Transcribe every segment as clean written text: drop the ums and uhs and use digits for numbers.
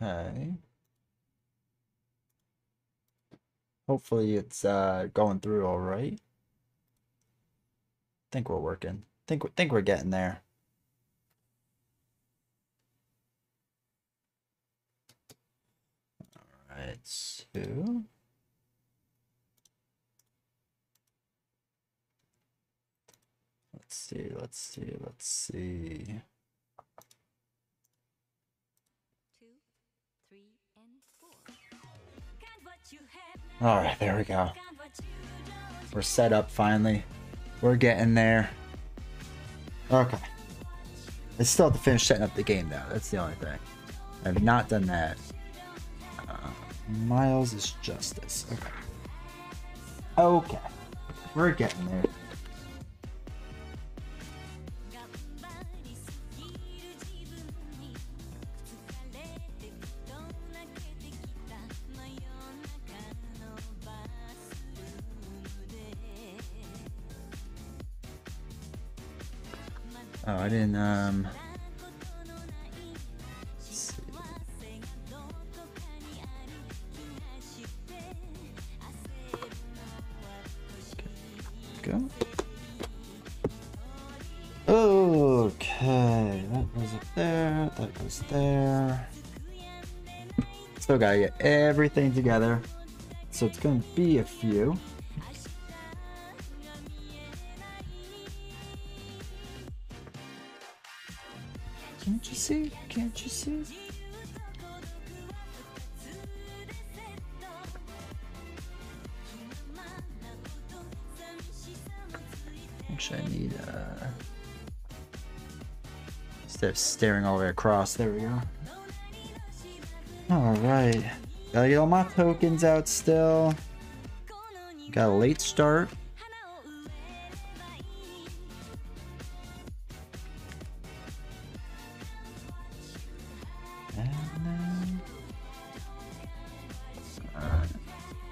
Okay. Hopefully it's going through all right. Think we're working. Think we're getting there. All right, so let's see, let's see, let's see. 2, 3, and 4. All right, there we go. We're set up finally. We're getting there. Okay. I still have to finish setting up the game though. That's the only thing. I have not done that. Miles is justice. Okay. Okay. We're getting there. Oh, I didn't, let's see. Go. Okay, that goes up there, that goes there. Still gotta get everything together. So it's gonna be a few. Can't you see? Can't you see? Actually, I need instead of staring all the way across. There we go. All right, gotta get all my tokens out still. Got a late start.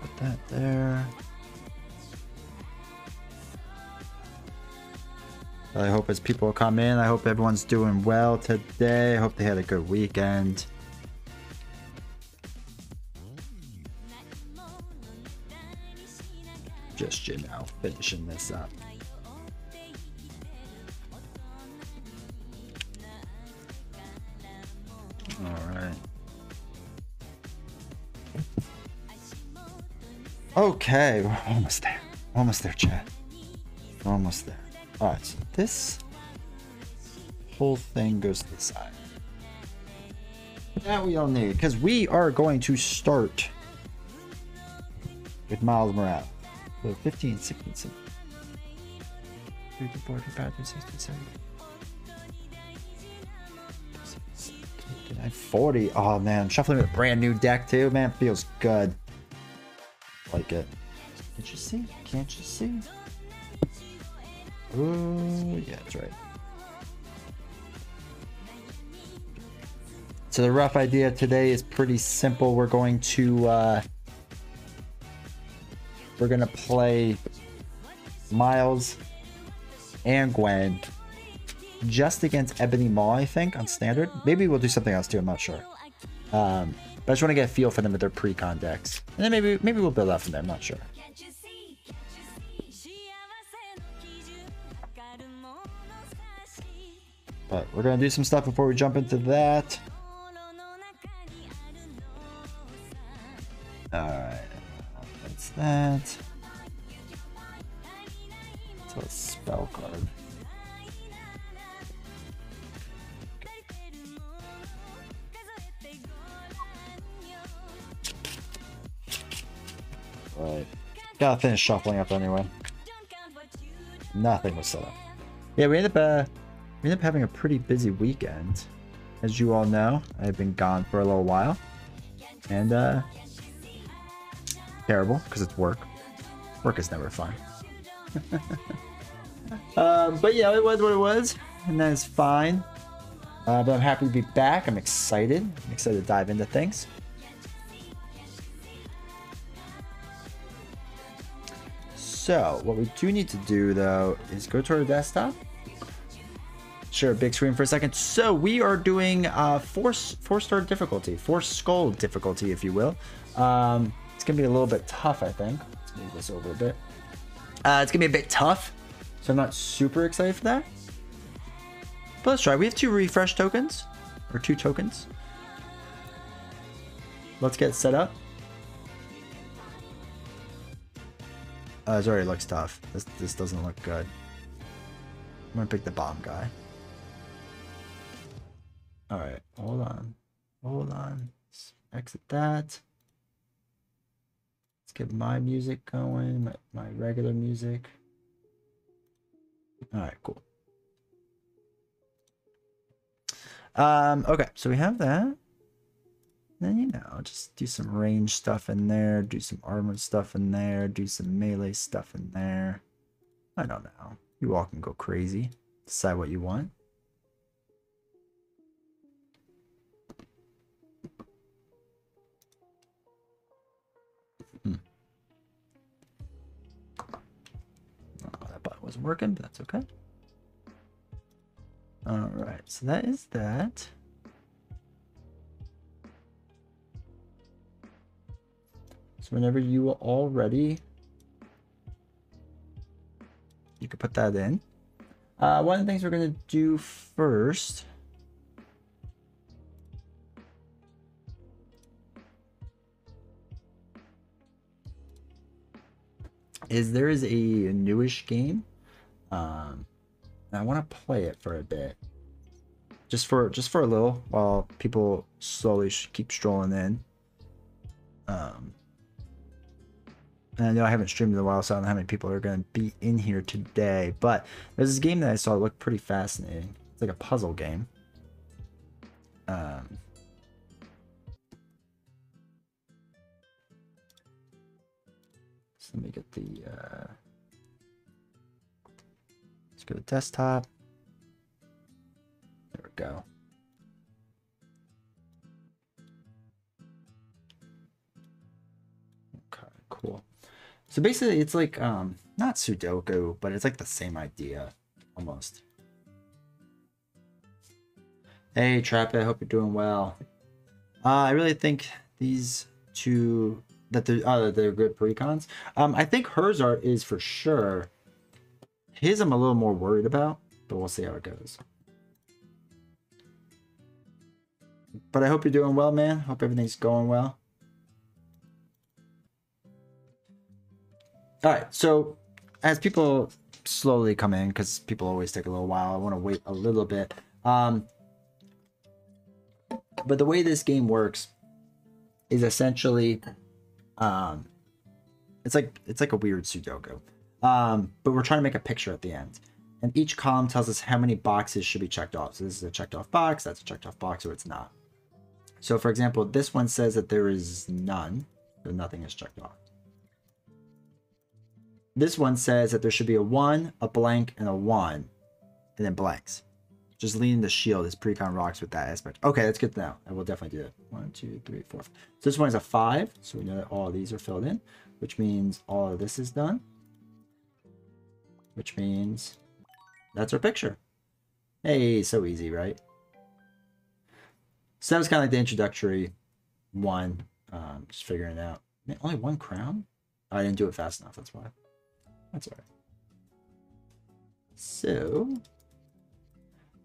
Put that there. I hope as people come in, I hope everyone's doing well today. I hope they had a good weekend. Just, you know, finishing this up. All right. Okay, we're almost there. Almost there, chat. We're almost there. All right, so this whole thing goes to the side. That we don't need, because we are going to start with Miles Morales. So 15, 16, 17. 34, 35, 36, 37. 40. Oh man, I'm shuffling with a brand new deck too. Man, feels good. Like it. Did you see? Can't you see? Oh yeah, that's right. So the rough idea today is pretty simple. We're going to play Miles and Gwen just against Ebony Maw, I think, on standard. Maybe we'll do something else too, I'm not sure. But I just want to get a feel for them with their Precon decks. And then maybe we'll build out from there, I'm not sure. But we're going to do some stuff before we jump into that. Alright, that's that. So a spell card. Right. Gotta finish shuffling up anyway. Nothing was set up. Yeah, we ended up having a pretty busy weekend. As you all know, I've been gone for a little while. And terrible, because it's work. Work is never fun. But yeah, it was what it was, and that is fine. But I'm happy to be back. I'm excited. I'm excited to dive into things. So what we do need to do though is go to our desktop, Sure, big screen for a second. So we are doing four-star difficulty, four skull difficulty, if you will. It's gonna be a little bit tough, I think. Let's move this over a bit. It's gonna be a bit tough, so I'm not super excited for that. But let's try. We have 2 refresh tokens, or 2 tokens. Let's get set up. It already looks tough. This doesn't look good. I'm gonna pick the bomb guy. All right, hold on. Let's exit that. Let's get my music going, my regular music. All right, cool. Okay, so we have that. Then, you know, just do some range stuff in there, do some armor stuff in there, do some melee stuff in there. I don't know. You all can go crazy. Decide what you want. Oh, that button wasn't working, but that's okay. Alright, so that is that. So whenever you are all ready, you can put that in. One of the things we're going to do first is there is a newish game. I want to play it for a bit. Just for a little while people slowly keep strolling in. And I know I haven't streamed in a while, so I don't know how many people are going to be in here today. But there's this game that I saw that looked pretty fascinating. It's like a puzzle game. So let me get the... let's go to desktop. There we go. Okay, cool. So basically, it's like, not Sudoku, but it's like the same idea, almost. Hey, Trappy, I hope you're doing well. I really think these two, that they're good precons. I think hers is for sure. His I'm a little more worried about, but we'll see how it goes. But I hope you're doing well, man. Hope everything's going well. All right, so as people slowly come in, because people always take a little while, I want to wait a little bit. But the way this game works is essentially, it's like a weird Sudoku. But we're trying to make a picture at the end, and each column tells us how many boxes should be checked off. So this is a checked off box, that's a checked off box, or it's not. So for example, this one says that there is none, so nothing is checked off. This one says that there should be a 1, a blank, and a 1, and then blanks. Just leaning the shield. This Precon rocks with that aspect. Okay, that's good to know. I will definitely do it. 1, 2, 3, 4. So this one is a 5, so we know that all of these are filled in, which means all of this is done. Which means that's our picture. Hey, so easy, right? So that was kind of like the introductory one. Just figuring it out. Man, only 1 crown? Oh, I didn't do it fast enough, that's why. That's alright. So,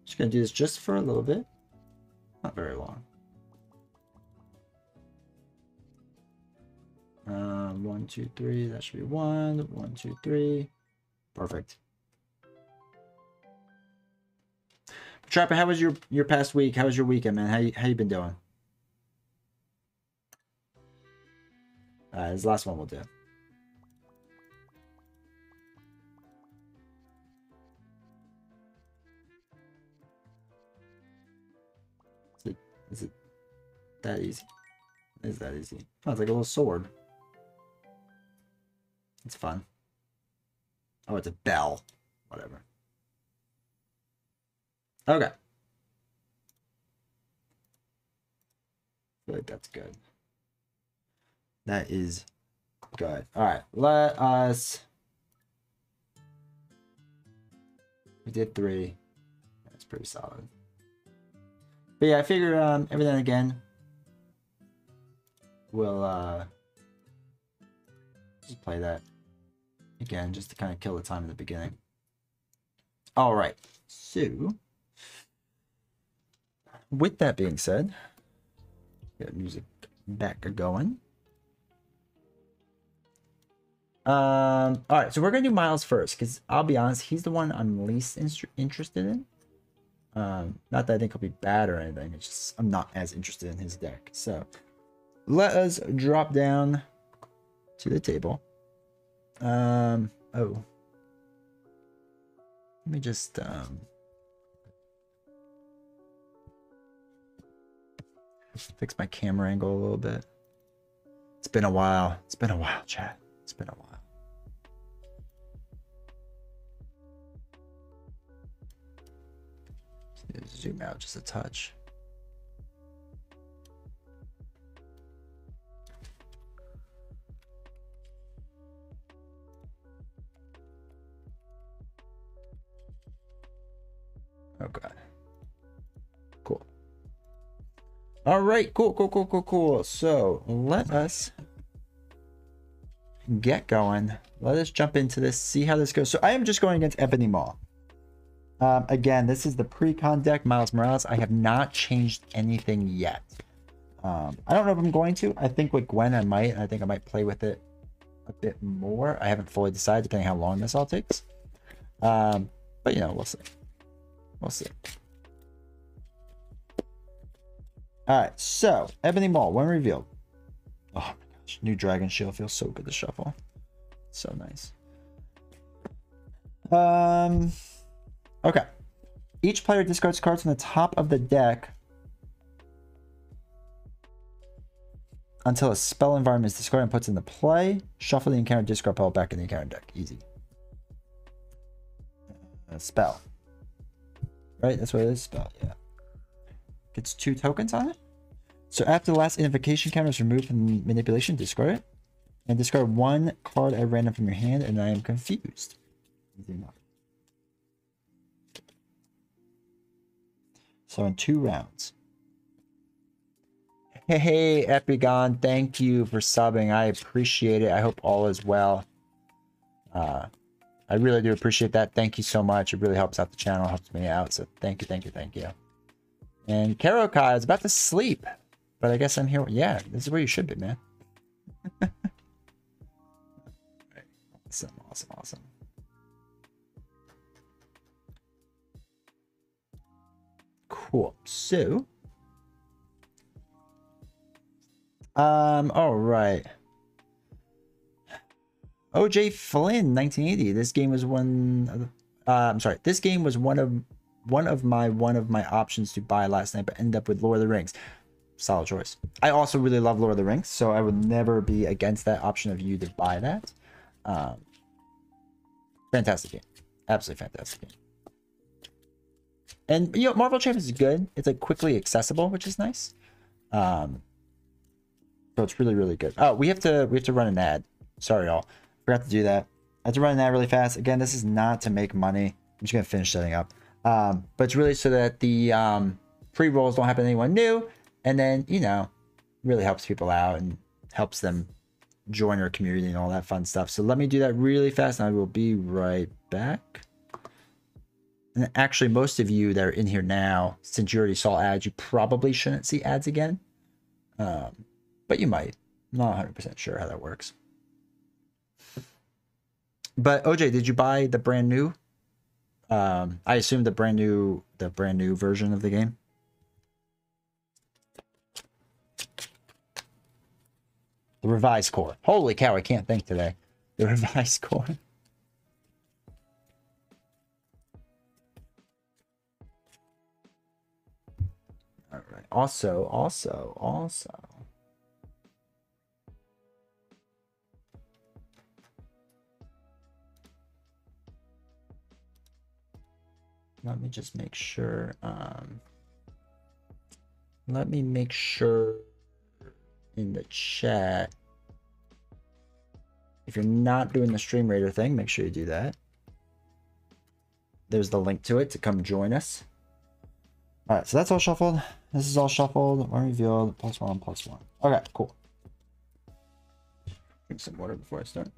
just gonna do this just for a little bit. Not very long. 1, 2, 3. That should be 1. 1, 2, 3. Perfect. Trapper, how was your past week? How was your weekend, man? How you been doing? This last one we'll do. Is it that easy? Is that easy? Oh, it's like a little sword. It's fun. Oh, it's a bell. Whatever. Okay. I feel like that's good. That is good. Alright, let us... We did 3. That's pretty solid. But yeah, I figure every now and again we'll just play that again just to kind of kill the time in the beginning. All right, so with that being said, get music back going. All right, so we're gonna do Miles first because I'll be honest, he's the one I'm least interested in. Not that I think he'll be bad or anything, it's just I'm not as interested in his deck. So let us drop down to the table. Oh, let me just fix my camera angle a little bit. It's been a while. It's been a while, chat. It's been a while. Zoom out just a touch. Okay. Cool. All right. Cool. So let us get going. Let us jump into this, see how this goes. So I am just going against Ebony Maw. Again, this is the Precon deck, Miles Morales. I have not changed anything yet. I don't know if I'm going to. I think with Gwen, I might. I think I might play with it a bit more. I haven't fully decided, depending how long this all takes. But, you know, we'll see. We'll see. All right, so Ebony Maw, when revealed. Oh my gosh, new Dragon Shield feels so good to shuffle. So nice. Okay. Each player discards cards from the top of the deck until a spell environment is discarded and puts into play. Shuffle the encounter discard pile back in the encounter deck. Easy. Spell. Right? That's what it is. Spell, yeah. Gets 2 tokens on it. So after the last identification counter is removed from manipulation, discard it. And discard 1 card at random from your hand, and I am confused. Easy enough. So in 2 rounds. Hey, Epigon, thank you for subbing. I appreciate it. I hope all is well. I really do appreciate that. Thank you so much. It really helps out the channel, helps me out. So thank you. And Karokai is about to sleep. But I guess I'm here. Yeah, this is where you should be, man. Awesome. Cool. So, all right. OJ Flynn, 1980. This game was This game was one of my options to buy last night, but ended up with Lord of the Rings. Solid choice. I also really love Lord of the Rings, so I would never be against that option of you to buy that. Fantastic game. Absolutely fantastic game. And, you know, Marvel Champions is good. It's, like, quickly accessible, which is nice. So it's really, really good. Oh, we have to run an ad. Sorry, y'all. Forgot to do that. I have to run an ad really fast. Again, this is not to make money. I'm just going to finish setting up. But it's really so that the pre-rolls don't happen to anyone new. And then, you know, really helps people out and helps them join our community and all that fun stuff. So let me do that really fast and I will be right back. And actually, most of you that are in here now, since you already saw ads, you probably shouldn't see ads again. But you might. I'm not 100% sure how that works. But OJ, did you buy the brand new? I assume the brand new version of the game. The revised core. Holy cow, I can't think today. The revised core. All right. Also. Let me just make sure. Let me make sure in the chat. If you're not doing the Stream Raider thing, make sure you do that. There's the link to it to come join us. All right, so that's all shuffled. This is all shuffled. One revealed. +1, +1. Okay, cool. Drink some water before I start.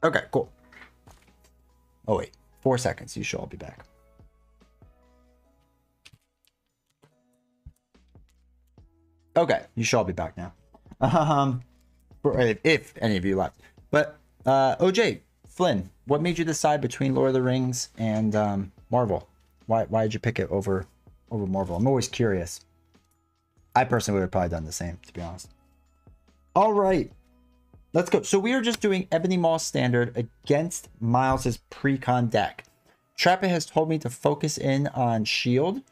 Okay, cool. Oh, wait. 4 seconds. You should all be back. Okay, you should all be back now. If any of you left. But, OJ, Flynn, what made you decide between Lord of the Rings and Marvel? Why did you pick it over Marvel? I'm always curious. I personally would have probably done the same, to be honest. All right. Let's go. So we are just doing Ebony Maw Standard against Miles's Precon deck. Trappa has told me to focus in on Shield,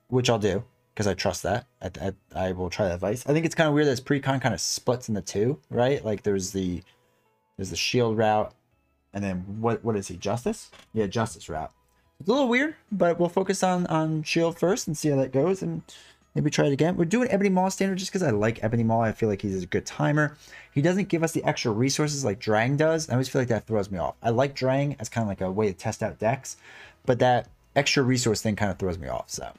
which I'll do because I trust that. I will try that advice. I think it's kind of weird that his Precon kind of splits into two, right? Like there's the Shield route, and then what is he? Justice? Yeah, Justice route. It's a little weird, but we'll focus on Shield first and see how that goes, and maybe try it again. We're doing Ebony Maw Standard just because I like Ebony Maw. I feel like he's a good timer. He doesn't give us the extra resources like Drang does. I always feel like that throws me off. I like Drang as kind of like a way to test out decks, but that extra resource thing kind of throws me off. So,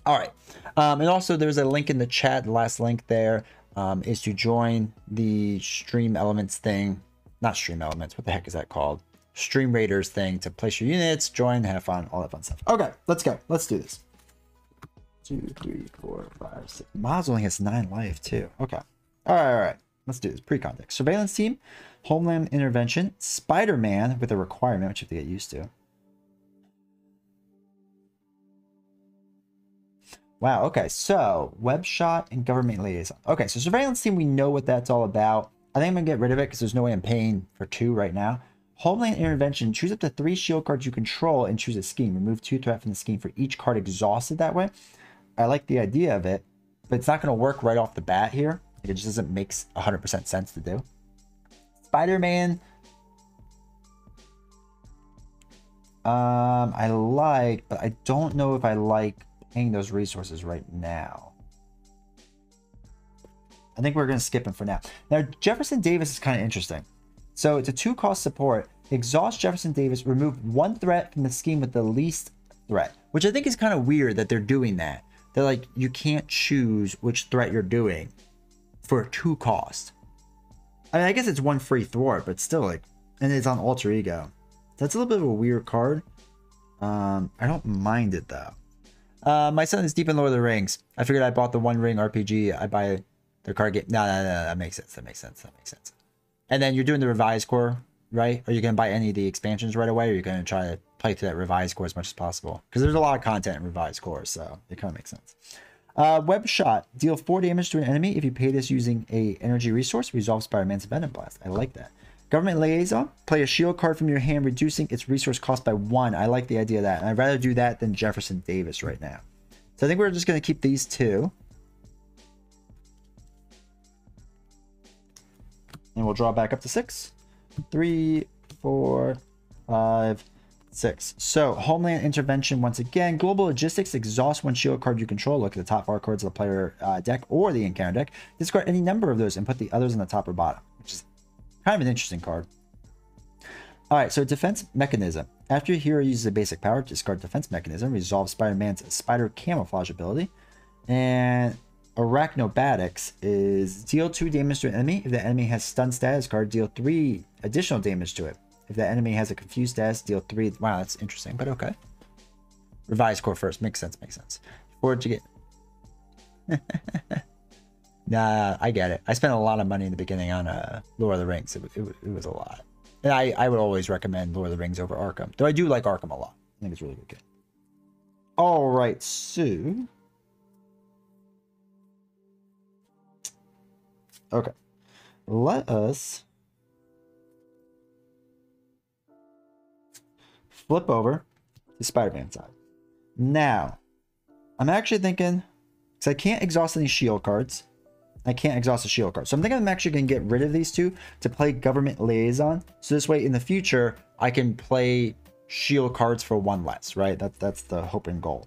all right. And also there's a link in the chat. The last link there is to join the Stream Elements thing. Not Stream Elements. What the heck is that called? Stream Raiders thing to place your units, join, have fun, all that fun stuff. Okay, let's go. Let's do this. 2, 3, 4, 5, 6. Miles only has 9 life too. Okay. All right. Let's do this. Precon deck. Surveillance team, Homeland Intervention, Spider-Man with a requirement, which you have to get used to. Wow. Okay. So web shot and government liaison. Okay. So surveillance team, we know what that's all about. I think I'm gonna get rid of it because there's no way I'm paying for 2 right now. Homeland Intervention, choose up to 3 shield cards you control and choose a scheme. Remove 2 threat from the scheme for each card exhausted that way. I like the idea of it, but it's not going to work right off the bat here. It just doesn't make 100% sense to do. Spider-Man. I like, but I don't know if I like paying those resources right now. I think we're going to skip him for now. Now, Jefferson Davis is kind of interesting. So it's a 2-cost support. Exhaust Jefferson Davis, remove 1 threat from the scheme with the least threat, which I think is kind of weird that they're doing that. They're like, you can't choose which threat you're doing for 2 cost. I mean, I guess it's 1 free thwart, but still, like, and it's on Alter Ego. That's a little bit of a weird card. I don't mind it though. My son is deep in Lord of the Rings. I figured I bought the One Ring RPG. I buy their card game. No, that makes sense. That makes sense. And then you're doing the revised core, right? Are you going to buy any of the expansions right away, or are you going to try to play through that revised core as much as possible? Because there's a lot of content in revised core, so it kind of makes sense. Web shot. Deal 4 damage to an enemy if you pay this using a energy resource. Resolve Spider-Man's Venom Blast. I like that. Government Liaison. Play a shield card from your hand, reducing its resource cost by 1. I like the idea of that. And I'd rather do that than Jefferson Davis right now. So I think we're just going to keep these 2. And we'll draw back up to 6. 3, 4, 5, 6. So Homeland Intervention once again. Global Logistics. Exhaust 1 shield card you control. Look at the top 4 cards of the player deck or the encounter deck. Discard any number of those and put the others on the top or bottom, which is kind of an interesting card. All right, so Defense Mechanism. After your hero uses a basic power, discard Defense Mechanism. Resolve Spider-Man's Spider Camouflage ability. And Arachnobatics is deal 2 damage to an enemy. If the enemy has stun status card, deal 3 additional damage to it. If the enemy has a confused status, deal 3. Wow, that's interesting, but okay. Revised core first. Makes sense. Forward to get. Nah, I get it. I spent a lot of money in the beginning on Lord of the Rings. It was a lot. And I would always recommend Lord of the Rings over Arkham. Though I do like Arkham a lot. I think it's really good. All right, so... Okay. Let us flip over to Spider-Man side. Now, I'm actually thinking, because I can't exhaust any shield cards. I can't exhaust a shield card. So I'm thinking I'm actually going to get rid of these 2 to play Government Liaison. So this way, in the future, I can play shield cards for one less, right? That's the hope and goal.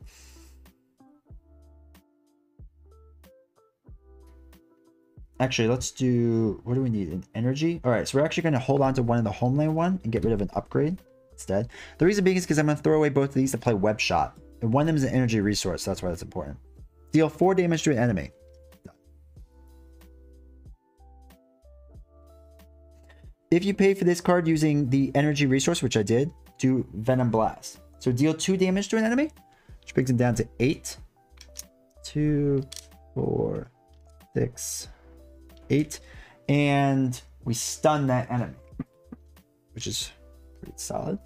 Actually, let's do, what do we need? An energy? All right, so we're actually going to hold on to one in the homeland one and get rid of an upgrade instead. The reason being is because I'm going to throw away both of these to play web shot. And one of them is an energy resource, so that's why that's important. Deal 4 damage to an enemy. If you pay for this card using the energy resource, which I did, do Venom Blast. So deal 2 damage to an enemy, which brings him down to 8. 2, 4, 6, 8. And we stun that enemy, which is pretty solid.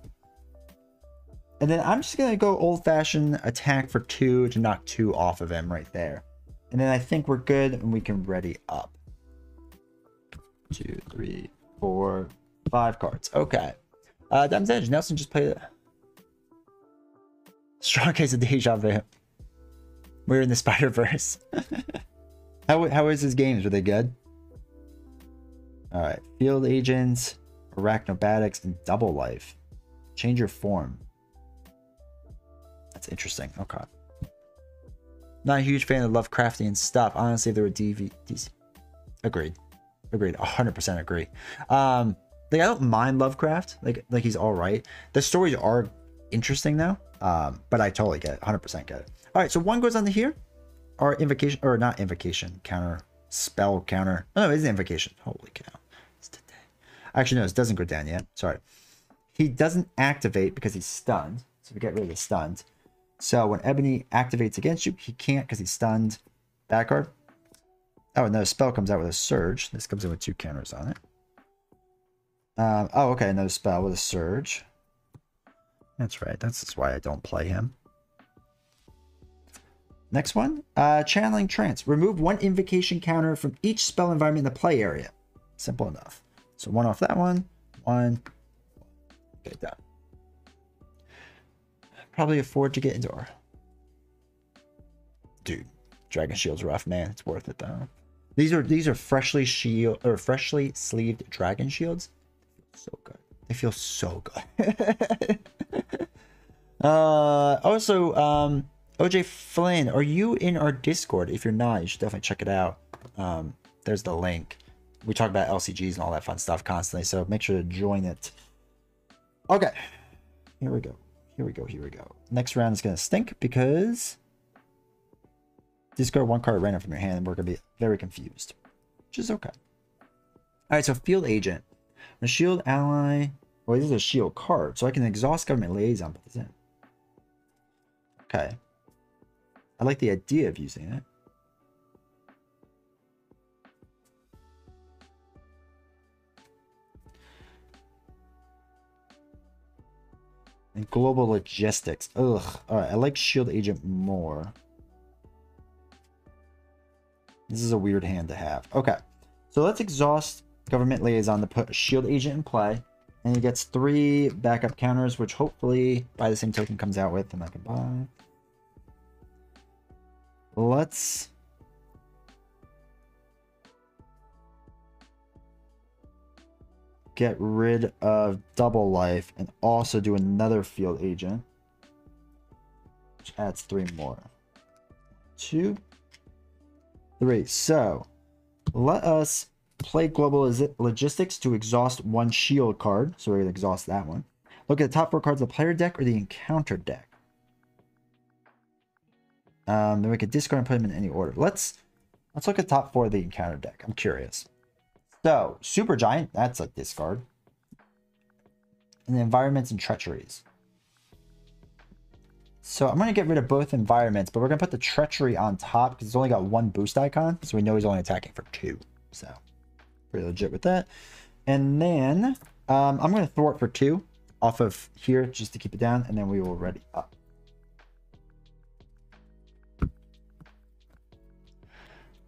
And then I'm just going to go old-fashioned attack for 2 to knock 2 off of him right there. And then I think we're good and we can ready up. 2, 3, 4, 5 cards. Okay. Diamond's Edge. Nelson just played it. Strong case of deja vu. We're in the Spider-Verse. How is his games? Were they good? Alright. Field Agents, Arachnobatics, and Double Life. Change your form. That's interesting. Okay. Not a huge fan of Lovecraftian stuff. Honestly, if there were DVDs. Agreed. 100% agree. Like, I don't mind Lovecraft. Like he's all right. The stories are interesting though. But I totally get it. 100% get it. All right, so one goes on to here. Our invocation, or not invocation, counter, spell counter. Oh, no, it is an invocation. Holy cow. It's today. Actually, no, it doesn't go down yet. Sorry. He doesn't activate because he's stunned. So we get rid of the stunned. So when Ebony activates against you, he can't because he's stunned. That card. Oh, another spell comes out with a surge. This comes in with 2 counters on it. Oh, okay, another spell with a surge. That's right. That's why I don't play him. Next one, Channeling Trance. Remove 1 invocation counter from each spell environment in the play area. Simple enough. So 1 off that one. 1. Okay, done. Probably afford to get into our... Dude, Dragon Shield's rough, man. It's worth it though. These are freshly sleeved Dragon Shields. So good. They feel so good. Also, OJ Flynn, are you in our Discord? If you're not, you should definitely check it out. There's the link. We talk about LCGs and all that fun stuff constantly, so make sure to join it. Okay. Here we go. Next round is going to stink because discard 1 card at random from your hand and we're going to be very confused, which is okay. All right, so Field Agent. A shield ally. Well, this is a shield card, so I can exhaust Government Liaison, put this in. Okay. I like the idea of using it. And Global Logistics. Ugh. Alright, I like Shield Agent more. This is a weird hand to have. Okay. So let's exhaust Government Liaison to put a Shield Agent in play. And he gets 3 backup counters, which hopefully by the same token comes out with, and I can buy. Let's... get rid of Double Life and also do another Field Agent, which adds 3 more. 2, 3. So let us play Global Logistics to exhaust 1 shield card. So we're going to exhaust that one. Look at the top 4 cards of the player deck or the encounter deck. Then we could discard and put them in any order. Let's look at top 4 of the encounter deck. I'm curious. So, Super Giant, that's a discard. And the Environments and Treacheries. So I'm going to get rid of both Environments, but we're going to put the Treachery on top because it's only got 1 boost icon. So we know he's only attacking for 2. So, pretty legit with that. And then, I'm going to thwart for 2 off of here just to keep it down. And then we will ready up.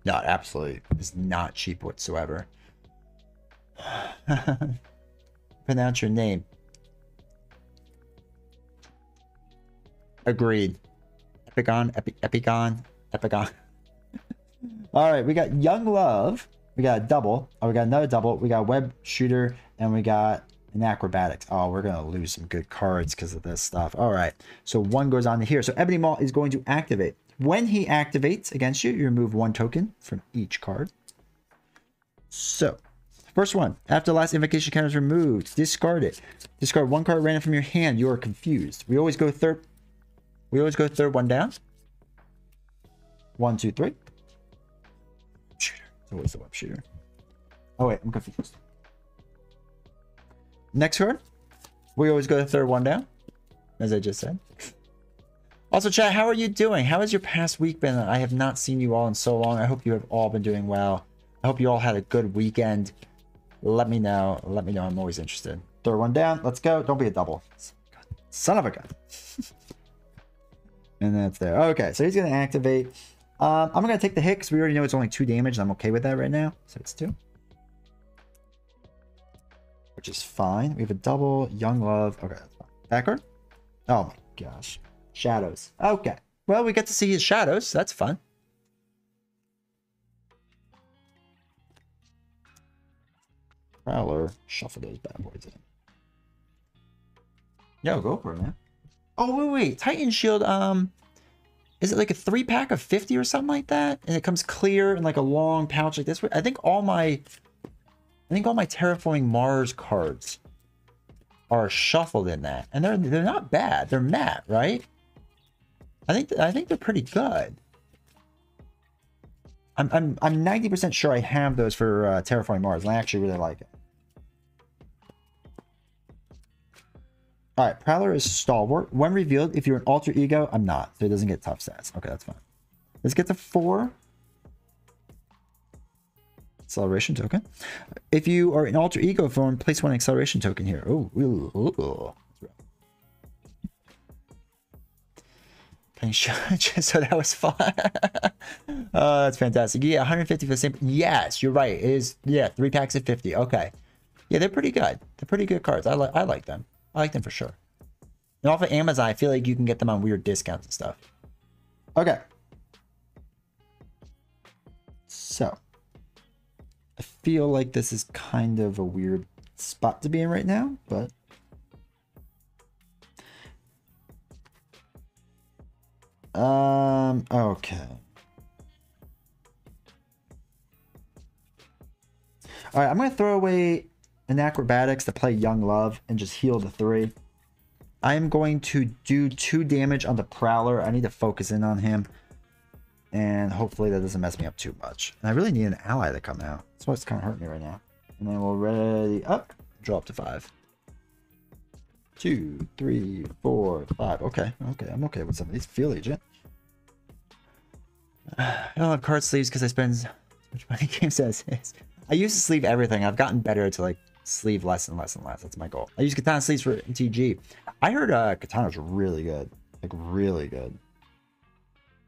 No, it absolutely is not cheap whatsoever. Pronounce your name. Agreed. Epicon. All right, we got Young Love. We got a double. Oh, we got another double. We got Web Shooter, and we got In acrobatics. Oh, we're going to lose some good cards because of this stuff. All right. So 1 goes on to here. So Ebony Maw is going to activate. When he activates against you, you remove 1 token from each card. So, first one. After the last invocation counter is removed, discard it. Discard 1 card random from your hand. You are confused. We always go third. We always go third one down. 1, 2, 3. Shooter. It's always the web shooter. Oh, wait. I'm confused. Next card. We always go the third one down, as I just said. Also, chat, how are you doing? How has your past week been? I have not seen you all in so long. I hope you have all been doing well. I hope you all had a good weekend. Let me know. Let me know. I'm always interested. Third one down. Let's go. Don't be a double. Son of a gun. And that's there. Okay, so he's going to activate. I'm going to take the hit because we already know it's only 2 damage. And I'm okay with that right now. So it's 2. Which is fine. We have a double. Young Love. Okay, that's fine. Backward. Oh my gosh. Shadows. Okay. Well, we get to see his shadows. That's fun. Prowler. Shuffle those bad boys in. Yo, go for it, man. Oh, wait. Titan Shield, is it like a 3-pack of 50 or something like that? And it comes clear in like a long pouch like this. I think all my Terraforming Mars cards are shuffled in that. And they're not bad. They're matte, right? I think they're pretty good. I'm 90% sure I have those for Terraforming Mars, and I actually really like it. All right, Prowler is Stalwart. When revealed, if you're an alter ego, I'm not, so it doesn't get tough stats. Okay, that's fine. Let's get to 4. Acceleration token. If you are in alter ego form, place 1 acceleration token here. Oh, so that was fun. That's fantastic. Yeah, 150 for the same. Yes, you're right. It is. Yeah, 3 packs of 50. Okay. Yeah, they're pretty good. They're pretty good cards. I like them. I like them for sure. And off of Amazon, I feel like you can get them on weird discounts and stuff. Okay. So, I feel like this is kind of a weird spot to be in right now, but okay. All right, I'm going to throw away an acrobatics to play Young Love and just heal the 3. I am going to do 2 damage on the Prowler. I need to focus in on him. And hopefully that doesn't mess me up too much. And I really need an ally to come out. That's what's kind of hurting me right now. And then we'll ready up. Draw up to 5. 2, 3, 4, 5. Okay. Okay. I'm okay with some of these. Field Agent. I don't have card sleeves because I spend too much money games as is. I used to sleeve everything. I've gotten better to like sleeve less and less and less. That's my goal. I use Katana sleeves for TG. I heard Katana's really good. Like really good.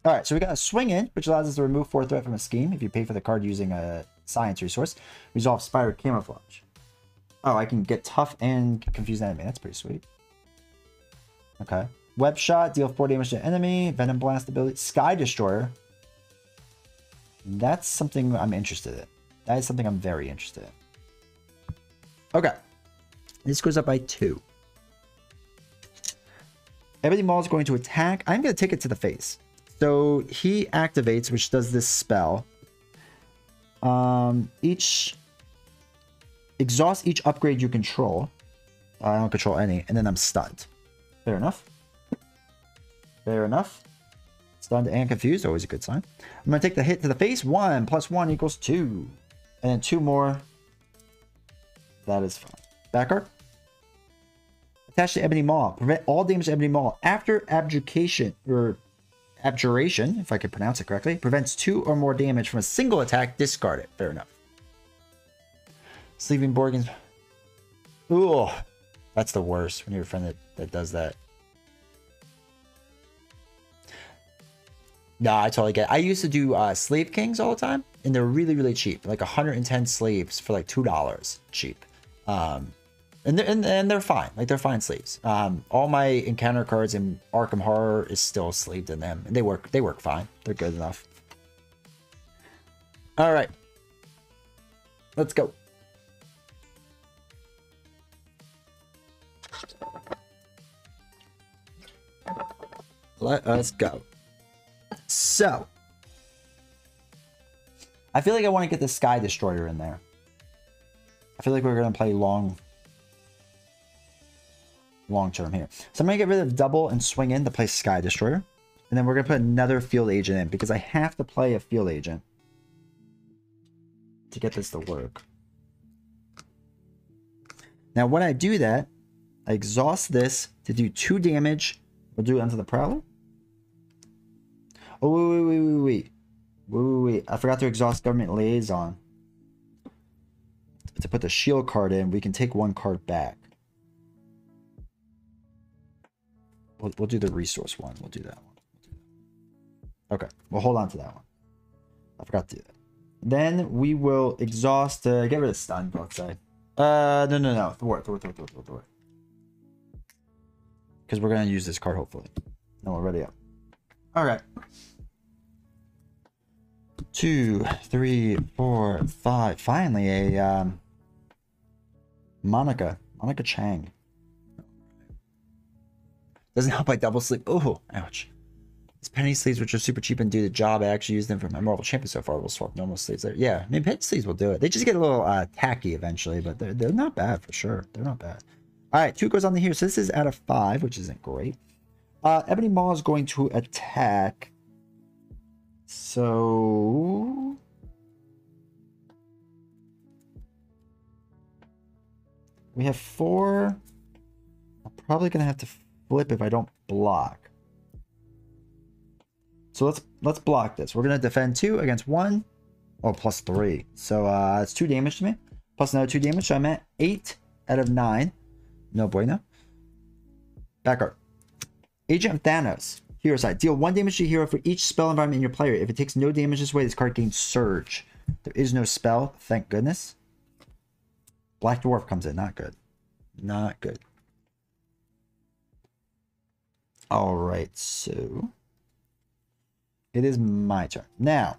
All right, so we got a Swing In, which allows us to remove 4 threat from a scheme if you pay for the card using a science resource. Resolve Spider Camouflage. Oh, I can get tough and confuse enemy. That's pretty sweet. Okay. Web Shot, deal 4 damage to enemy. Venom Blast ability. Sky Destroyer. That's something I'm interested in. That is something I'm very interested in. Okay. This goes up by 2. Ebony Maw is going to attack. I'm going to take it to the face. So he activates, which does this spell. Exhaust each upgrade you control. I don't control any, and then I'm stunned. Fair enough. Fair enough. Stunned and confused, always a good sign. I'm going to take the hit to the face. 1 + 1 = 2. And then 2 more. That is fine. Backguard. Attach to Ebony Maw. Prevent all damage to Ebony Maw. After abjuration, or abjuration, if I could pronounce it correctly, prevents 2 or more damage from a single attack. Discard it. Fair enough. Sleeping Borgans. Ooh. That's the worst when you're a friend that does that. Nah, I totally get it. I used to do Slave Kings all the time, and they're really, really cheap. Like 110 sleeves for like $2 cheap. And they're fine. Like they're fine sleeves. All my encounter cards in Arkham Horror is still sleeved in them, and they work fine. They're good enough. All right. Let's go. Let us go. So, I feel like I want to get the Sky Destroyer in there. I feel like we're going to play long term here. So I'm going to get rid of double and swing in to play Sky Destroyer. And then we're going to put another field agent in because I have to play a field agent to get this to work. Now, when I do that, I exhaust this to do 2 damage. We'll do it onto the Prowler. Oh, wait. I forgot to exhaust Government Liaison. To put the shield card in, we can take 1 card back. We'll do the resource one. We'll do that one. Okay, we'll hold on to that one. I forgot to do that. Then we will exhaust, get rid of stun, let's say. No. Thwart. Because we're going to use this card, hopefully. No, we're ready up. Alright. 2, 3, 4, 5. Finally, a Monica Chang. Doesn't help by double sleep. Oh, ouch. These penny sleeves, which are super cheap and do the job, I actually use them for my Marvel Champion so far. We'll swap normal sleeves there. Yeah, I mean, penny sleeves will do it. They just get a little tacky eventually, but they're not bad for sure. They're not bad. All right, 2 goes on the here. So this is out of 5, which isn't great. Ebony Maw is going to attack. So... we have 4. I'm probably going to have to flip if I don't block. So let's block this. We're going to defend 2 against 1. Oh, plus 3. So it's 2 damage to me. Plus another 2 damage. So I'm at 8 out of 9. No bueno. Back art. Agent of Thanos. Hero side. Deal 1 damage to hero for each spell environment in your player. If it takes no damage this way, this card gains Surge. There is no spell. Thank goodness. Black Dwarf comes in. Not good. Not good. Alright, so... it is my turn. Now...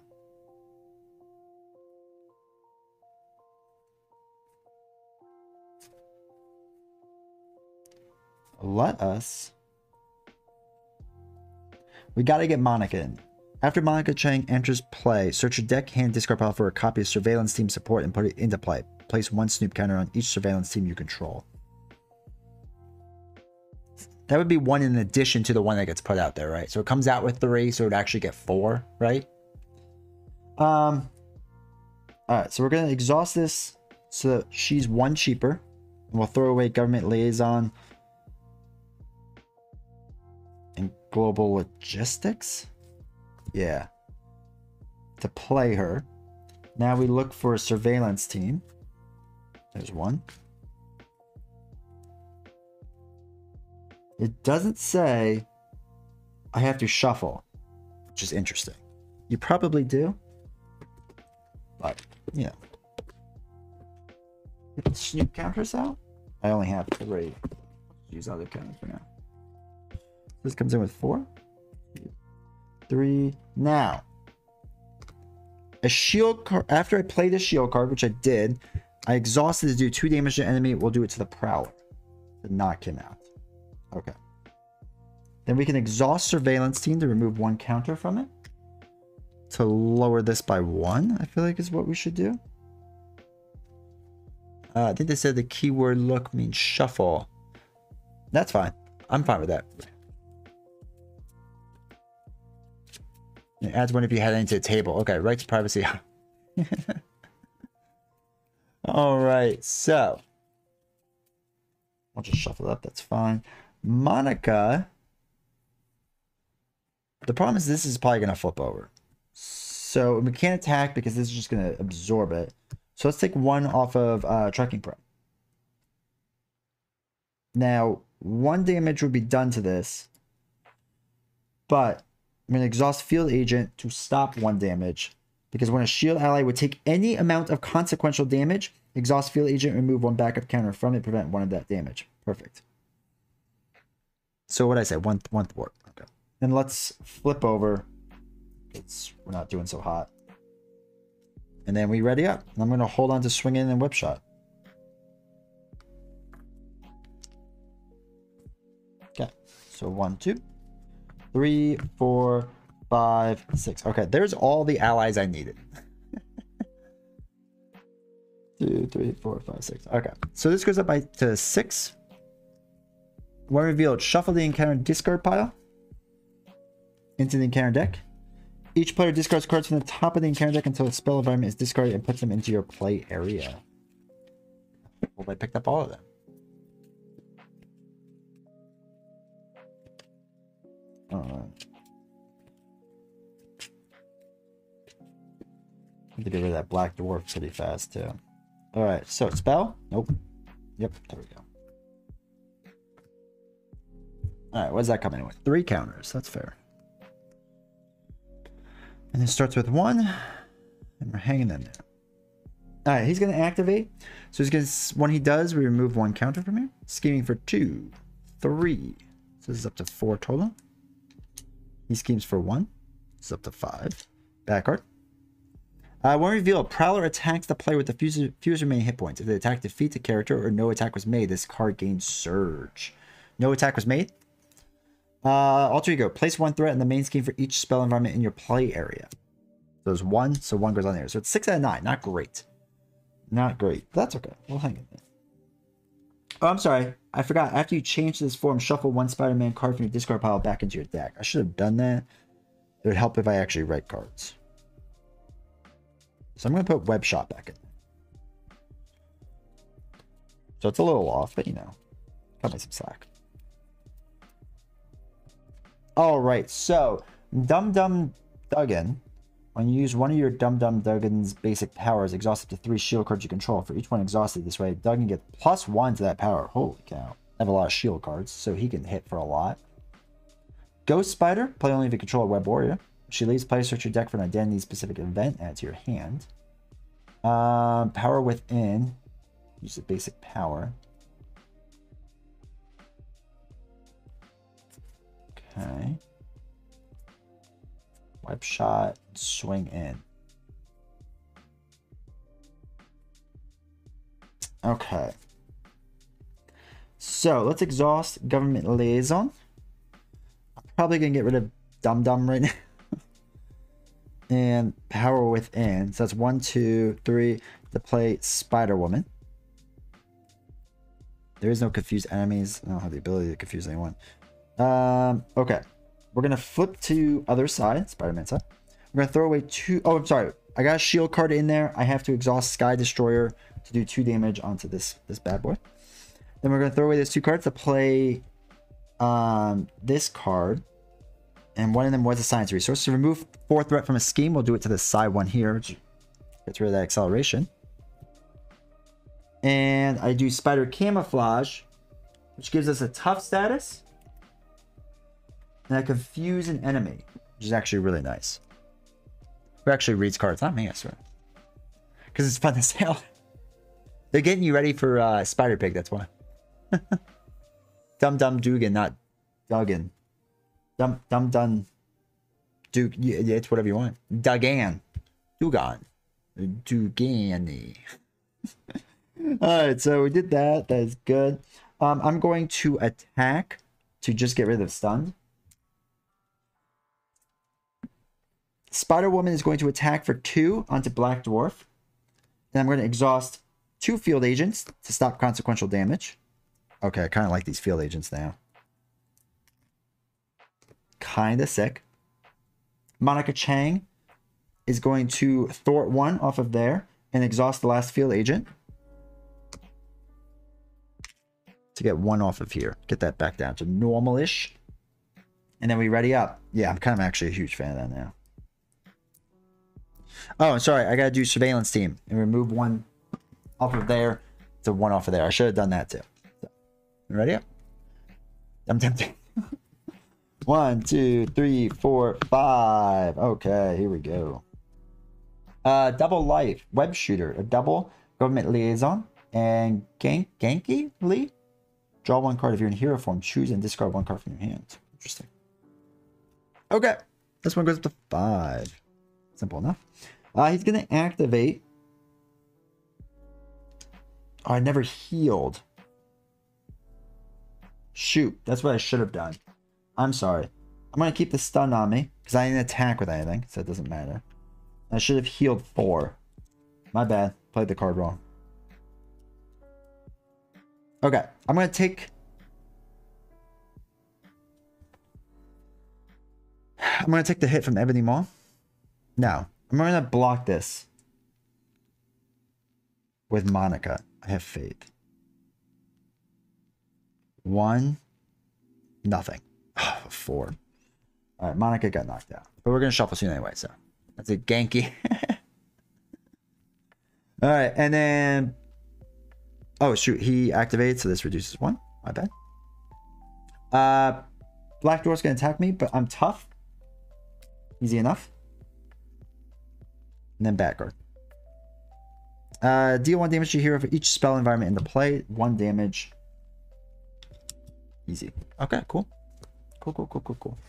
let us... we gotta get Monica in. After Monica Chang enters play, search your deck, hand, discard pile for a copy of Surveillance Team support and put it into play. Place 1 Snoop counter on each Surveillance Team you control. That would be 1 in addition to the one that gets put out there, right? So it comes out with 3, so it would actually get 4, right? Alright, so we're going to exhaust this so that she's 1 cheaper. And we'll throw away Government Liaison and Global Logistics. Yeah. To play her. Now we look for a Surveillance Team. There's 1. It doesn't say I have to shuffle, which is interesting. You probably do, but, you know. Get the Snoop counters out. I only have 3. Use other counters for now. This comes in with 4. 3. Now, a shield card. After I play the shield card, which I did, I exhausted to do 2 damage to the enemy. We'll do it to the Prowler to knock him out. Okay. Then we can exhaust Surveillance Team to remove 1 counter from it. To lower this by 1, I feel like is what we should do. I think they said the keyword look means shuffle. That's fine. I'm fine with that. It adds 1 if you head into the table. Okay, right to privacy. Alright, so. I'll just shuffle it up, that's fine. Monica. The problem is this is probably going to flip over. So we can't attack because this is just going to absorb it. So let's take 1 off of Trekking Pro. Now, 1 damage would be done to this. But I'm going to exhaust Field Agent to stop 1 damage. Because when a shield ally would take any amount of consequential damage, exhaust Field Agent, remove 1 backup counter from it, prevent 1 of that damage. Perfect. So what did I say? One thwart. Okay. Then let's flip over. We're not doing so hot. And then we ready up. I'm going to hold on to swing in and whip shot. Okay. So 1, 2. 3, 4, 5, 6. Okay, there's all the allies I needed. 2, 3, 4, 5, 6. Okay, so this goes up to 6. When revealed, shuffle the encounter discard pile into the encounter deck. Each player discards cards from the top of the encounter deck until the spell environment is discarded and puts them into your play area. Well, I picked up all of them. Need to get rid of that black dwarf pretty fast too. Alright, so spell? Nope. Yep, there we go. Alright, what does that come in with? 3 counters, that's fair. And it starts with 1, and we're hanging in there. Alright, he's going to activate. So he's going to, when he does, we remove 1 counter from here. Scheming for 2, 3. So this is up to 4 total. He schemes for 1. This is up to 5. Back card. When revealed, Prowler attacks the player with the fewest remaining hit points. If the attack defeats a character or no attack was made, this card gains Surge. No attack was made. Alter Ego. Place 1 threat in the main scheme for each spell environment in your play area. So there's 1, so 1 goes on there. So it's 6 out of 9. Not great. Not great. That's okay. We'll hang in there. Oh, I'm sorry. I forgot. After you change this form, shuffle 1 Spider-Man card from your discard pile back into your deck. I should have done that. It would help if I actually write cards. So I'm going to put Web Shot back in. So it's a little off, but you know, cut me some slack. Alright, so Dum Dum Duggan. When you use one of your Dum Dum Duggan's basic powers, exhaust up to 3 shield cards you control. For each one exhausted this way, Duggan gets +1 to that power. Holy cow. I have a lot of shield cards, so he can hit for a lot. Ghost Spider. Play only if you control a Web Warrior. She leaves play, search your deck for an identity-specific event, add to your hand. Power Within. Use the basic power. Okay. Web Shot, swing in. Okay. So let's exhaust Government Liaison. I'm probably gonna get rid of Dum Dum right now. And Power Within. So that's 1, 2, 3 to play Spider Woman. There is no confused enemies. I don't have the ability to confuse anyone. Okay. We're gonna flip to other side, Spider-Man side. We're gonna throw away 2. Oh, I'm sorry. I got a shield card in there. I have to exhaust Sky Destroyer to do 2 damage onto this bad boy. Then we're gonna throw away those 2 cards to play this card. And one of them was a science resource. To remove 4 threat from a scheme, we'll do it to the side one here, which gets rid of that acceleration. And I do Spider Camouflage, which gives us a tough status. And I confuse an enemy, which is actually really nice. Who actually reads cards? Not me, I swear. Because it's fun to say. They're getting you ready for Spider Pig, that's why. Dum Dum Dugan, not Duggan. Dum Duke, yeah, it's whatever you want. Dugan. Dugani. Alright, so we did that. That is good. I'm going to attack to just get rid of stunned. Spider-Woman is going to attack for 2 onto Black Dwarf. Then I'm going to exhaust 2 field agents to stop consequential damage. Okay, I kind of like these field agents now. Kind of sick. Monica Chang is going to thwart 1 off of there and exhaust the last field agent to get 1 off of here. Get that back down to normal-ish. And then we ready up. Yeah, I'm kind of actually a huge fan of that now. Oh, sorry. I got to do Surveillance Team and remove 1 off of there to 1 off of there. I should have done that too. So, ready up? I'm tempted. 1, 2, 3, 4, 5. Okay, here we go. Double life. Web Shooter. A double Government Liaison. And Genki Lee. Draw 1 card if you're in hero form. Choose and discard 1 card from your hand. Interesting. Okay. This one goes up to 5. Simple enough. He's going to activate. Oh, I never healed. Shoot. That's what I should have done. I'm sorry. I'm going to keep the stun on me because I didn't attack with anything, so it doesn't matter. I should have healed 4. My bad. Played the card wrong. Okay, I'm going to take... I'm going to take the hit from Ebony Maw. No, I'm going to block this with Monica. I have faith. 1. Nothing. 4. All right, Monica got knocked out. But we're going to shuffle soon anyway, so that's a Genki. All right, and then... Oh, shoot, he activates, so this reduces 1. My bad. Black Dwarf's going to attack me, but I'm tough. Easy enough. And then Backguard. Deal 1 damage to hero for each spell environment into play. 1 damage. Easy. Okay, cool. Cool.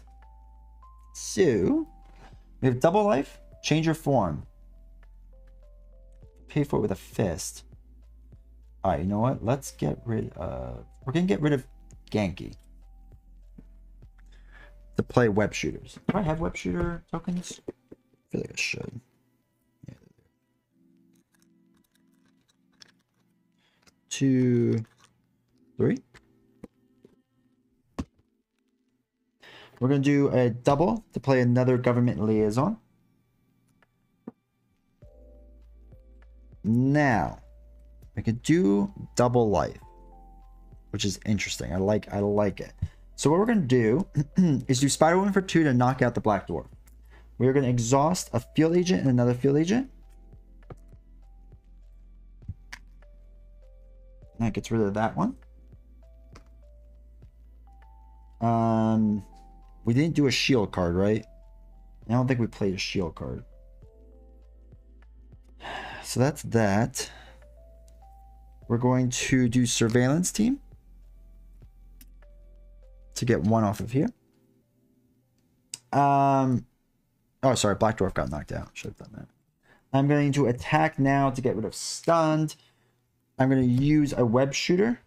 So, we have double life. Change your form. Pay for it with a fist. Alright, you know what? Let's get rid of... We're going to get rid of Genki. To play web shooters. Do I have web shooter tokens? I feel like I should. Yeah. 2, 3. We're going to do a double to play another government liaison. Now, we could do double life, which is interesting. I like it. So what we're going to do is do Spider Woman for 2 to knock out the Black Dwarf. We're going to exhaust a field agent and another field agent. And that gets rid of that one. We didn't do a shield card, right? I don't think we played a shield card. So that's that. We're going to do surveillance team to get 1 off of here. Oh, sorry. Black Dwarf got knocked out. Should have done that. I'm going to attack now to get rid of stunned. I'm going to use a web shooter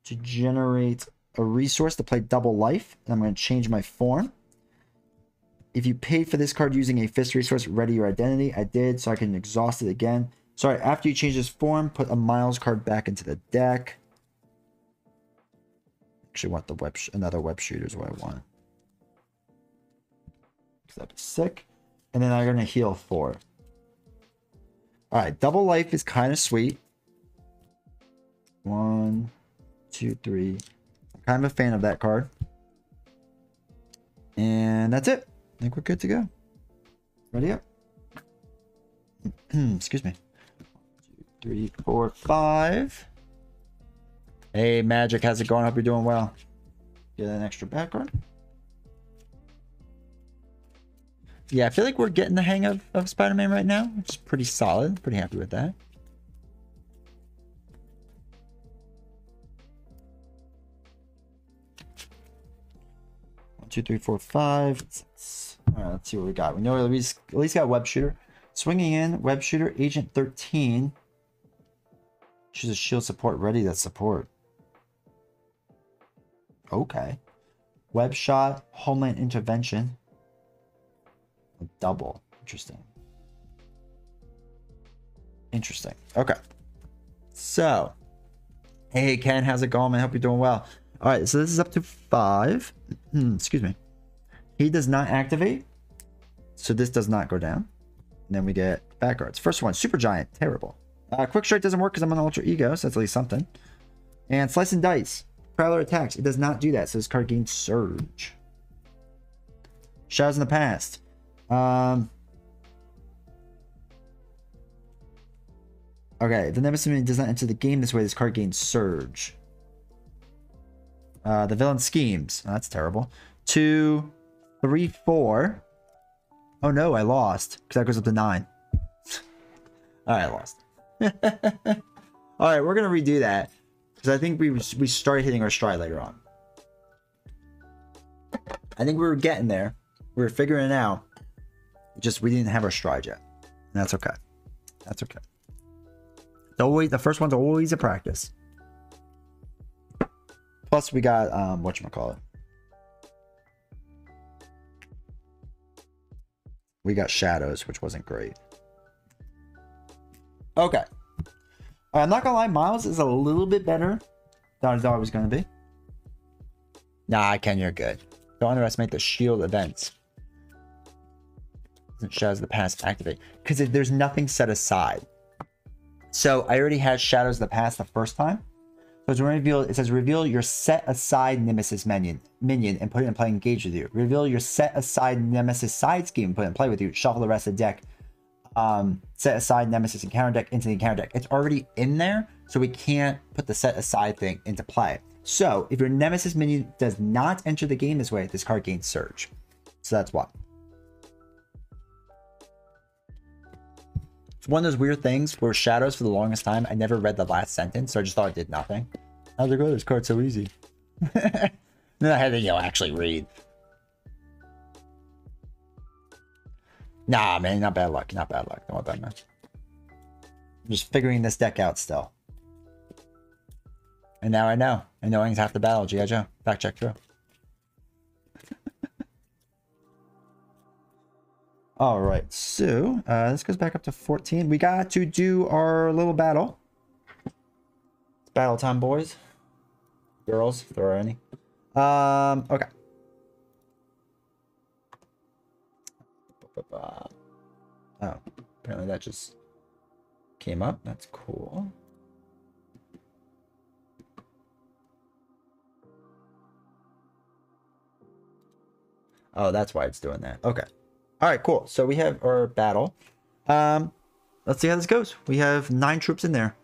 to generate a resource to play double life. And I'm going to change my form. If you paid for this card using a fist resource, ready your identity. I did, so I can exhaust it again. Sorry, after you change this form, put a Miles card back into the deck. Actually want the another web shooter is what I want. That'd be sick. And then I'm going to heal 4. Alright, double life is kind of sweet. 1, 2, 3. I'm kind of a fan of that card. And that's it. I think we're good to go. Ready up. Excuse me. 1, 2, 3, 4, 5. Hey, Magic, how's it going? Hope you're doing well. Get an extra back card. Yeah, I feel like we're getting the hang of Spider-Man right now, which is pretty solid. Pretty happy with that. One, 2, 3, 4, 5. All right, let's see what we got. We know we at least got web shooter. Swinging in, web shooter, agent 13. Choose a shield support ready. That's support. Okay. Web shot, homeland intervention. A double. Interesting. Interesting. Okay. So, hey Ken, how's it going, man? Hope you're doing well. All right, so this is up to 5. Excuse me. He does not activate, so this does not go down. And then we get back guards. First one, super giant, terrible. Quick strike doesn't work because I'm on ultra ego, so that's at least something. And slice and dice, prowler attacks. It does not do that, so this card gains surge. Shadows in the past. Okay, the Nemesis minion does not enter the game this way. This card gains surge. The villain schemes. Oh, that's terrible. 2, 3, 4. Oh no, I lost because that goes up to 9. All right, I lost. All right, we're gonna redo that because I think we started hitting our stride later on. I think we were getting there. We were figuring it out. Just we didn't have our stride yet. And that's okay. That's okay. Always the first one's always a practice. Plus we got whatchamacallit. we got shadows, which wasn't great. Okay. I'm not gonna lie, Miles is a little bit better than I thought it was gonna be. Nah, Ken, you're good. Don't underestimate the shield events. Shadows of the Past activate. Because there's nothing set aside. So I already had Shadows of the Past the first time. So it's revealed, it says reveal your set aside Nemesis minion and put it in play and engage with you. Reveal your set aside Nemesis side scheme and put it in play with you. Shuffle the rest of the deck. Set aside Nemesis encounter deck into the encounter deck. It's already in there, so we can't put the set aside thing into play. So if your Nemesis minion does not enter the game this way, this card gains Surge. So that's why. It's one of those weird things where Shadows, for the longest time, I never read the last sentence, so I just thought it did nothing. I was like, oh, this card's so easy. Then I had to, you know, actually read. Nah, man, not bad luck. Not bad luck. Don't worry about it, man. I'm just figuring this deck out still. And now I know. And knowing's half the battle, G.I. Joe. Fact check true. All right, so this goes back up to 14. We got to do our little battle. It's battle time, boys. Girls, if there are any. Okay. Oh, apparently that just came up. That's cool. Oh, that's why it's doing that. Okay. All right, cool. So we have our battle. Let's see how this goes. We have 9 troops in there.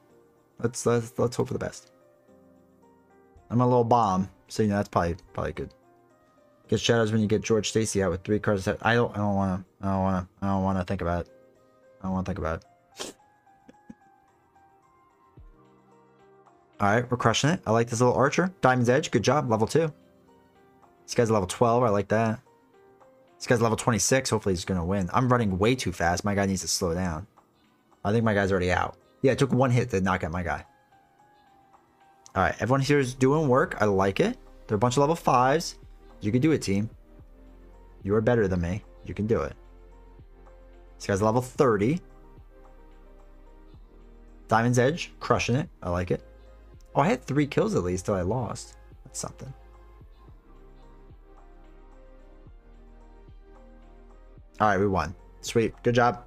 Let's hope for the best. I'm a little bomb, so you know that's probably good. Get shadows when you get George Stacy out with 3 cards. I don't want to think about it. I don't want to think about it. All right, we're crushing it. I like this little archer. Diamond's Edge, good job. Level 2. This guy's level 12. I like that. This guy's level 26. Hopefully he's going to win. I'm running way too fast. My guy needs to slow down. I think my guy's already out. Yeah, it took 1 hit to knock out my guy. All right, everyone here is doing work. I like it. They're a bunch of level 5s. You can do it, team. You are better than me. You can do it. This guy's level 30. Diamond's Edge. Crushing it. I like it. Oh, I had 3 kills at least till I lost. That's something. All right, we won. Sweet. Good job.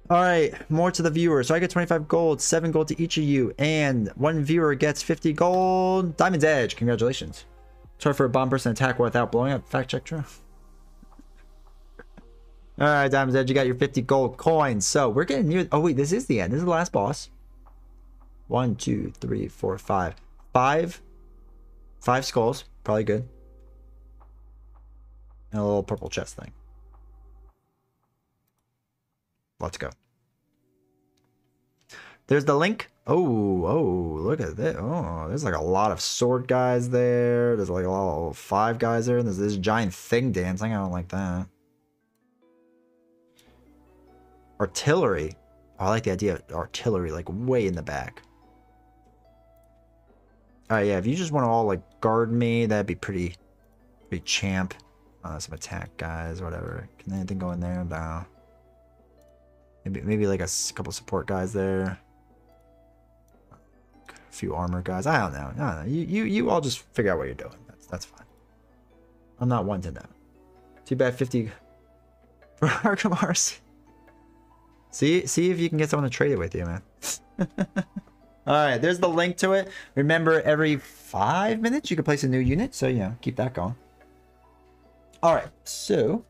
All right, more to the viewer. So I get 25 gold, 7 gold to each of you, and 1 viewer gets 50 gold. Diamond's Edge. Congratulations. Try for a bomb person attack without blowing up. Fact check true. All right, Diamond's Edge, you got your 50 gold coins. So we're getting near. Oh, wait, this is the end. This is the last boss. 1, 2, 3, 4, 5. 5 skulls. Probably good. And a little purple chest thing. Let's go. There's the link. Oh, look at that. Oh, there's like a lot of sword guys there. There's like a lot of 5 guys there. And there's this giant thing dancing. I don't like that. Artillery. Oh, I like the idea of artillery, like way in the back. Alright, yeah, if you just want to all like guard me, that'd be pretty champ. Some attack guys, whatever. Can anything go in there? No. Maybe like a couple support guys there. A few armor guys. I don't know. You all just figure out what you're doing. That's fine. I'm not one to know. Too bad 50 for Arkham RC. See if you can get someone to trade it with you, man. Alright, there's the link to it. Remember, every 5 minutes you can place a new unit, so yeah, keep that going. Alright, so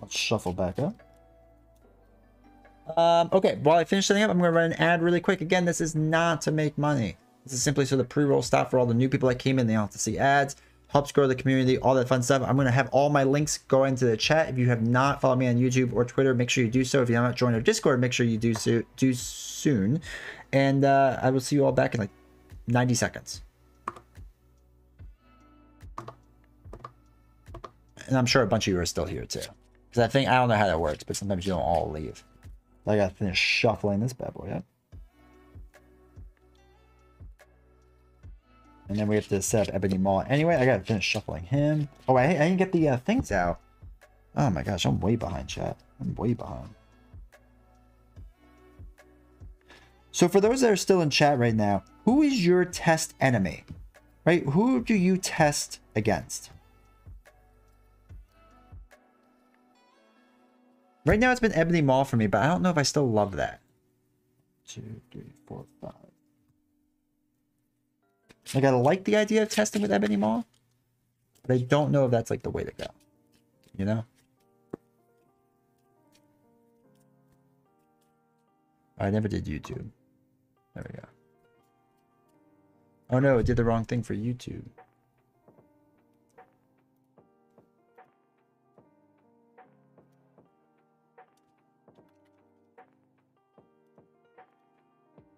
let's shuffle back up. Okay, while I finish setting up, I'm going to run an ad really quick. Again, this is not to make money. This is simply so the pre-roll stop for all the new people that came in. They don't have to see ads. Helps grow the community, all that fun stuff. I'm going to have all my links go into the chat. If you have not followed me on YouTube or Twitter, make sure you do so. If you have not joined our Discord, make sure you do soon. And I will see you all back in like 90 seconds. And I'm sure a bunch of you are still here too. Because I don't know how that works, but sometimes you don't all leave. I gotta finish shuffling this bad boy up. And then we have to set up Ebony Maw. Anyway, I gotta finish shuffling him. Oh, I didn't get the things out. Oh my gosh, I'm way behind, chat. I'm way behind. So for those that are still in chat right now, who is your test enemy? Right? Who do you test against? Right now it's been Ebony Maw for me, but I don't know if I still love that. 2, 3, 4, 5. Like, I like the idea of testing with Ebony Maw, but I don't know if that's like the way to go. You know? I never did YouTube. There we go. Oh no, it did the wrong thing for YouTube.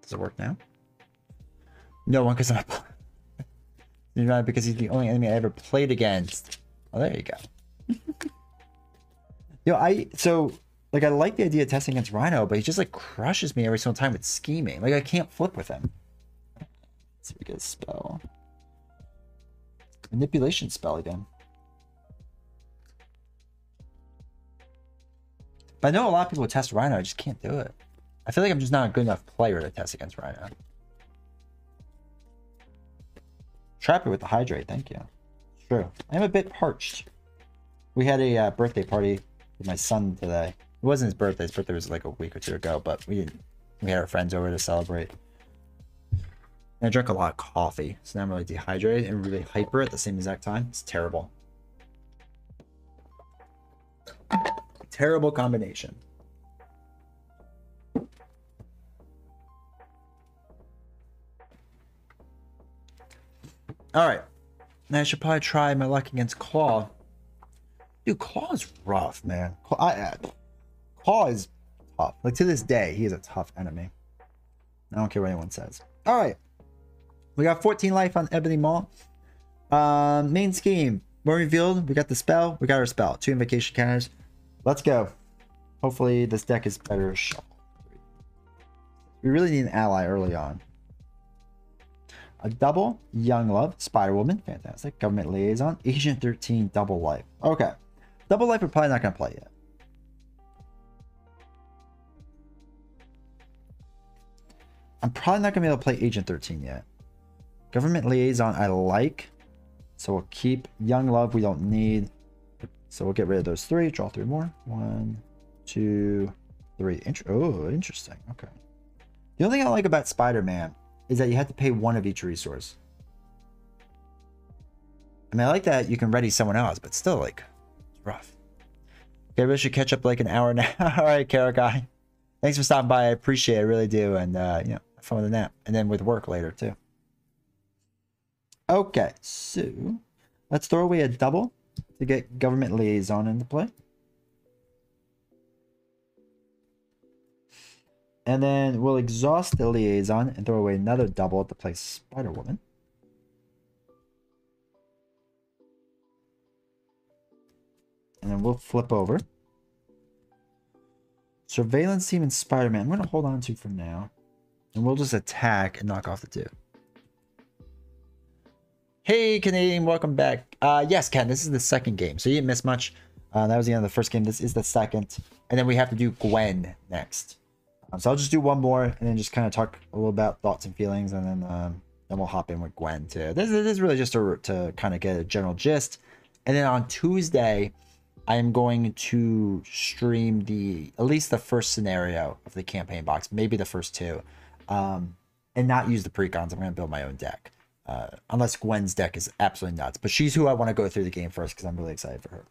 Does it work now? No one, because I'm not because he's the only enemy I ever played against. Oh, there you go. So like I like the idea of testing against Rhino, but he just like crushes me every single time with scheming. Like I can't flip with him. Let's see if we get a spell. Manipulation spell again. But I know a lot of people test Rhino, I just can't do it. I feel like I'm just not a good enough player to test against Rhino. Trapper with the hydrate, thank you. It's true. I'm a bit parched. We had a birthday party with my son today. It wasn't his birthday. His birthday was like a week or two ago, but we had our friends over to celebrate. And I drank a lot of coffee, so now I'm really dehydrated and really hyper at the same exact time. It's terrible. Terrible combination. All right. Now I should probably try my luck against Claw. Dude, Claw is rough, man. Claw is tough. Like, to this day, he is a tough enemy. I don't care what anyone says. All right. We got 14 life on Ebony Maw. Main scheme. When revealed, we got the spell. We got our spell. 2 invocation counters. Let's go. Hopefully, this deck is better shuffled. We really need an ally early on. A double, Young Love, Spider-Woman, fantastic. Government Liaison, Agent 13, double life. Okay. Double life we're probably not going to play yet. I'm probably not going to be able to play Agent 13 yet. Government Liaison I like. So we'll keep Young Love we don't need. So we'll get rid of those 3. Draw 3 more. 1, 2, 3. Oh, interesting. Okay. The only thing I like about Spider-Man is that you have to pay 1 of each resource. I mean, I like that you can ready someone else, but still, like, it's rough. Okay, we should catch up like an hour now. All right, Carrot Guy. Thanks for stopping by. I appreciate it. I really do. And, you know, have fun with the nap. And then with work later, too. Okay, so let's throw away a double to get Government Liaison into play. And then we'll exhaust the Liaison and throw away another double to play Spider-Woman. And then we'll flip over. Surveillance Team and Spider-Man. I'm going to hold on to for now. And we'll just attack and knock off the 2. Hey, Canadian, welcome back. Yes, Ken, this is the second game. So you didn't miss much. That was the end of the first game. This is the second. And then we have to do Gwen next. So I'll just do one more and then just kind of talk a little about thoughts and feelings. And then we'll hop in with Gwen too. This is really just to kind of get a general gist. And then on Tuesday, I am going to stream at least the first scenario of the campaign box. Maybe the first 2. And not use the precons. I'm going to build my own deck. Unless Gwen's deck is absolutely nuts. But she's who I want to go through the game first because I'm really excited for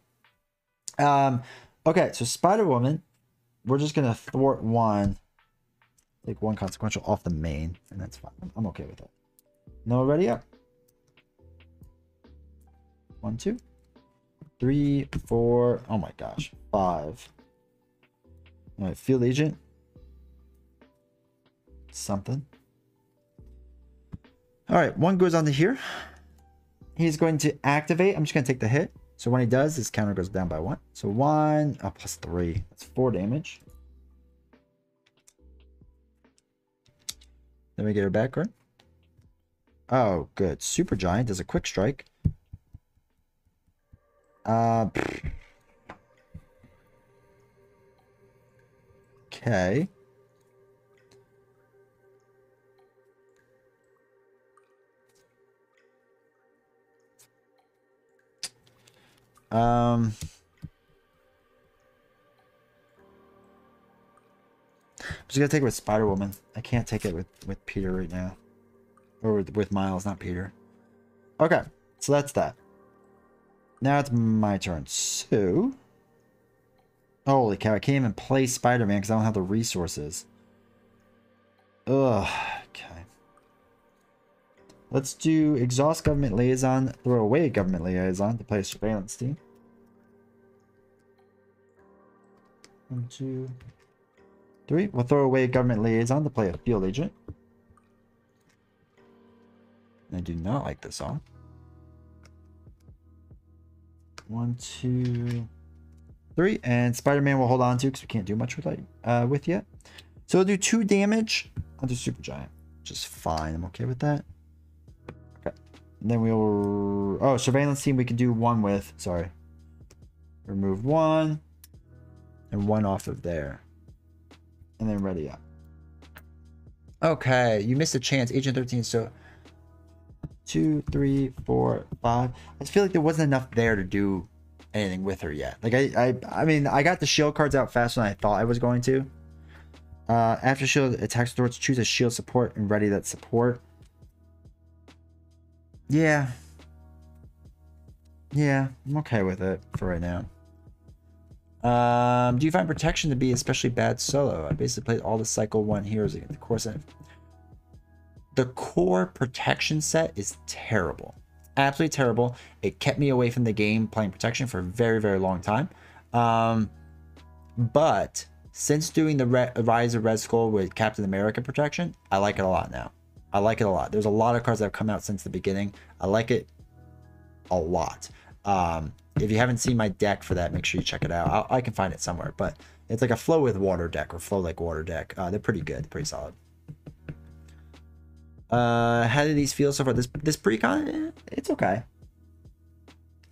her. Okay, so Spider-Woman. We're just going to thwart 1. Take 1 consequential off the main. And that's fine. I'm okay with it. No, ready up. 1, 2, 3, 4. Oh my gosh. 5. All right, Field Agent. Something. All right, 1 goes onto here. He's going to activate. I'm just going to take the hit. So when he does, his counter goes down by 1. So 1, plus 3. That's 4 damage. Then we get her back, right? Oh, good. Super Giant does a quick strike. okay. I'm just gonna take it with Spider-Woman. I can't take it with Peter right now. Or with Miles, not Peter. Okay, so that's that. Now it's my turn. So... Holy cow, I can't even play Spider-Man because I don't have the resources. Ugh, okay. Let's do exhaust government liaison, throw away government liaison to play a surveillance team. 1, 2, 3. We'll throw away government liaison to play a field agent. I do not like this song. 1, 2, 3. And Spider-Man will hold on to because we can't do much with yet. So we'll do 2 damage. I'll do Super Giant. Just fine. I'm okay with that. Okay. And then we'll... Oh, surveillance team we can do 1 with. Sorry. Remove 1. And 1 off of there. And then ready up. Okay. You missed a chance. Agent 13. So 2, 3, 4, 5. I just feel like there wasn't enough there to do anything with her yet. Like I mean, I got the shield cards out faster than I thought I was going to. After shield attacks threats, choose a shield support and ready that support. Yeah, I'm okay with it for right now. Do you find protection to be especially bad solo? I basically played all the cycle 1 heroes against the core set. The core protection set is terrible. Absolutely terrible. It kept me away from the game playing protection for a very, very long time. But since doing the Rise of Red Skull with Captain America protection, I like it a lot now. I like it a lot. There's a lot of cards that have come out since the beginning. I like it a lot. If you haven't seen my deck for that, make sure you check it out. I can find it somewhere, but it's like a flow with water deck or flow like water deck. They're pretty good, pretty solid. How do these feel so far? This Precon, it's okay.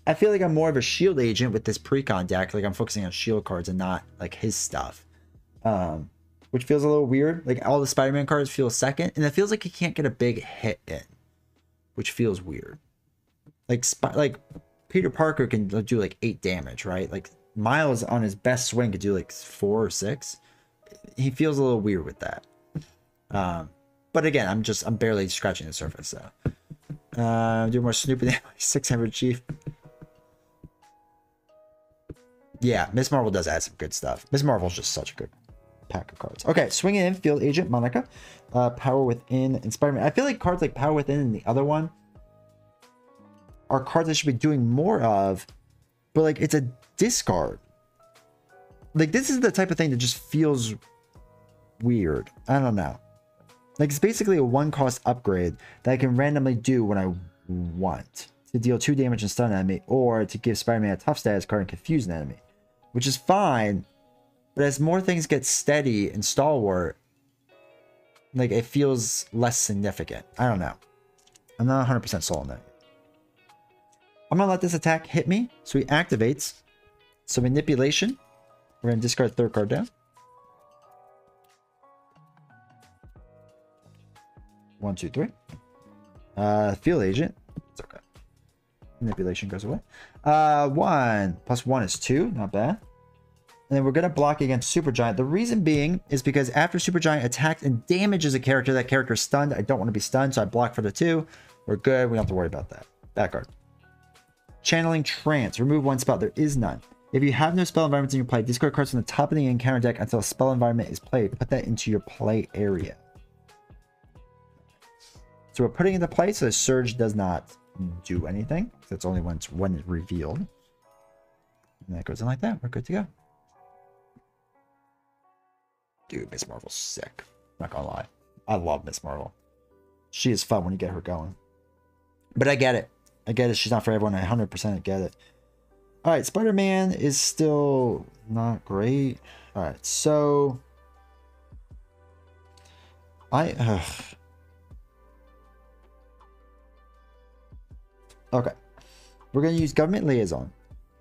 I feel like I'm more of a shield agent with this Precon deck. Like I'm focusing on shield cards and not like his stuff. Which feels a little weird. Like all the Spider-Man cards feel second, and it feels like he can't get a big hit in, which feels weird. Like Peter Parker can do like 8 damage, right? Like Miles on his best swing could do like 4 or 6. He feels a little weird with that. But again, I'm barely scratching the surface, so. Do more snooping than 600 Chief. Yeah, Miss Marvel does add some good stuff. Miss Marvel's just such a good pack of cards. Okay, swinging in, Field Agent, Monica. Power Within, and Spider-Man. I feel like cards like Power Within and the other one are cards I should be doing more of, but like it's a discard. Like this is the type of thing that just feels weird. I don't know. Like it's basically a 1-cost upgrade that I can randomly do when I want to deal 2 damage and stun an enemy, or to give Spider-Man a tough status card and confuse an enemy, which is fine. But as more things get steady and stalwart, like it feels less significant. I don't know. I'm not 100% sold on that. I'm gonna let this attack hit me, so he activates. So manipulation. We're gonna discard 3rd card down. 1, 2, 3. Field Agent. It's okay. Manipulation goes away. 1 plus 1 is 2. Not bad. And then we're going to block against Super Giant. The reason being is because after Super Giant attacks and damages a character, that character is stunned. I don't want to be stunned, so I block for the 2. We're good. We don't have to worry about that. Back card. Channeling Trance. Remove 1 spell. There is none. If you have no spell environments in your play, discard cards from the top of the encounter deck until a spell environment is played. Put that into your play area. So we're putting it into play, so the Surge does not do anything. That's only when it's revealed. And that goes in like that. We're good to go. Dude, Miss Marvel's sick. I'm not gonna lie. I love Miss Marvel. She is fun when you get her going. But I get it. I get it. She's not for everyone. I 100% get it. Alright, Spider-Man is still not great. Alright, so... Okay. We're going to use Government Liaison.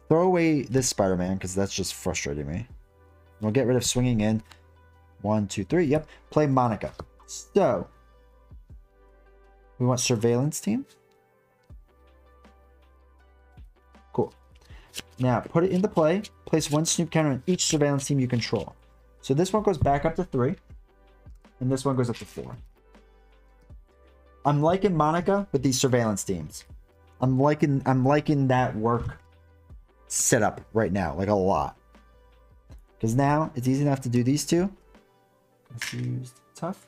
Throw away this Spider-Man, because that's just frustrating me. We'll get rid of Swinging In. 1, 2, 3. Yep. Play Monica. So we want surveillance team. Cool. Now put it into play. Place 1 Snoop counter on each surveillance team you control. So this one goes back up to 3. And this one goes up to 4. I'm liking Monica with these surveillance teams. I'm liking that work setup right now, like a lot. Because now it's easy enough to do these two. Confused, tough.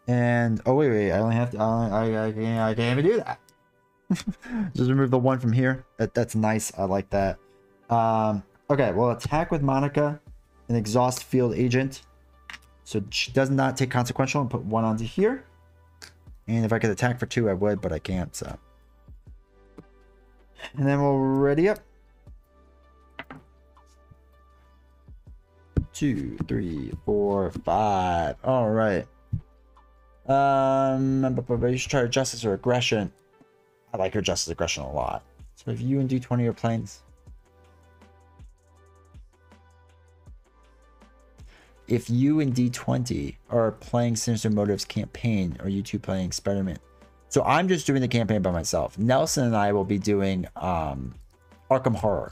And oh wait, I only have to. I can't even do that. Just remove the 1 from here. That's nice. I like that. Okay, well, attack with Monica, an exhaust field agent. So she does not take consequential, and put 1 onto here. And if I could attack for 2, I would, but I can't. So, and then we'll ready up. 2, 3, 4, 5. All right. But you should try her justice or aggression. I like her justice aggression a lot. So if you and D20 are playing, if you and D20 are playing Sinister Motives campaign, or you two playing Experiment. So I'm just doing the campaign by myself. Nelson and I will be doing Arkham Horror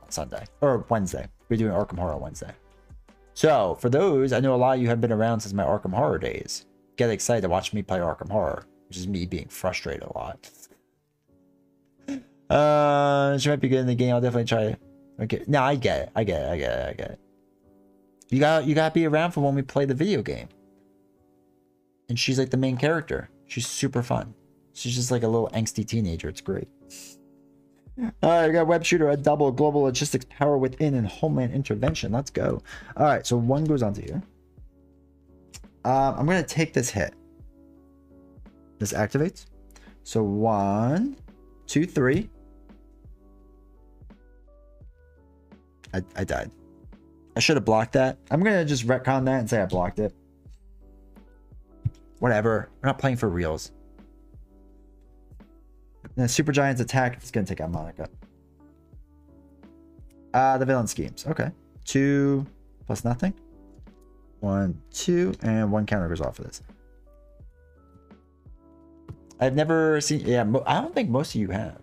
on Sunday or Wednesday. We're doing Arkham Horror Wednesday. So for those, I know a lot of you have been around since my Arkham Horror days. Get excited to watch me play Arkham Horror, which is me being frustrated a lot. She might be good in the game. I'll definitely try it. Okay, no, I get it. You gotta be around for when we play the video game. And she's like the main character. She's super fun. She's just like a little angsty teenager. It's great. Alright, we got web shooter, a double, global logistics, power within, and homeland intervention. Let's go. Alright, so 1 goes onto here. I'm gonna take this hit. This activates. So 1, 2, 3. I died. I should have blocked that. I'm gonna just retcon that and say I blocked it. Whatever. We're not playing for reals. And Super Giant's attack is gonna take out Monica. The villain schemes. Okay. 2 plus nothing. 1, 2, and 1 counter goes off of this. I've never seen. Yeah, I don't think most of you have.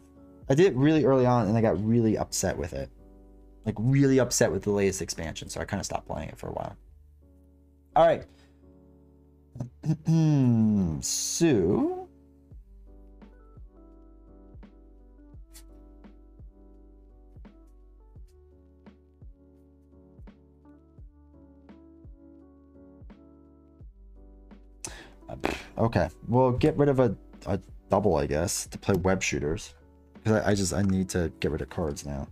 I did it really early on, and I got really upset with it. Like really upset with the latest expansion, so I kind of stopped playing it for a while. All right. So okay, we'll get rid of a double, I guess, to play web shooters, because I need to get rid of cards now.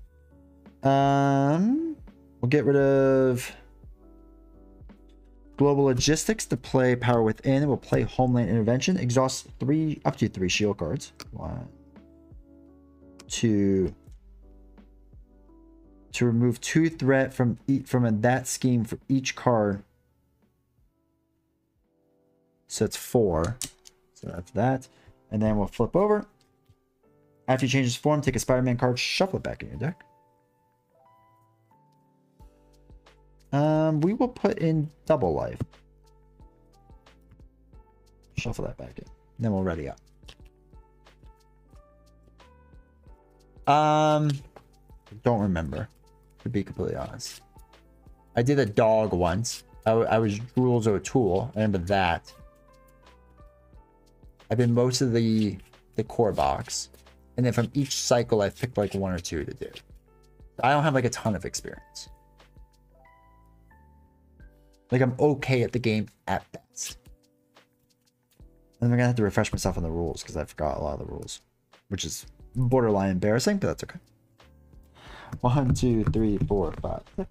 We'll get rid of global logistics to play power within. We'll play homeland intervention. Exhaust up to 3 shield cards. 1, 2. To remove 2 threat from that scheme for each card. So it's 4. So that's that. And then we'll flip over. After you change its form, take a Spider-Man card, shuffle it back in your deck. We will put in double life. Shuffle that back in. Then we'll ready up. Don't remember, to be completely honest. I did a dog once. I was Rules O'Toole. I remember that. I've been most of the core box. And then from each cycle, I've picked like 1 or 2 to do. I don't have like a ton of experience. Like I'm okay at the game at best. And I'm gonna have to refresh myself on the rules because I forgot a lot of the rules. Which is borderline embarrassing, but that's okay. 1, 2, 3, 4, 5, 6.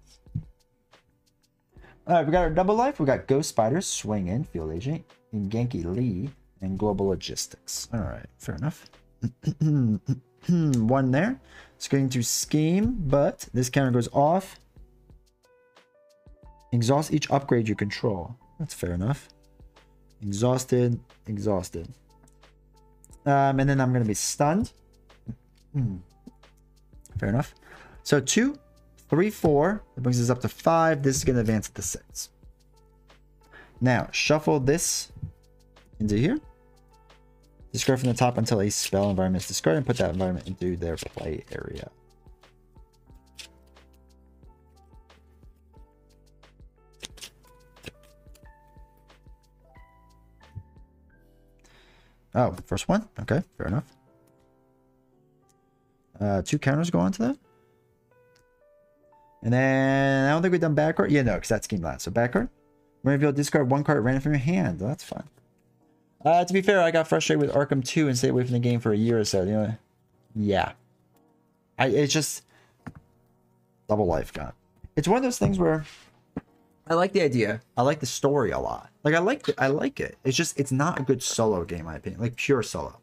Alright, we got our double life. We got Ghost Spiders, Swing In, Field Agent, and Genki Lee, and Global Logistics. Alright, fair enough. 1 there. It's going to scheme, but this counter goes off. Exhaust each upgrade you control. That's fair enough. Exhausted. And then I'm going to be stunned. Fair enough. So 2, 3, 4. That brings us up to 5. This is going to advance to 6. Now, shuffle this into here. Discard from the top until a spell environment is discarded and put that environment into their play area. Oh, first one? Okay, fair enough. 2 counters go onto that. And then I don't think we've done back card. Yeah, no, because that's game last. So back card. Whenever you'll discard 1 card random from your hand. That's fine. To be fair, I got frustrated with Arkham 2 and stayed away from the game for a year or so. You know, yeah. It's just double life gun. It's one of those things where I like the idea. I like the story a lot. Like I like it. It's just it's not a good solo game, in my opinion. Like pure solo.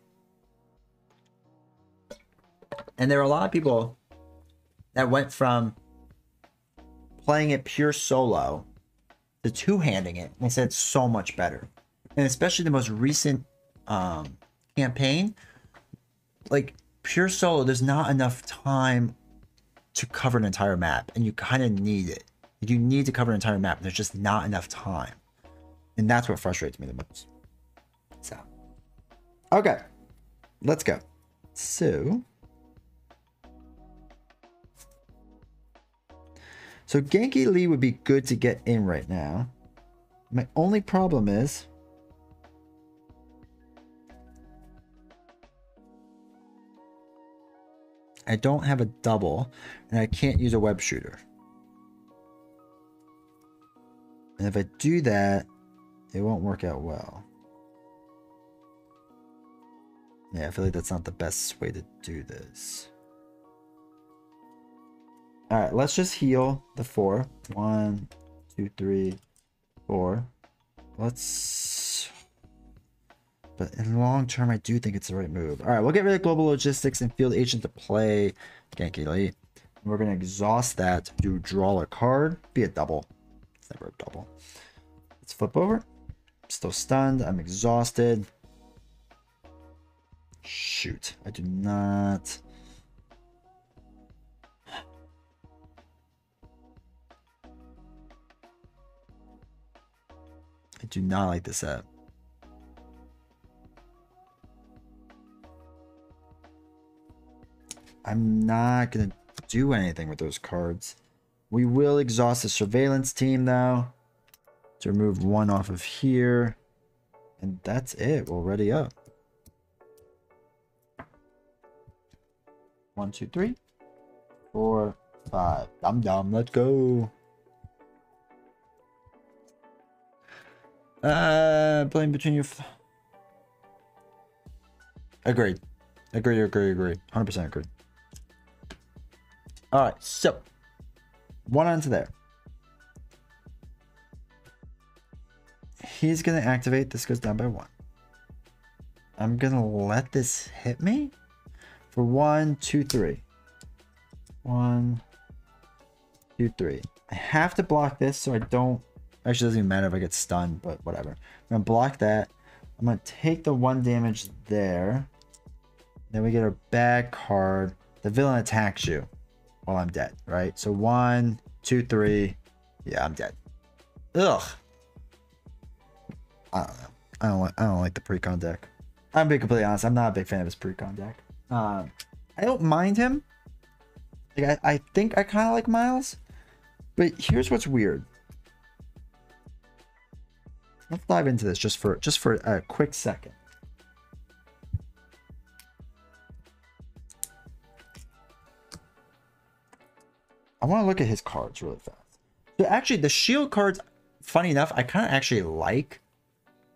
And there are a lot of people that went from playing it pure solo to two-handing it. And they said it's so much better. And especially the most recent campaign, like pure solo, there's not enough time to cover an entire map, and you kind of need it. You need to cover an entire map. There's just not enough time, and that's what frustrates me the most. So, okay, let's go. So Genki Lee would be good to get in right now. My only problem is I don't have a double, and I can't use a web shooter. And if I do that, it won't work out well. Yeah, I feel like that's not the best way to do this. Alright, let's just heal the 4. 1, 2, 3, 4. Let's... But in the long term, I do think it's the right move. Alright, we'll get rid of Global Logistics and Field Agent to play Genki Lee. We're going to exhaust that to draw a card. Be a double. It's never a double. Let's flip over. I'm still stunned. I'm exhausted. Shoot. I do not... I do not like this set. I'm not going to do anything with those cards. We will exhaust the surveillance team though to remove 1 off of here. And that's it. We'll ready up. 1, 2, 3, 4, 5. Dum dum. Let's go. Playing between you. Agreed. Agree. 100% agree. Alright, so 1 onto there. He's gonna activate. This goes down by 1. I'm gonna let this hit me for 1, 2, 3. 1, 2, 3. I have to block this so I don't. Actually, it doesn't even matter if I get stunned, but whatever. I'm gonna block that. I'm gonna take the 1 damage there. Then we get our bad card. The villain attacks you while I'm dead, right? So 1, 2, 3. Yeah, I'm dead. Ugh. I don't know. I don't like the Precon deck. I'm being completely honest. I'm not a big fan of his Precon deck. I don't mind him. Like I think I kind of like Miles, but here's what's weird. Let's dive into this just for a quick second. I want to look at his cards really fast. So actually, the shield cards, funny enough, I kind of actually like,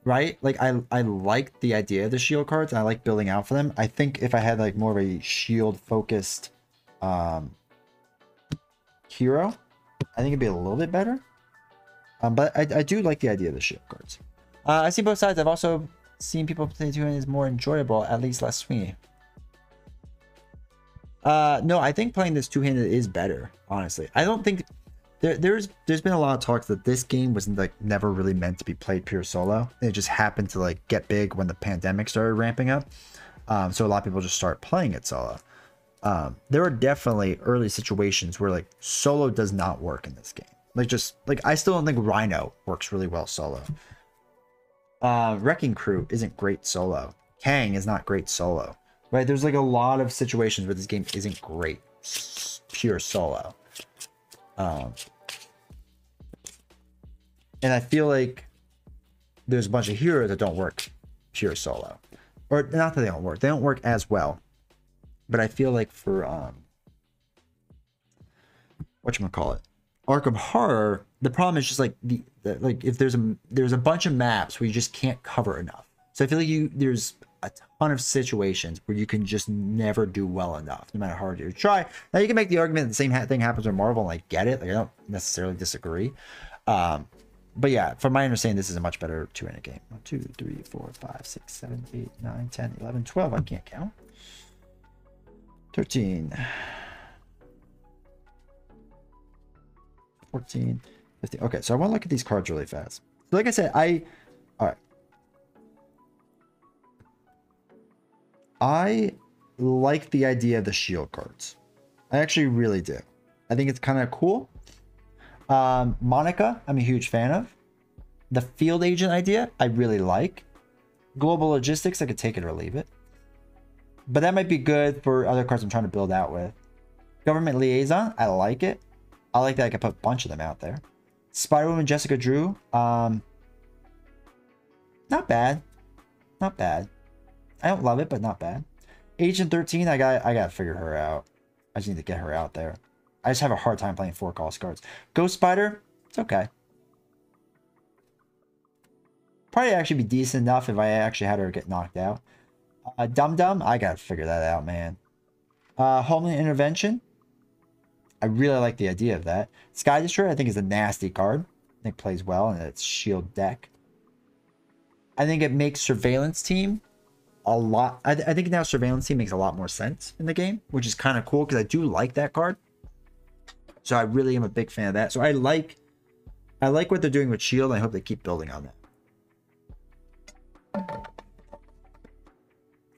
right? Like I like the idea of the shield cards, and I like building out for them. I think if I had like more of a shield focused hero, I think it'd be a little bit better. But I do like the idea of the shield cards. I see both sides. I've also seen people play two-handed is more enjoyable, at least less swingy. No, I think playing this two-handed is better, honestly. I don't think there's been a lot of talk that this game was like never really meant to be played pure solo. It just happened to like get big when the pandemic started ramping up. So a lot of people just start playing it solo. There are definitely early situations where like solo does not work in this game. Like I still don't think Rhino works really well solo. Wrecking Crew isn't great solo. Kang is not great solo. Right? There's like a lot of situations where this game isn't great pure solo. And I feel like there's a bunch of heroes that don't work pure solo. Or not that they don't work. They don't work as well. But I feel like for whatchamacallit, Arkham Horror, the problem is just like like if there's a bunch of maps where you just can't cover enough. So I feel like there's a ton of situations where you can just never do well enough, no matter how hard you try. Now you can make the argument that the same thing happens with Marvel, and like get it. Like I don't necessarily disagree. But yeah, from my understanding, this is a much better two-handed game. 1, 2, 3, 4, 5, 6, 7, 8, 9, 10, 11, 12. I can't count. 13. 14. 15. Okay, so I want to look at these cards really fast. So like I said, all right. I like the idea of the shield cards. I actually really do. I think it's kind of cool. Monica, I'm a huge fan of. The field agent idea, I really like. Global logistics, I could take it or leave it. But that might be good for other cards I'm trying to build out with. Government liaison, I like it. I like that I can put a bunch of them out there. Spider-Woman, Jessica Drew, not bad. Not bad. I don't love it, but not bad. Agent 13, I gotta figure her out. I just need to get her out there. I just have a hard time playing 4 cost cards. Ghost Spider, it's okay. Probably actually be decent enough if I actually had her get knocked out. Dum Dum, I gotta figure that out, man. Homeland Intervention, I really like the idea of that. Sky Destroyer, I think, is a nasty card. I think plays well in its shield deck. I think it makes Surveillance Team a lot. I think now Surveillance Team makes a lot more sense in the game, which is kind of cool because I do like that card. So I really am a big fan of that. So I like what they're doing with shield. I hope they keep building on that. I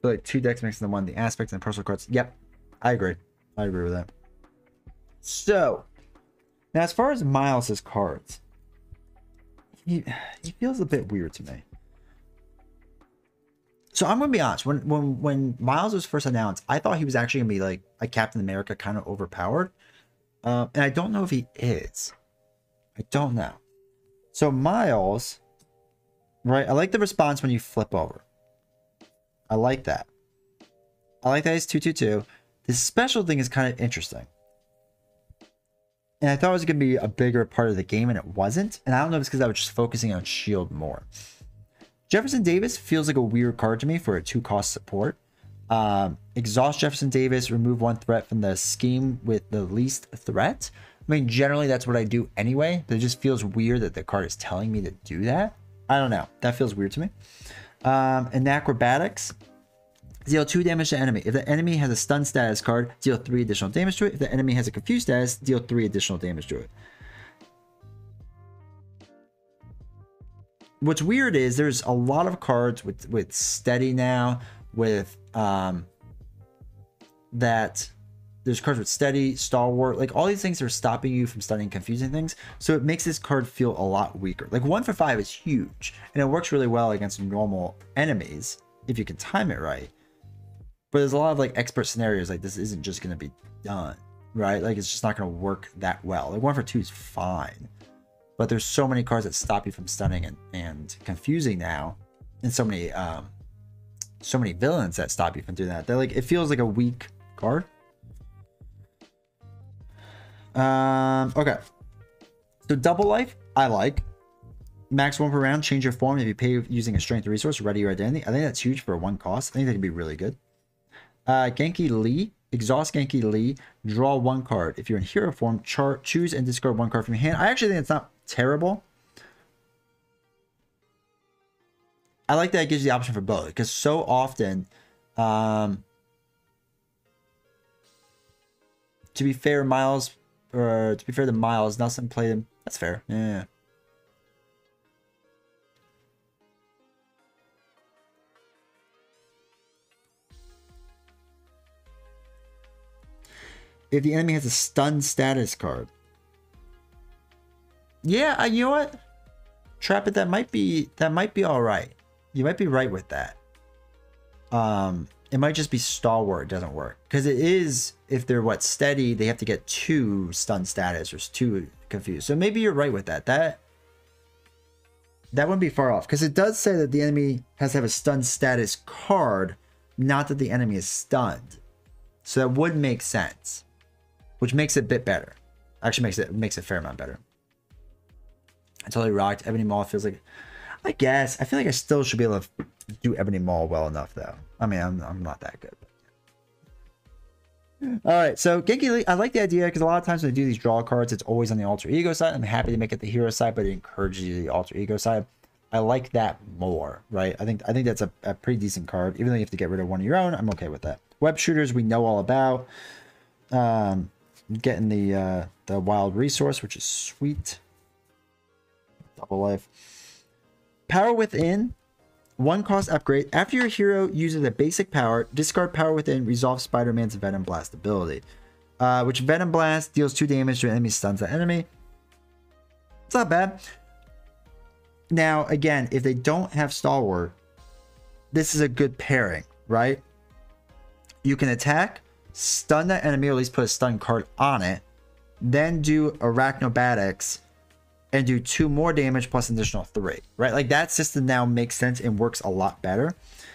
feel like 2 decks mixed into 1. The aspects and personal cards. Yep, I agree. I agree with that. So now, as far as Miles's cards, he feels a bit weird to me. So I'm gonna be honest. When Miles was first announced, I thought he was actually gonna be like a Captain America, kind of overpowered. And I don't know if he is. I don't know. So Miles, right? I like the response when you flip over. I like that. I like that he's 2/2/2. This special thing is kind of interesting. And I thought it was going to be a bigger part of the game, and it wasn't. And I don't know if it's because I was just focusing on shield more. Jefferson Davis feels like a weird card to me for a 2-cost support. Exhaust Jefferson Davis, remove 1 threat from the scheme with the least threat. I mean, generally that's what I do anyway, but it just feels weird that the card is telling me to do that. I don't know. That feels weird to me. And Acrobatics, deal 2 damage to enemy. If the enemy has a stun status card, deal 3 additional damage to it. If the enemy has a confused status, deal 3 additional damage to it. What's weird is there's a lot of cards with steady now, with that there's cards with steady, stalwart, like all these things are stopping you from stunning confusing things. So it makes this card feel a lot weaker. Like 1 for 5 is huge, and it works really well against normal enemies if you can time it right. But there's a lot of like expert scenarios like this isn't just going to be done, right? Like it's just not going to work that well. Like 1 for 2 is fine. But there's so many cards that stop you from stunning and confusing now. And so many villains that stop you from doing that. They're like, it feels like a weak card. Okay. So Double Life, I like. Max 1 per round, change your form if you pay using a strength resource, ready your identity. I think that's huge for a 1 cost. I think that could be really good. Genki Lee, exhaust Genki Lee, draw 1 card. If you're in hero form, choose and discard 1 card from your hand. I actually think it's not terrible. I like that it gives you the option for both, because so often, to be fair, Miles, or to be fair to Miles, Nelson played him. That's fair. Yeah. If the enemy has a stun status card. Yeah, you know what? Trap It, that might be all right. You might be right with that. It might just be stalwart doesn't work, because it is, if they're what, steady, they have to get 2 stun status or 2 confused. So maybe you're right with that. That wouldn't be far off, because it does say that the enemy has to have a stun status card, not that the enemy is stunned. So that would make sense, which makes it a bit better. Actually makes it a fair amount better. I totally rocked. Ebony Maw feels like, I guess, I feel like I still should be able to do Ebony Maw well enough though. I mean, I'm not that good. All right, so Genki Lee, I like the idea, because a lot of times when I do these draw cards, it's always on the alter ego side. I'm happy to make it the hero side, but it encourages you the alter ego side. I like that more, right? I think that's a pretty decent card. Even though you have to get rid of one of your own, I'm okay with that. Web shooters we know all about. Getting the wild resource, which is sweet. Double life. Power Within. 1 cost upgrade. After your hero uses a basic power, discard Power Within, resolve Spider-Man's Venom Blast ability. Which Venom Blast deals 2 damage to an enemy, stuns the enemy. It's not bad. Now, again, if they don't have Stalwart, this is a good pairing, right? You can attack, stun that enemy, or at least put a stun card on it, then do Arachnobatics, and do 2 more damage plus an additional 3, right? Like, that system now makes sense and works a lot better.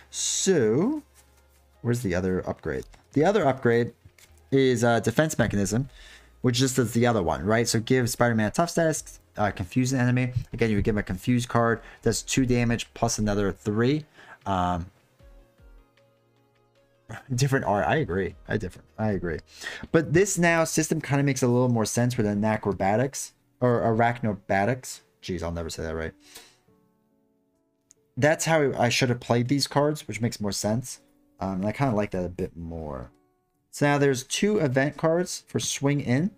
So, where's the other upgrade? The other upgrade is Defense Mechanism, which just does the other one, right? So, give Spider-Man a tough status, confuse an enemy. Again, you would give him a confused card, does 2 damage plus another 3. Different art. I agree. I agree. But this now system kind of makes a little more sense with an acrobatics. Or Arachnobatics. Jeez, I'll never say that right. That's how I should have played these cards, which makes more sense. And I kind of like that a bit more. So now there's 2 event cards for Swing In.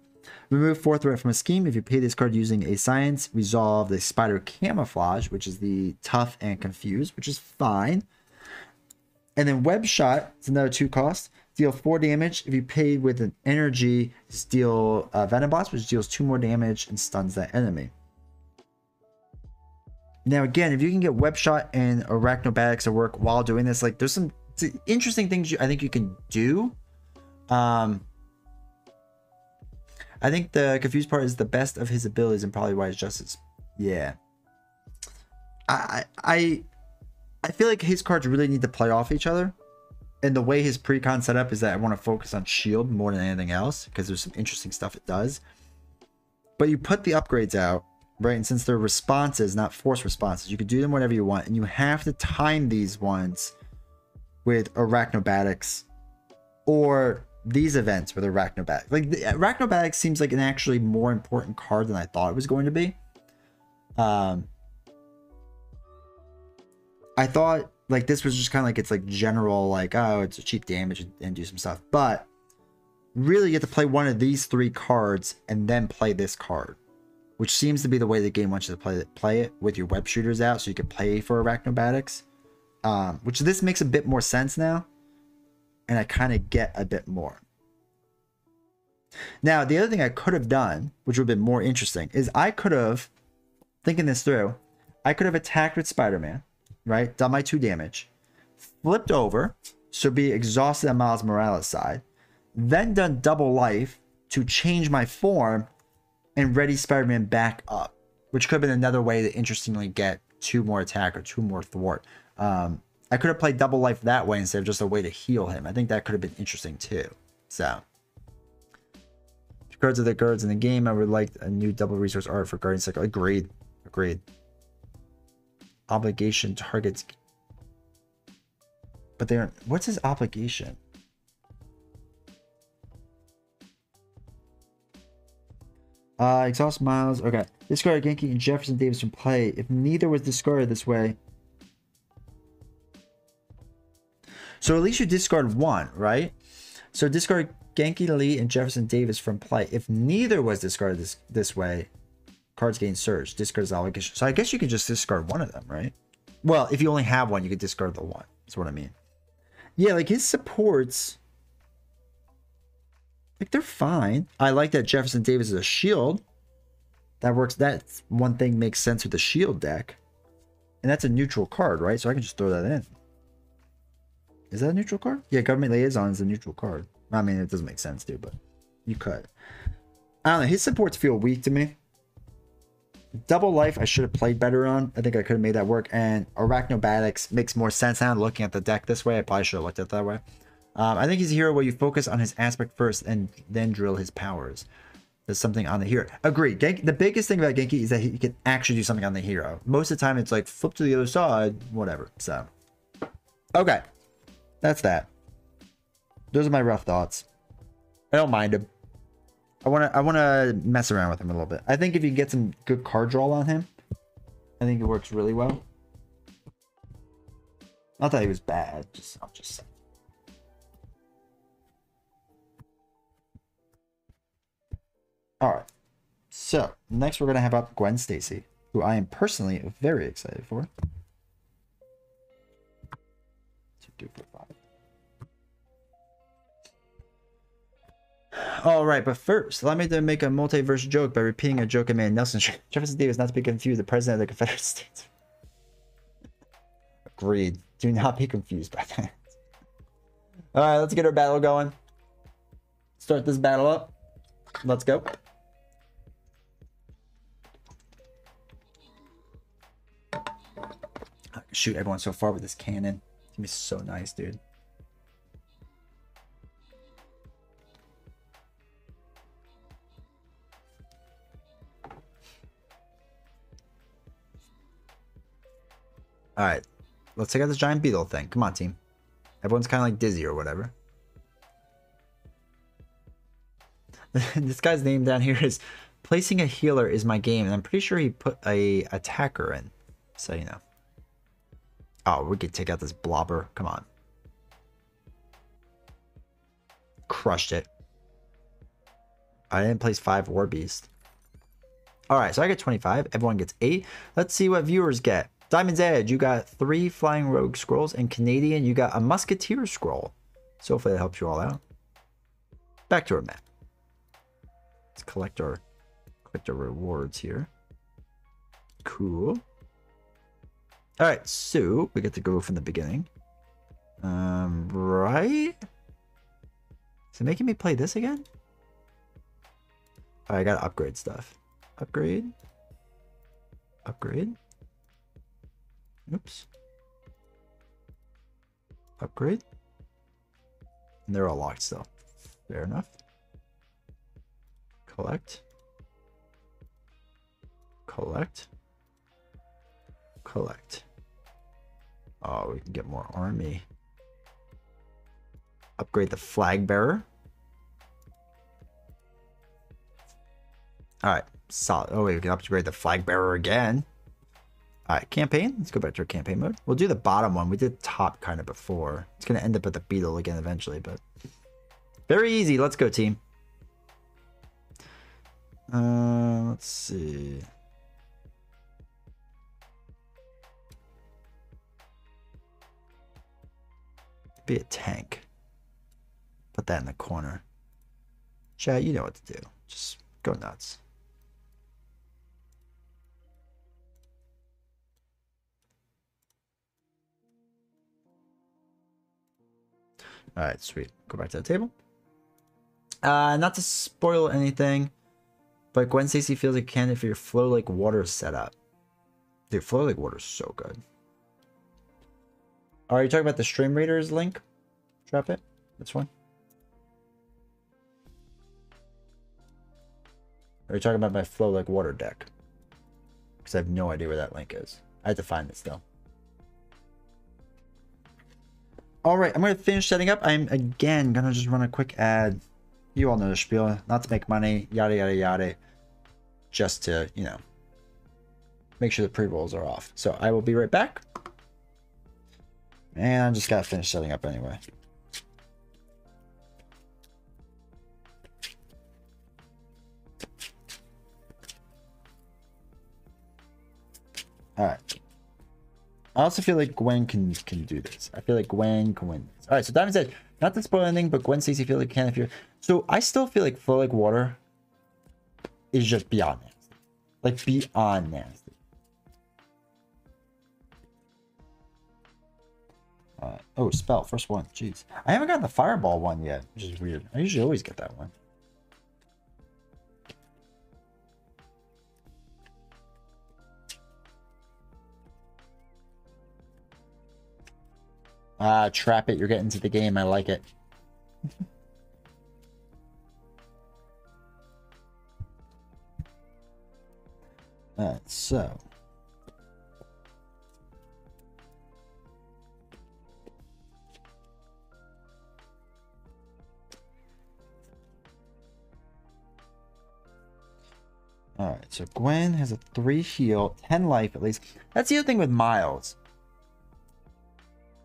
Remove 4 threat from a scheme. If you pay this card using a science, resolve the Spider Camouflage, which is the tough and confused, which is fine. And then Web Shot is another 2 cost. Deal 4 damage. If you paid with an energy, deal Venom Blast, which deals 2 more damage and stuns that enemy. Now, again, if you can get Web Shot and Arachnobatics to work while doing this, like, there's some interesting things I think you can do. I think the confused part is the best of his abilities and probably Wise Justice. Yeah. I feel like his cards really need to play off each other. And the way his Precon set up is that I want to focus on shield more than anything else, because there's some interesting stuff it does. But you put the upgrades out, right? And since they're responses, not force responses, you can do them whenever you want. And you have to time these ones with Arachnobatics or these events with Arachnobatics. Like, the Arachnobatics seems like an actually more important card than I thought it was going to be. I thought, like, this was just kind of like, it's like general, like, oh, it's a cheap damage and do some stuff. But really, you have to play one of these 3 cards and then play this card, which seems to be the way the game wants you to play it with your web shooters out, so you can play for Arachnobatics. Which this makes a bit more sense now, and I kind of get a bit more. Now, the other thing I could have done, which would have been more interesting, is I could have, thinking this through, I could have attacked with Spider-Man, right? Done my 2 damage, flipped over, so be exhausted on Miles Morales' side, then done double life to change my form and ready Spider-Man back up, which could have been another way to interestingly get 2 more attack or 2 more thwart. I could have played double life that way instead of just a way to heal him. I think that could have been interesting too. So, cards of the guards in the game. I would like a new double resource art for Guardian Cycle. Agreed. Obligation targets. But they're, what's his obligation? Exhaust Miles. Okay. Discard Genki and Jefferson Davis from play. If neither was discarded this way. So at least you discard 1, right? So discard Genki Lee and Jefferson Davis from play. If neither was discarded this way, cards gain surge. Discard his obligation. So I guess you can just discard 1 of them, right? Well, if you only have 1, you could discard the 1. That's what I mean. Yeah, like his supports, like, they're fine. I like that Jefferson Davis is a shield. That works. That's one thing makes sense with the shield deck. And that's a neutral card, right? So I can just throw that in. Is that a neutral card? Yeah, Government Liaison is a neutral card. I mean, it doesn't make sense, dude, but you could. I don't know. His supports feel weak to me. Double Life, I should have played better on. I think I could have made that work. And Arachnobatics makes more sense now looking at the deck this way. I probably should have looked at it that way. I think he's a hero where you focus on his aspect first and then drill his powers. There's something on the hero. Agreed. The biggest thing about Genki is that he can actually do something on the hero. Most of the time, it's like flip to the other side, whatever. So, okay, that's that. Those are my rough thoughts. I don't mind him. I wanna mess around with him a little bit. I think if you get some good card draw on him, I think it works really well. Not that he was bad. I'm just saying. All right, so next we're gonna have up Gwen Stacy, who I am personally very excited for. 2, 4, 5. All right, but first, allow me to make a multiverse joke by repeating a joke I made in Nelson. Jefferson Davis, not to be confused, the president of the Confederate States. Agreed. Do not be confused by that. All right, let's get our battle going. Start this battle up. Let's go. Shoot everyone so far with this cannon. It's gonna be so nice, dude. All right, let's take out this giant beetle thing. Come on, team. Everyone's kind of like dizzy or whatever. This guy's name down here is placing a healer is my game, and I'm pretty sure he put a attacker in. So you know. Oh, we could take out this blobber. Come on. Crushed it. I didn't place 5 War Beast. Alright, so I get 25. Everyone gets 8. Let's see what viewers get. Diamond's Edge, you got 3 Flying Rogue Scrolls. And Canadian, you got a Musketeer Scroll. So hopefully that helps you all out. Back to our map. Let's collect our rewards here. Cool. Alright, so we get to go from the beginning. Right? Is it making me play this again? Alright, I gotta upgrade stuff. Upgrade. Upgrade. Oops. Upgrade. And they're all locked still. Fair enough. Collect. Collect. Collect. Oh, we can get more army. Upgrade the flag bearer. Alright, solid. Oh, wait, we can upgrade the flag bearer again. Alright, campaign. Let's go back to our campaign mode. We'll do the bottom one. We did top kind of before. It's going to end up with the beetle again eventually, but very easy. Let's go, team. Let's see. Be a tank. Put that in the corner. Chat, you know what to do. Just go nuts. All right, sweet. Go back to the table. Not to spoil anything, but Gwen Stacy feels like a candidate for your Flow Like Water setup. Dude, Flow Like Water is so good. Are you talking about the Stream Raiders link? Drop it. This one. Or are you talking about my Flow Like Water deck? Because I have no idea where that link is. I had to find it still. Alright, I'm going to finish setting up. I'm, again, going to just run a quick ad. You all know the spiel. Not to make money, yada, yada, yada. Just to, you know, make sure the pre-rolls are off. So I will be right back. And I just got to finish setting up anyway. Alright. I also feel like Gwen can do this. I feel like Gwen can win this. Alright, so Diamond said, not to spoil anything, but Gwen Stacy feel like can if you're... So I still feel like Flow Like Water is just beyond nasty. Like, beyond nasty. Oh, spell. First one. Jeez. I haven't gotten the fireball one yet, which is weird. I usually always get that one. Ah, trap it. You're getting to the game. I like it. Alright, so. Alright, so Gwen has a 3 heal, 10 life at least. That's the other thing with Miles.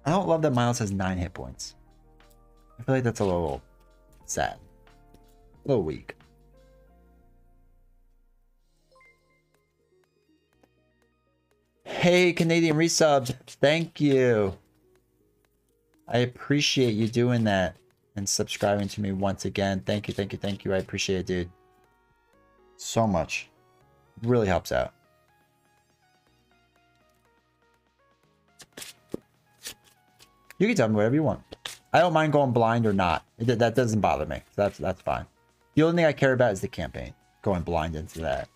I don't love that Miles has 9 hit points. I feel like that's a little sad. A little weak. Hey, Canadian resubs. Thank you. I appreciate you doing that and subscribing to me once again. Thank you, thank you, thank you. I appreciate it, dude. So much. Really helps out. You can tell me whatever you want. I don't mind going blind or not. That doesn't bother me. That's fine. The only thing I care about is the campaign. Going blind into that.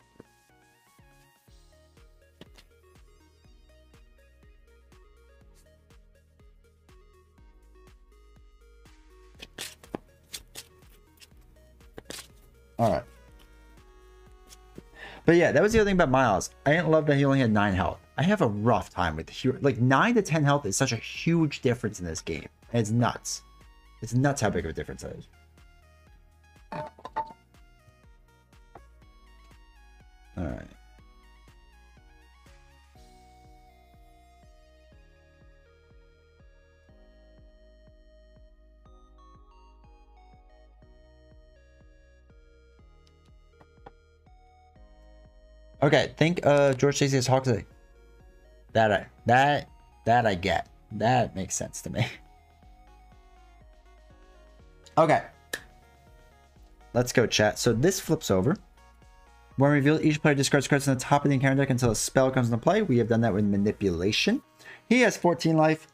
Alright. But yeah, that was the other thing about Miles. I didn't love that he only had 9 health. I have a rough time with the hero. Like, 9 to 10 health is such a huge difference in this game. And it's nuts. It's nuts how big of a difference that is. Alright. Okay, think George Stacey as Hawkseye. That I get. That makes sense to me. Okay. Let's go, chat. So this flips over. When revealed, each player discards cards on the top of the encounter deck until a spell comes into play. We have done that with manipulation. He has 14 life.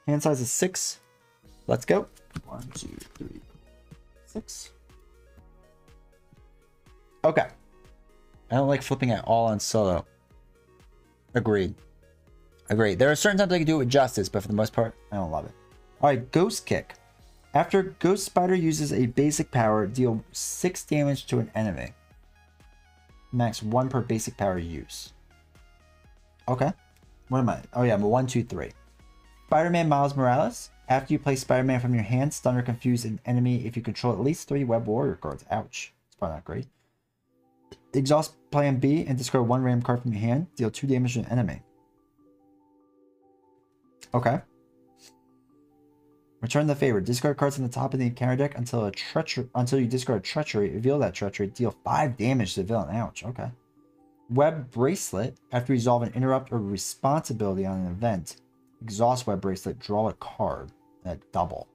Hand size is 6. Let's go. 1, 2, 3, 6. Okay. I don't like flipping at all on solo. Agreed. Agreed. There are certain times I can do it with justice, but for the most part, I don't love it. Alright, Ghost Kick. After Ghost Spider uses a basic power, deal 6 damage to an enemy. Max 1 per basic power use. Okay. What am I? Oh yeah, I'm a 1, 2, 3. Spider-Man Miles Morales. After you play Spider-Man from your hand, stun or confuse an enemy if you control at least 3 Web Warrior cards. Ouch. It's probably not great. Exhaust Plan B and discard 1 random card from your hand. Deal 2 damage to an enemy. Okay. Return the favor. Discard cards on the top of the encounter deck until you discard Treachery. Reveal that Treachery. Deal 5 damage to the villain. Ouch. Okay. Web Bracelet. After you resolve an interrupt or responsibility on an event, exhaust Web Bracelet. Draw a card at double.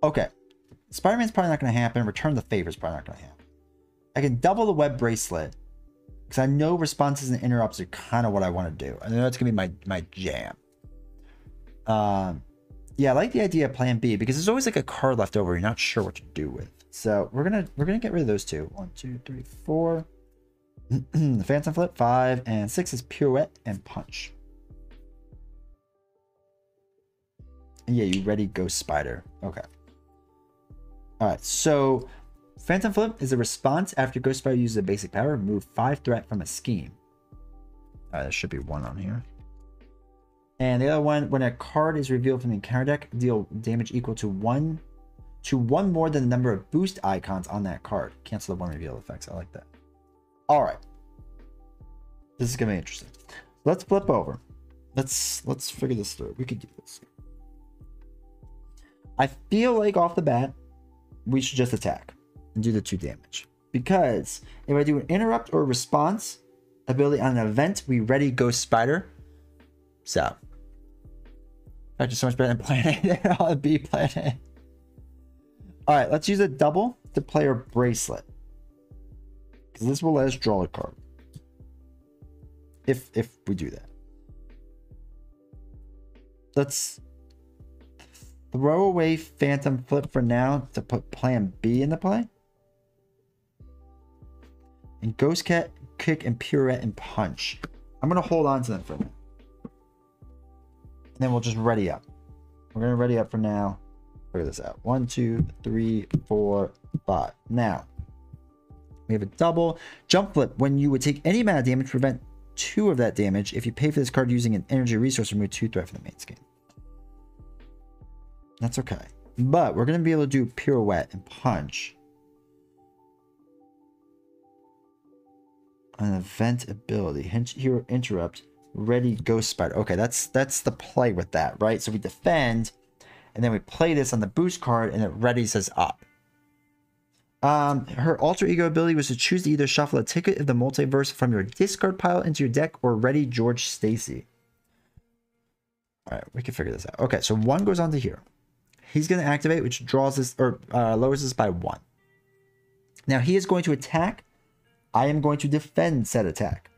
Okay. Spider-Man's probably not going to happen. Return the favor is probably not going to happen. I can double the Web Bracelet because I know responses and interrupts are kind of what I want to do. I know it's going to be my jam. Yeah, I like the idea of Plan B because there's always like a card left over you're not sure what to do with. So we're gonna get rid of those 2. 1, 2, 3, 4. The Phantom Flip 5 and 6 is Pirouette and Punch. And yeah, you ready Ghost Spider. Okay. All right, so Phantom Flip is a response after Ghost Spider uses a basic power. Remove 5 threat from a scheme. There should be 1 on here. And the other one, when a card is revealed from the encounter deck, deal damage equal to 1 more than the number of boost icons on that card. Cancel the 1 reveal effects. I like that. All right. This is gonna be interesting. Let's flip over. Let's figure this through. We could do this. I feel like off the bat, we should just attack and do the 2 damage. Because if I do an interrupt or response ability on an event, we ready Ghost Spider. So, that's so much better than Planet A on B Planet. Alright, let's use a double to player bracelet. Because this will let us draw a card. If we do that. Let's throw away Phantom Flip for now to put Plan B into play. And Ghost Cat, Kick, and Pirouette, and Punch. I'm going to hold on to them for now. And then we'll just ready up. We're going to ready up for now. Figure this out. 1, 2, 3, 4, 5. Now, we have a double. Jump Flip. When you would take any amount of damage, prevent 2 of that damage. If you pay for this card using an energy resource, remove 2 threat from the main scheme. That's okay. But we're going to be able to do Pirouette and Punch. An event ability. Hero Interrupt. Ready Ghost Spider. Okay, that's the play with that, right? So we defend, and then we play this on the boost card, and it readies us up. Her alter ego ability was to choose to either shuffle a ticket of the multiverse from your discard pile into your deck or ready George Stacy. Alright, we can figure this out. Okay, so 1 goes on to here. He's going to activate, which draws this or lowers this by 1. Now he is going to attack. I am going to defend said attack.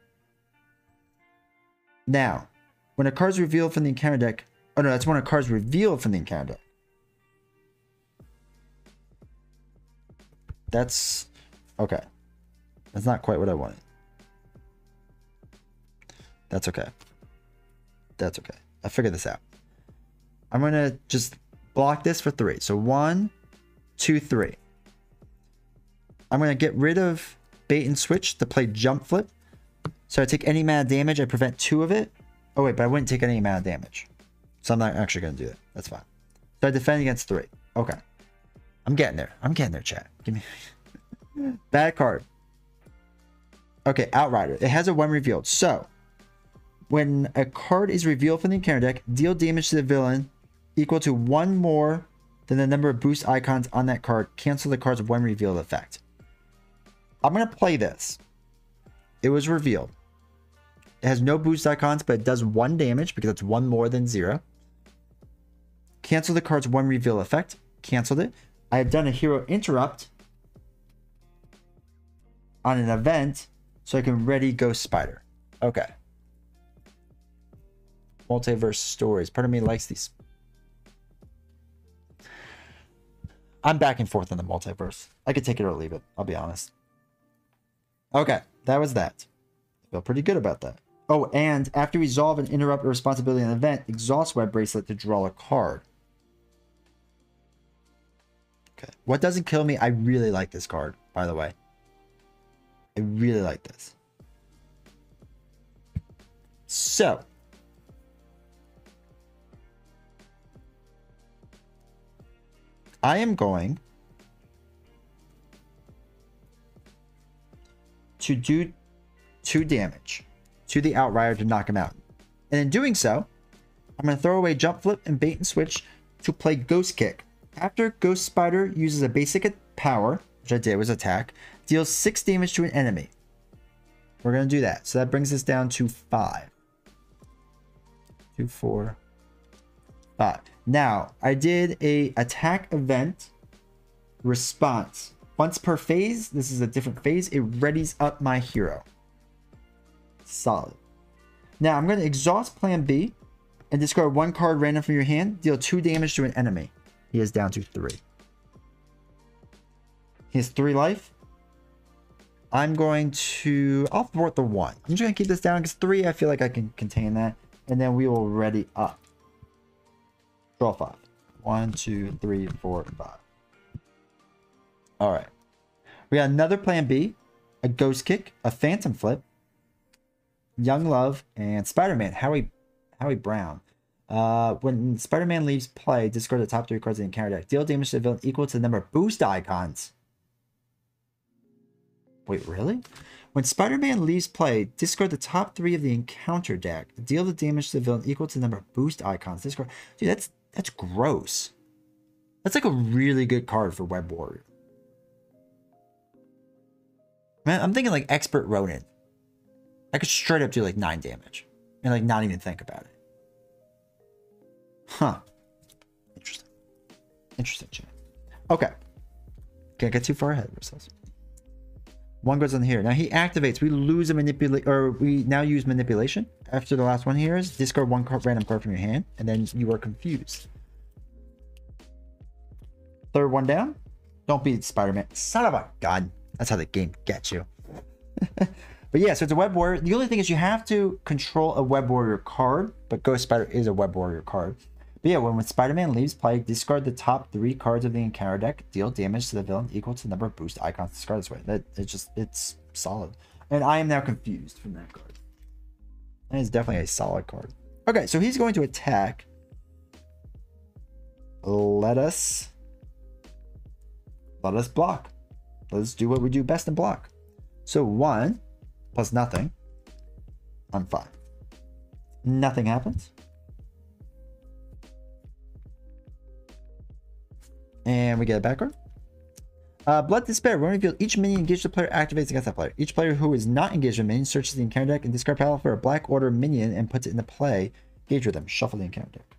Now, when a card is revealed from the encounter deck, oh no, that's when a card is revealed from the encounter deck. That's okay. That's not quite what I wanted. That's okay. That's okay. I figured this out. I'm going to just block this for 3. So 1, 2, 3. I'm going to get rid of Bait and Switch to play Jump Flip. So I take any amount of damage. I prevent 2 of it. Oh, wait, but I wouldn't take any amount of damage. So I'm not actually going to do that. That's fine. So I defend against 3. Okay. I'm getting there. I'm getting there, chat. Give me... Bad card. Okay, Outrider. It has a 1 revealed. So, when a card is revealed from the encounter deck, deal damage to the villain equal to 1 more than the number of boost icons on that card. Cancel the card's 1 revealed effect. I'm going to play this. It was revealed. It has no boost icons, but it does 1 damage because it's 1 more than 0. Cancel the card's 1 reveal effect. Canceled it. I have done a hero interrupt on an event so I can ready Ghost Spider. Okay. Multiverse stories. Part of me likes these. I'm back and forth on the multiverse. I could take it or leave it. I'll be honest. Okay. That was that. I feel pretty good about that. Oh, and after you resolve and interrupt a responsibility in an event, exhaust Web Bracelet to draw a card. Okay. What doesn't kill me? I really like this card, by the way. I really like this. So. I am going to do 2 damage to the Outrider to knock him out. And in doing so, I'm going to throw away Jump Flip and Bait and Switch to play Ghost Kick. After Ghost Spider uses a basic power, which I did was attack, deals 6 damage to an enemy. We're going to do that. So that brings us down to 5. 2, 4, 5. Now, I did a attack event response. Once per phase, this is a different phase, it readies up my hero. Solid. Now, I'm going to exhaust Plan B and discard 1 card random from your hand. Deal 2 damage to an enemy. He is down to 3. He has 3 life. I'm going to... I'll thwart the 1. I'm just going to keep this down because 3, I feel like I can contain that. And then we will ready up. Draw 5. 1, 2, 3, 4, 5. Alright. We got another Plan B. A Ghost Kick. A Phantom Flip. Young Love. And Spider-Man. Howie Brown. When Spider-Man leaves play, discard the top 3 cards in the encounter deck. Deal damage to the villain equal to the number of boost icons. Wait, really? When Spider-Man leaves play, discard the top 3 of the encounter deck. Deal the damage to the villain equal to the number of boost icons. Discard. Dude, that's gross. That's like a really good card for Web Warrior. Man, I'm thinking like Expert Ronin. I could straight up do like 9 damage. And like not even think about it. Huh. Interesting. Interesting, chat. Okay. Can't get too far ahead of ourselves. One goes on here. Now he activates. We lose a manipulate, or we now use manipulation. After the last one here is discard one card, random card from your hand, and then you are confused. Third one down. Don't beat Spider-Man. Son of a gun. That's how the game gets you. But yeah, so it's a Web Warrior. The only thing is you have to control a Web Warrior card, but Ghost Spider is a Web Warrior card. But yeah, when Spider-Man leaves play, discard the top 3 cards of the encounter deck, deal damage to the villain equal to the number of boost icons discarded this way. It's solid. And I am now confused from that card. And it's definitely a solid card. Okay, so he's going to attack. Let us block. Let's do what we do best and block. So 1 plus nothing. I'm fine. Nothing happens. And we get a back card. Blood Despair. When revealed, each minion engaged the player activates against that player. Each player who is not engaged with a minion searches the encounter deck and discard pile for a black order minion and puts it into play. Engage with them. Shuffle the encounter deck.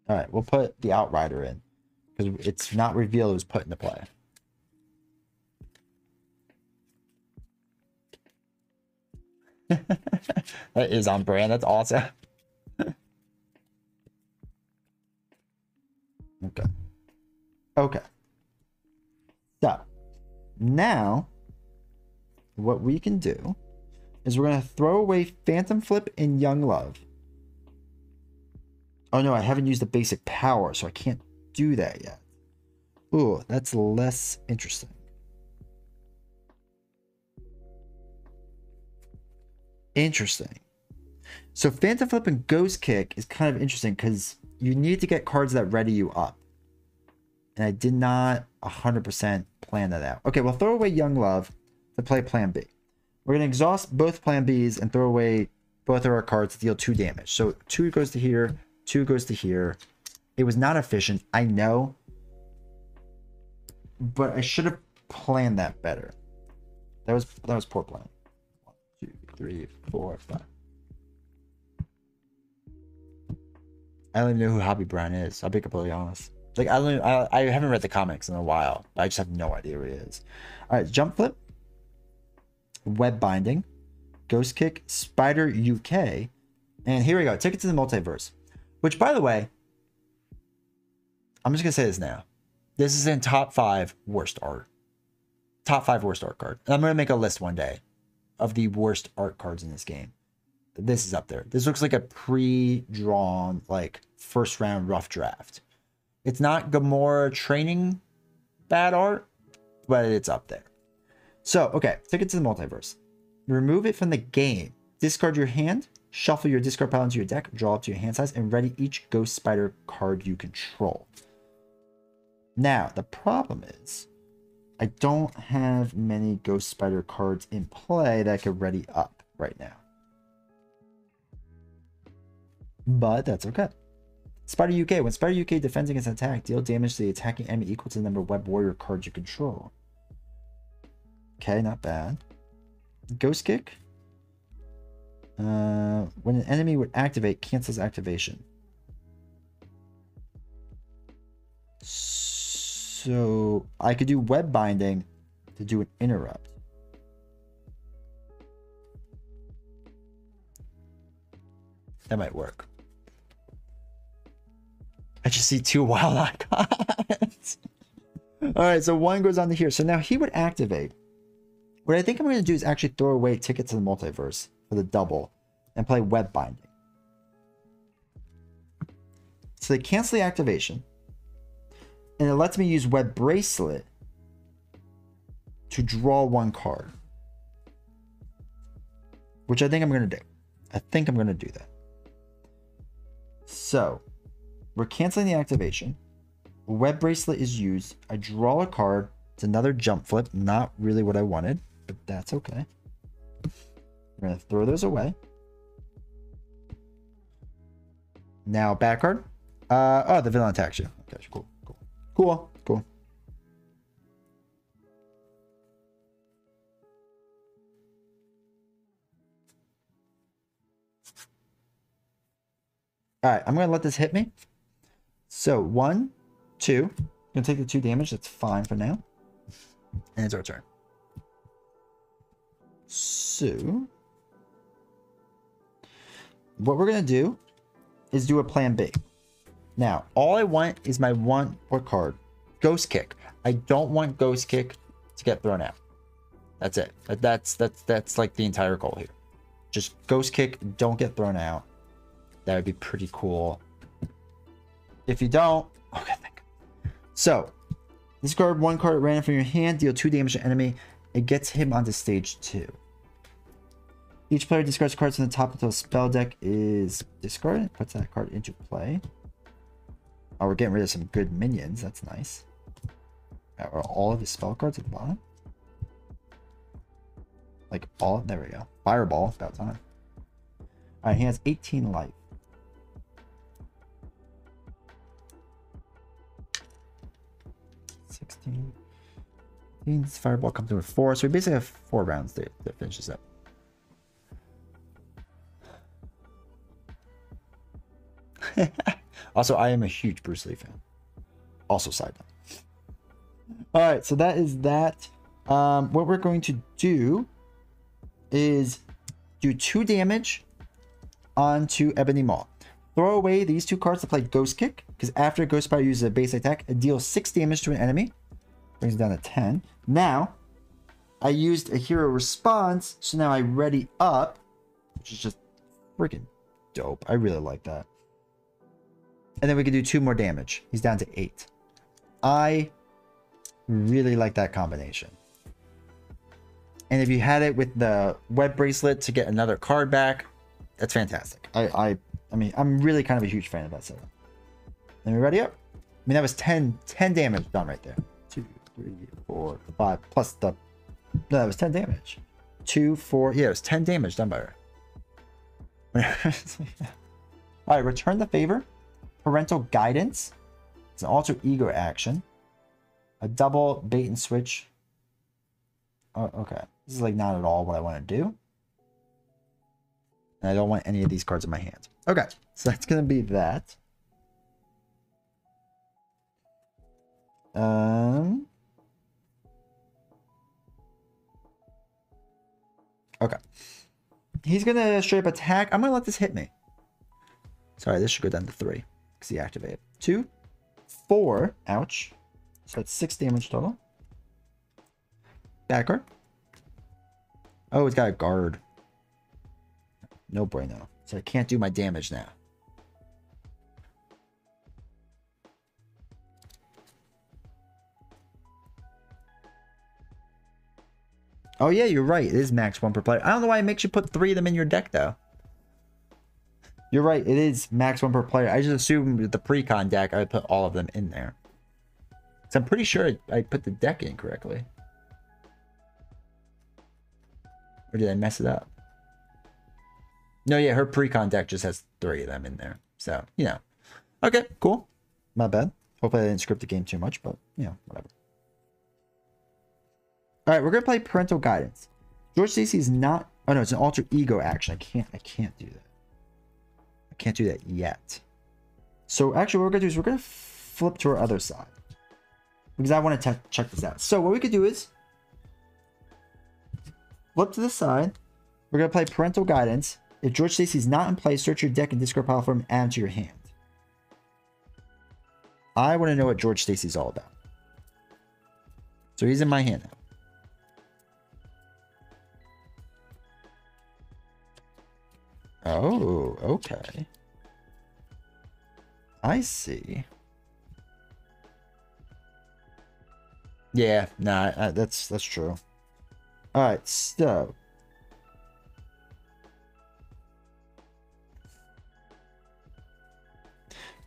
All right, we'll put the Outrider in because it's not revealed it was put into play. That is on brand. That's awesome. Okay. Okay. So now what we can do is we're going to throw away Phantom Flip and Young Love. Oh no, I haven't used the basic power, so I can't do that yet. Ooh, that's less interesting. Interesting. So Phantom Flip and Ghost Kick is kind of interesting because you need to get cards that ready you up. And I did not 100% plan that out. Okay, we'll throw away Young Love to play Plan B. We're going to exhaust both Plan Bs and throw away both of our cards to deal 2 damage. So 2 goes to here, 2 goes to here. It was not efficient, I know. But I should have planned that better. That was poor plan. 1, 2, 3, 4, 5. I don't even know who Hobby Brown is. I'll be completely honest. Like I haven't read the comics in a while. I just have no idea who he is. All right, Jump Flip, Web Binding, Ghost Kick, Spider UK, and here we go. Ticket to the Multiverse. Which, by the way, I'm just gonna say this now. This is in top 5 worst art. Top 5 worst art card. And I'm gonna make a list one day of the worst art cards in this game. This is up there. This looks like a pre-drawn, like, first round rough draft. It's not Gamora training bad art, but it's up there. So, okay, Ticket to the Multiverse. Remove it from the game. Discard your hand, shuffle your discard pile into your deck, draw up to your hand size, and ready each Ghost Spider card you control. Now, the problem is, I don't have many Ghost Spider cards in play that I could ready up right now. But that's okay. Spider UK. When Spider UK defends against an attack, deal damage to the attacking enemy equal to the number of Web Warrior cards you control. Okay, not bad. Ghost Kick. When an enemy would activate, cancels activation. So I could do Web Binding to do an interrupt. That might work. I just see 2 wild icons. All right, so 1 goes on to here. So now he would activate. What I think I'm going to do is actually throw away Ticket to the Multiverse for the double and play Web Binding. So they cancel the activation. And it lets me use Web Bracelet to draw 1 card. Which I think I'm going to do. I think I'm going to do that. So, we're canceling the activation. Web Bracelet is used. I draw a card. It's another Jump Flip. Not really what I wanted, but that's okay. We're going to throw those away. Now, back card. Oh, the villain attacks you. Okay, cool. Cool. Alright, I'm gonna let this hit me. So 1, 2. Gonna take the 2 damage, that's fine for now. And it's our turn. So what we're gonna do is do a plan B. Now, all I want is my what card? Ghost Kick. I don't want Ghost Kick to get thrown out. That's it. That's like the entire goal here. Just Ghost Kick, don't get thrown out. That would be pretty cool. If you don't, okay, thank you. So, discard 1 card at random from your hand, deal 2 damage to enemy. It gets him onto stage 2. Each player discards cards from the top until a spell deck is discarded. Puts that card into play. Oh, we're getting rid of some good minions. That's nice. Are all of his spell cards at the bottom? Like all? There we go. Fireball. About time. Alright, he has 18 life. This fireball comes in with 4, so we basically have 4 rounds to finish this up. Also, I am a huge Bruce Lee fan. Also, side note. Alright, so that is that. What we're going to do is do 2 damage onto Ebony Maw. Throw away these 2 cards to play Ghost Kick, because after Ghost Spider uses a base attack, it deals 6 damage to an enemy. Brings it down to 10. Now, I used a hero response, so now I ready up, which is just freaking dope. I really like that. And then we can do 2 more damage. He's down to 8. I really like that combination. And if you had it with the web bracelet to get another card back, that's fantastic. I mean, I'm really kind of a huge fan of that setup. Let me ready up. I mean, that was 10 damage done right there. 2, 3, 4, 5, plus the... No, that was 10 damage. 2, 4... Yeah, it was 10 damage done by her. Alright, return the favor. Parental Guidance. It's an alter ego action. A double bait and switch. Oh, okay. This is like not at all what I want to do. And I don't want any of these cards in my hand. Okay, so that's going to be that. Okay. He's going to straight up attack. I'm going to let this hit me. Sorry, this should go down to 3. Because he activated. 2, 4. Ouch. So that's 6 damage total. Backer. Oh, it's got a guard. No bueno. So I can't do my damage now. Oh yeah, you're right. It is max 1 per player. I don't know why it makes you put 3 of them in your deck though. You're right. It is max 1 per player. I just assumed with the Precon deck I would put all of them in there. So I'm pretty sure I put the deck in correctly. Or did I mess it up? No, yeah, her Precon deck just has 3 of them in there. So, you know. Okay, cool. Not bad. Hopefully I didn't script the game too much, but, you know, whatever. Alright, we're going to play Parental Guidance. George Stacy is not... Oh, no, it's an alter ego action. I can't do that. I can't do that yet. So, actually, what we're going to do is we're going to flip to our other side. Because I want to check this out. So, what we could do is... Flip to the side. We're going to play Parental Guidance. If George Stacy is not in play, search your deck and discard pile for him, add him to your hand. I want to know what George Stacy's all about. So he's in my hand now. Oh, okay. I see. Yeah, nah, that's true. All right, so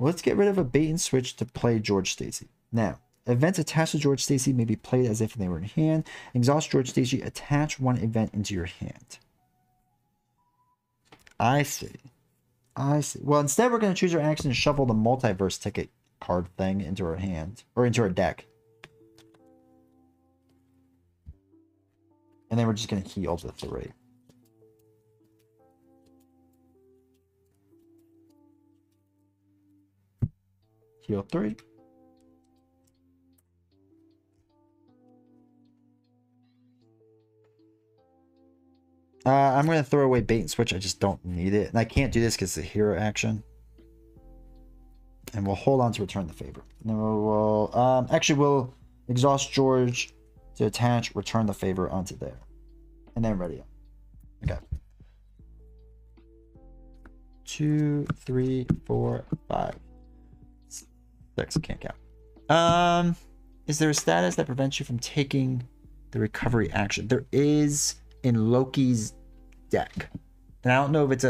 let's get rid of a bait and switch to play George Stacy. Now, events attached to George Stacy may be played as if they were in hand. Exhaust George Stacy, attach 1 event into your hand. I see. I see. Well, instead we're going to choose our action and shuffle the multiverse ticket card thing into our hand. Or into our deck. And then we're just going to heal the 3. Heal 3. I'm going to throw away bait and switch. I just don't need it. And I can't do this because it's a hero action. And we'll hold on to return the favor. And then we'll, actually, we'll exhaust George to attach, return the favor onto there. And then ready up. Okay. 2, 3, 4, 5, 6. Can't count. Is there a status that prevents you from taking the recovery action? There is in Loki's deck. And I don't know if it's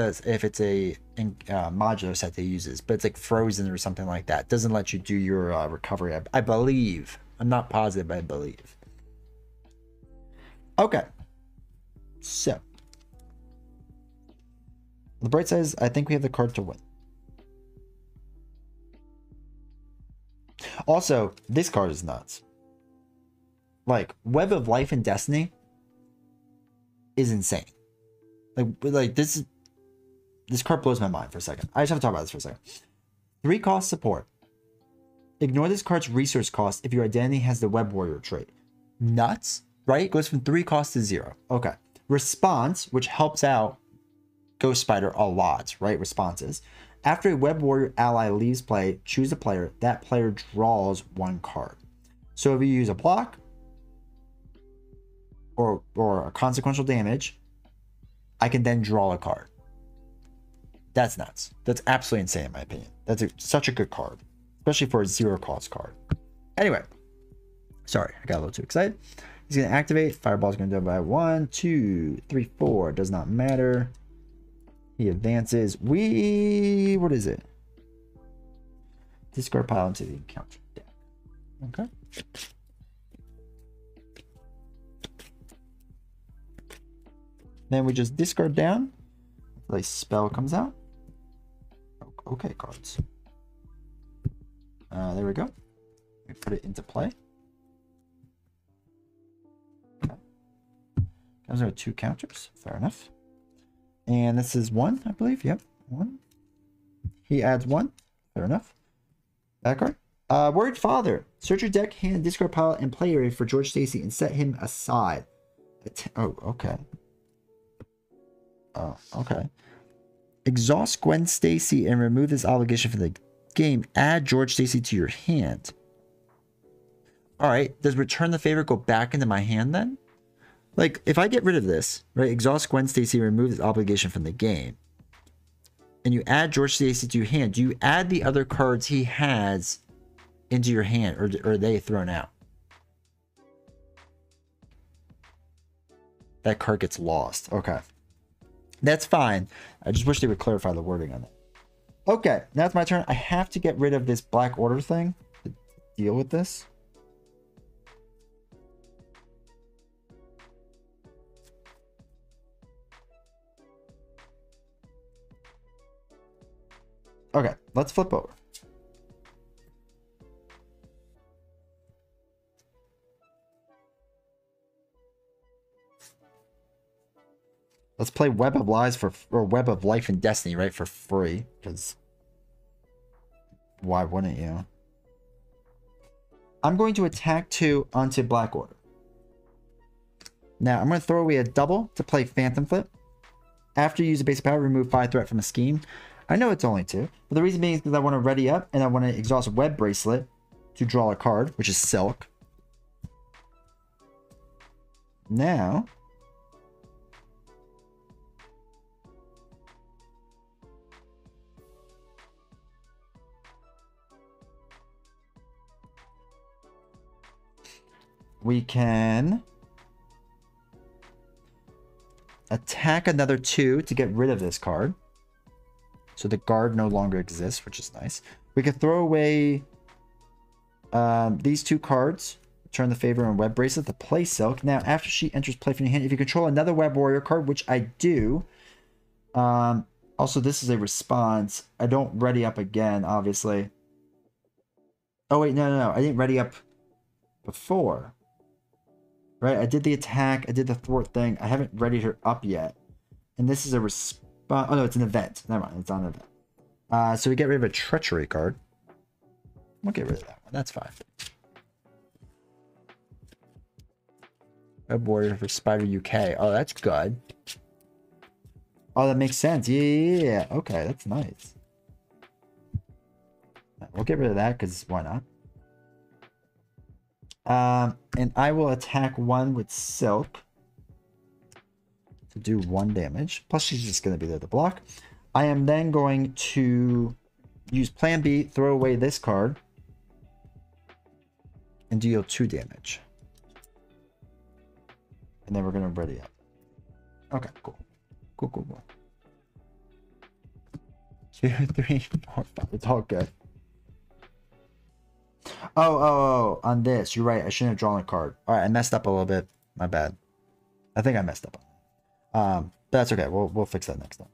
a modular set that he uses, but it's like frozen or something like that. It doesn't let you do your recovery. I believe. I'm not positive, but I believe. Okay. So. The bright side is I think we have the card to win. Also, this card is nuts. Like, Web of Life and Destiny is insane. Like this card blows my mind for a second. I just have to talk about this for a second. 3 cost support. Ignore this card's resource cost if your identity has the Web Warrior trait. Nuts, right? It goes from 3 cost to 0. Okay. Response, which helps out Ghost Spider a lot, right? Responses. After a Web Warrior ally leaves play, choose a player. That player draws 1 card. So if you use a block or a consequential damage, I can then draw a card. That's nuts. That's absolutely insane in my opinion. That's such a good card, especially for a 0 cost card. Anyway, sorry, I got a little too excited. He's going to activate. Fireball's going to do it by 1, 2, 3, 4. Does not matter. He advances. What is it? Discard pile into the encounter deck. Okay. Then we just discard down. The spell comes out. Okay, cards. There we go. We put it into play. Okay. Comes with 2 counters. Fair enough. And this is 1, I believe. Yep, 1. He adds 1. Fair enough. Back card. Worried Father. Search your deck, hand, discard pile, and play area for George Stacy and set him aside. Oh, okay. Oh, okay. Exhaust Gwen Stacy and remove this obligation from the game. Add George Stacy to your hand. Alright, does return the favor go back into my hand then? Like, if I get rid of this, right? Exhaust Gwen Stacy, remove this obligation from the game. And you add George Stacy to your hand. Do you add the other cards he has into your hand, or are they thrown out? That card gets lost. Okay. That's fine. I just wish they would clarify the wording on it. Okay, now it's my turn. I have to get rid of this Black Order thing to deal with this. Okay, let's flip over. Let's play Web of Lies or Web of Life and Destiny, right, for free, because why wouldn't you? I'm going to attack 2 onto Black Order. Now, I'm going to throw away a double to play Phantom Flip. After you use a basic power, remove 5 threat from a scheme. I know it's only 2, but the reason being is because I want to ready up and I want to exhaust Web Bracelet to draw a card, which is Silk. Now, we can attack another 2 to get rid of this card. So the guard no longer exists, which is nice. We can throw away these 2 cards. Return the favor and Web Bracelet to play Silk. Now, after she enters play from your hand, if you control another Web Warrior card, which I do. Also, this is a response. I don't ready up again, obviously. Oh, wait, no. I didn't ready up before. Right? I did the attack. I did the thwart thing. I haven't readied her up yet. And this is a response. Oh, no, it's an event. Never mind. It's on an event. So we get rid of a treachery card. We'll get rid of that one. That's fine. Web Warrior for Spider UK. Oh, that's good. Oh, that makes sense. Yeah. Okay, that's nice. We'll get rid of that because why not? And I will attack one with Silk to do 1 damage. Plus, she's just going to be there to block. I am then going to use Plan B, throw away this card, and deal 2 damage. And then we're going to ready up. Okay, cool. Cool. 2, 3, 4, 5. It's all good. Oh, on this. You're right. I shouldn't have drawn a card. All right, I messed up a little bit. My bad. I think I messed up. But that's okay. We'll fix that next time.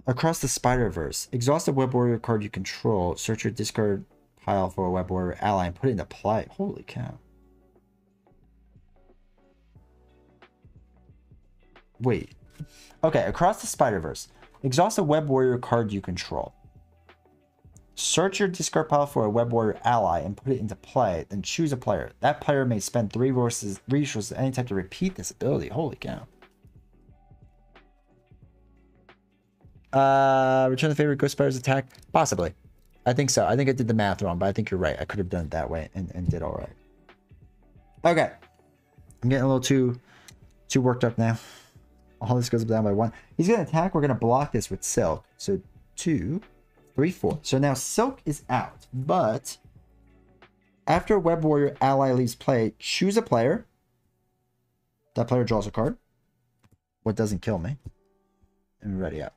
Across the Spider-Verse. Exhaust a Web Warrior card you control. Search your discard pile for a Web Warrior ally and put it into play. Holy cow. Wait. Okay, across the Spider-Verse. Exhaust a Web Warrior card you control. Search your discard pile for a Web Warrior ally and put it into play. Then choose a player. That player may spend 3 resources at any time to repeat this ability. Holy cow. Return the favorite Ghost Spider's attack? Possibly. I think so. I think I did the math wrong, but I think you're right. I could have done it that way and did all right. Okay. I'm getting a little too worked up now. All this goes down by 1. He's going to attack. We're going to block this with Silk. So 2, 3, 4. So now Silk is out. But after a Web Warrior ally leaves play, choose a player. That player draws a card. What doesn't kill me. And ready up.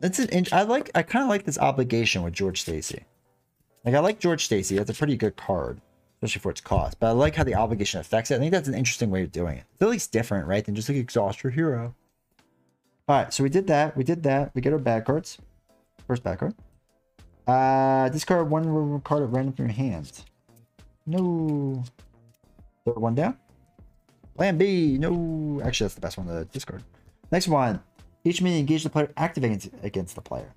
That's an I kind of like this obligation with George Stacy. Like, I like George Stacy. That's a pretty good card, especially for its cost. But I like how the obligation affects it. I think that's an interesting way of doing it. It's at least different, right? Than just like exhaust your hero. All right, so we did that. We get our bad cards. First bad card. Discard 1 card at random from your hand. No. Throw 1 down. Plan B. No. Actually, that's the best one to discard. Next one. Each minion engaged the player activates against the player.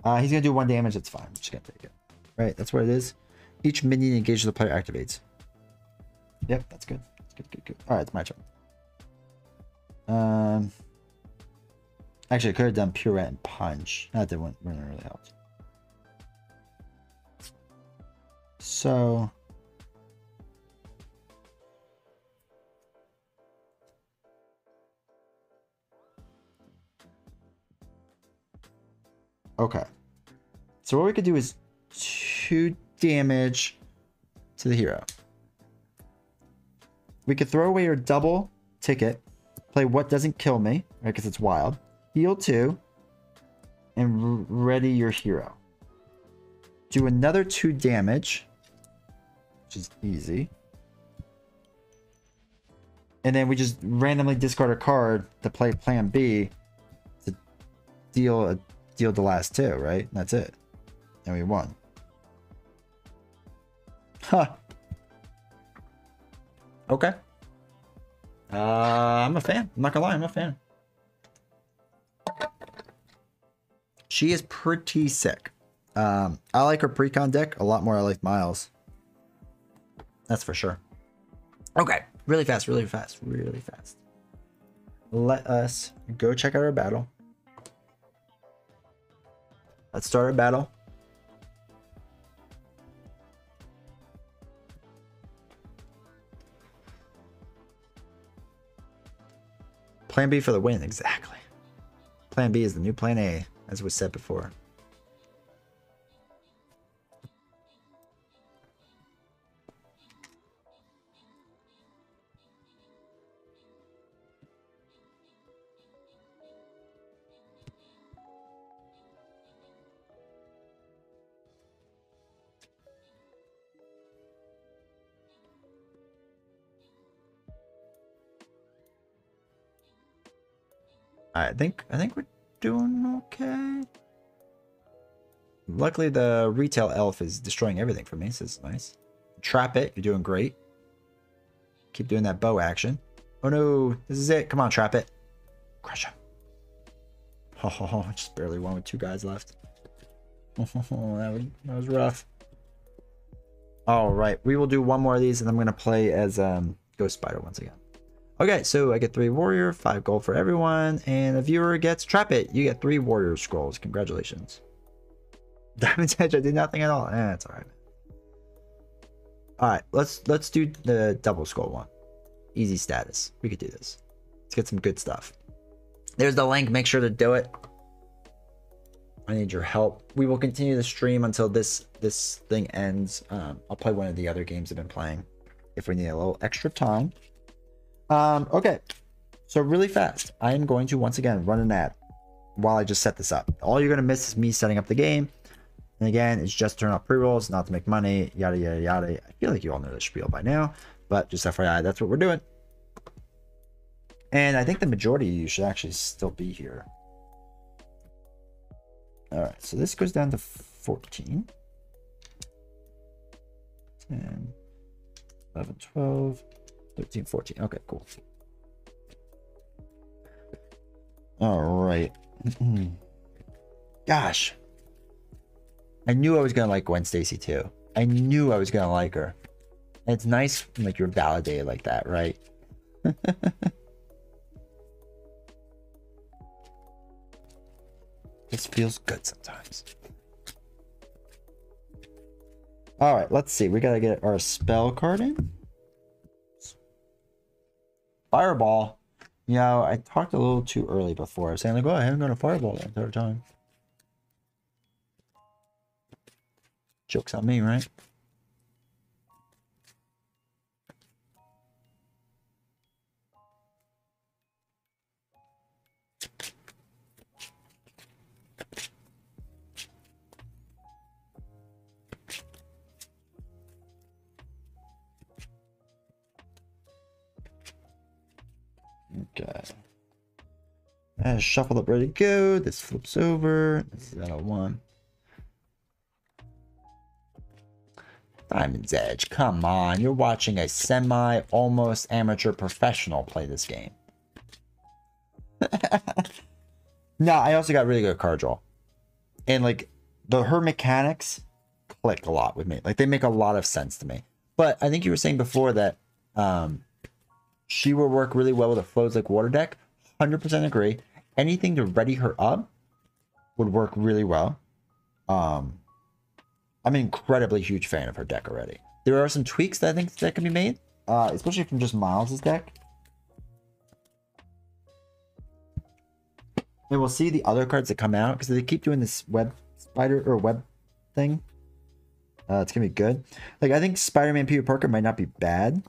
He's going to do 1 damage. It's fine. I'm just going to take it. Right, that's what it is. Each minion engaged the player activates. Yep, that's good. That's good. All right, it's my turn. Actually, I could have done Pirouette and Punch. That didn't really help. So... okay. So what we could do is 2 damage to the hero. We could throw away your double ticket, play what doesn't kill me, right? Because it's wild. Heal 2, and ready your hero. Do another 2 damage, which is easy. And then we just randomly discard a card to play Plan B to deal the last 2, right? And that's it. And we won. Huh. Okay. I'm a fan. I'm not gonna lie, I'm a fan. She is pretty sick. I like her Precon deck a lot more. I like Miles. That's for sure. Okay. Really fast. Let us go check out our battle. Let's start our battle. Plan B for the win, exactly. Plan B is the new plan A, as was said before. I think we're doing okay. Luckily, the retail elf is destroying everything for me, so it's nice. Trap it, you're doing great. Keep doing that bow action. Oh no, this is it. Come on, trap it. Crush him. Oh, I just barely won with 2 guys left. Oh, that was rough. All right, we will do one more of these, and I'm gonna play as Ghost Spider once again. Okay, so I get 3 warrior, 5 gold for everyone, and the viewer gets trap it. You get 3 warrior scrolls. Congratulations. Diamond's Edge, I did nothing at all. It's all right. All right, let's do the double scroll one. Easy status. We could do this. Let's get some good stuff. There's the link. Make sure to do it. I need your help. We will continue the stream until this thing ends. I'll play one of the other games I've been playing if we need a little extra time. Okay, so really fast, I am going to once again run an ad while I just set this up. All you're gonna miss is me setting up the game, and again, it's just turn off pre-rolls, not to make money, yada yada yada. I feel like you all know the spiel by now, but just FYI, that's what we're doing. And I think the majority of you should actually still be here. All right, so this goes down to 14, 10, 11, 12, 13, 14. Okay, cool. All right. Gosh, I knew I was gonna like Gwen Stacy too. I knew I was gonna like her. And it's nice when, like, you're validated like that, right? This feels good sometimes. All right, let's see. We gotta get our spell card in. Fireball. You know, I talked a little too early before. I was saying like, oh, I haven't got a fireball the entire time. Joke's on me, right? Okay. That's shuffled up, ready to go. This flips over. This is out of 1. Diamond's Edge. Come on. You're watching a almost amateur professional play this game. No, I also got really good card draw. And like her mechanics click a lot with me. Like they make a lot of sense to me. But I think you were saying before that she will work really well with a Flows Like Water deck. 100% agree. Anything to ready her up would work really well. I'm an incredibly huge fan of her deck already. There are some tweaks that I think that can be made, especially from just Miles' deck. And we'll see the other cards that come out because they keep doing this web spider or web thing. It's gonna be good. Like I think Spider-Man Peter Parker might not be bad.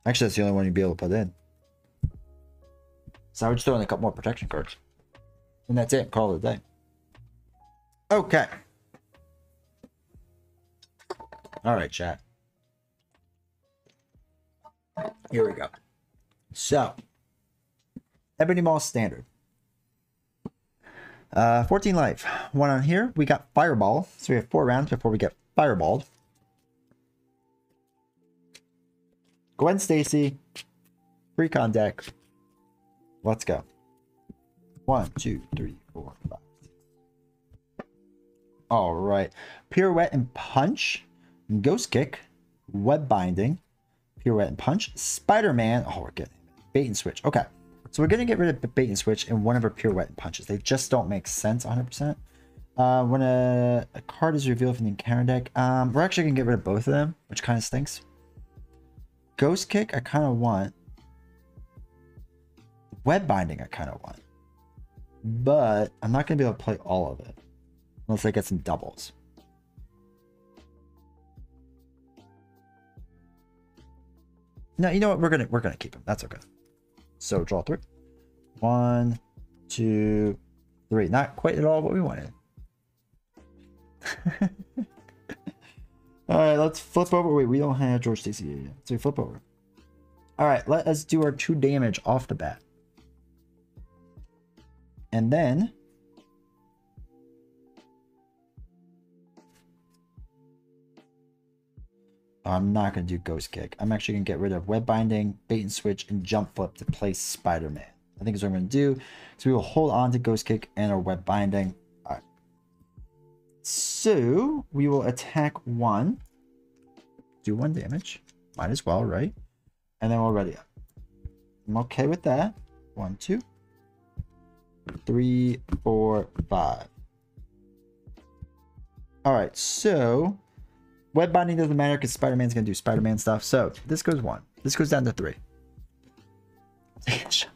Actually, that's the only one you'd be able to put in. So I would just throw in a couple more protection cards. And that's it. Call it a day. Okay. All right, chat. Here we go. So, Ebony Maw standard. 14 life. 1 on here. We got Fireball. So we have 4 rounds before we get Fireballed. Gwen Stacy. Precon deck. Let's go. 1, 2, 3, 4, 5. All right. Pirouette and Punch. Ghost Kick. Web Binding. Pirouette and Punch. Spider-Man. Oh, we're getting Bait and Switch. Okay. So we're going to get rid of the Bait and Switch and one of our Pirouette and Punches. They just don't make sense 100%. When a card is revealed from the encounter deck, we're actually going to get rid of both of them, which kind of stinks. Ghost Kick, I kind of want. Web Binding, I kind of want. But I'm not going to be able to play all of it. Unless I get some doubles. No, you know what? We're gonna keep him. That's okay. So draw 3. 1, 2, 3. Not quite at all what we wanted. All right, let's flip over. Wait, we don't have George Stacy yet. So we flip over. All right, let us do our 2 damage off the bat. And then I'm not going to do Ghost Kick. I'm actually going to get rid of Web Binding, Bait and Switch, and Jump Flip to play Spider-Man. I think is what I'm going to do. So we will hold on to Ghost Kick and our Web Binding. All right. So we will attack 1. Do 1 damage. Might as well, right? And then we'll ready up. I'm okay with that. 1, 2, 3, 4, 5. All right, so Web Binding doesn't matter because Spider-Man's going to do Spider-Man stuff. So this goes 1. This goes down to 3. Dude,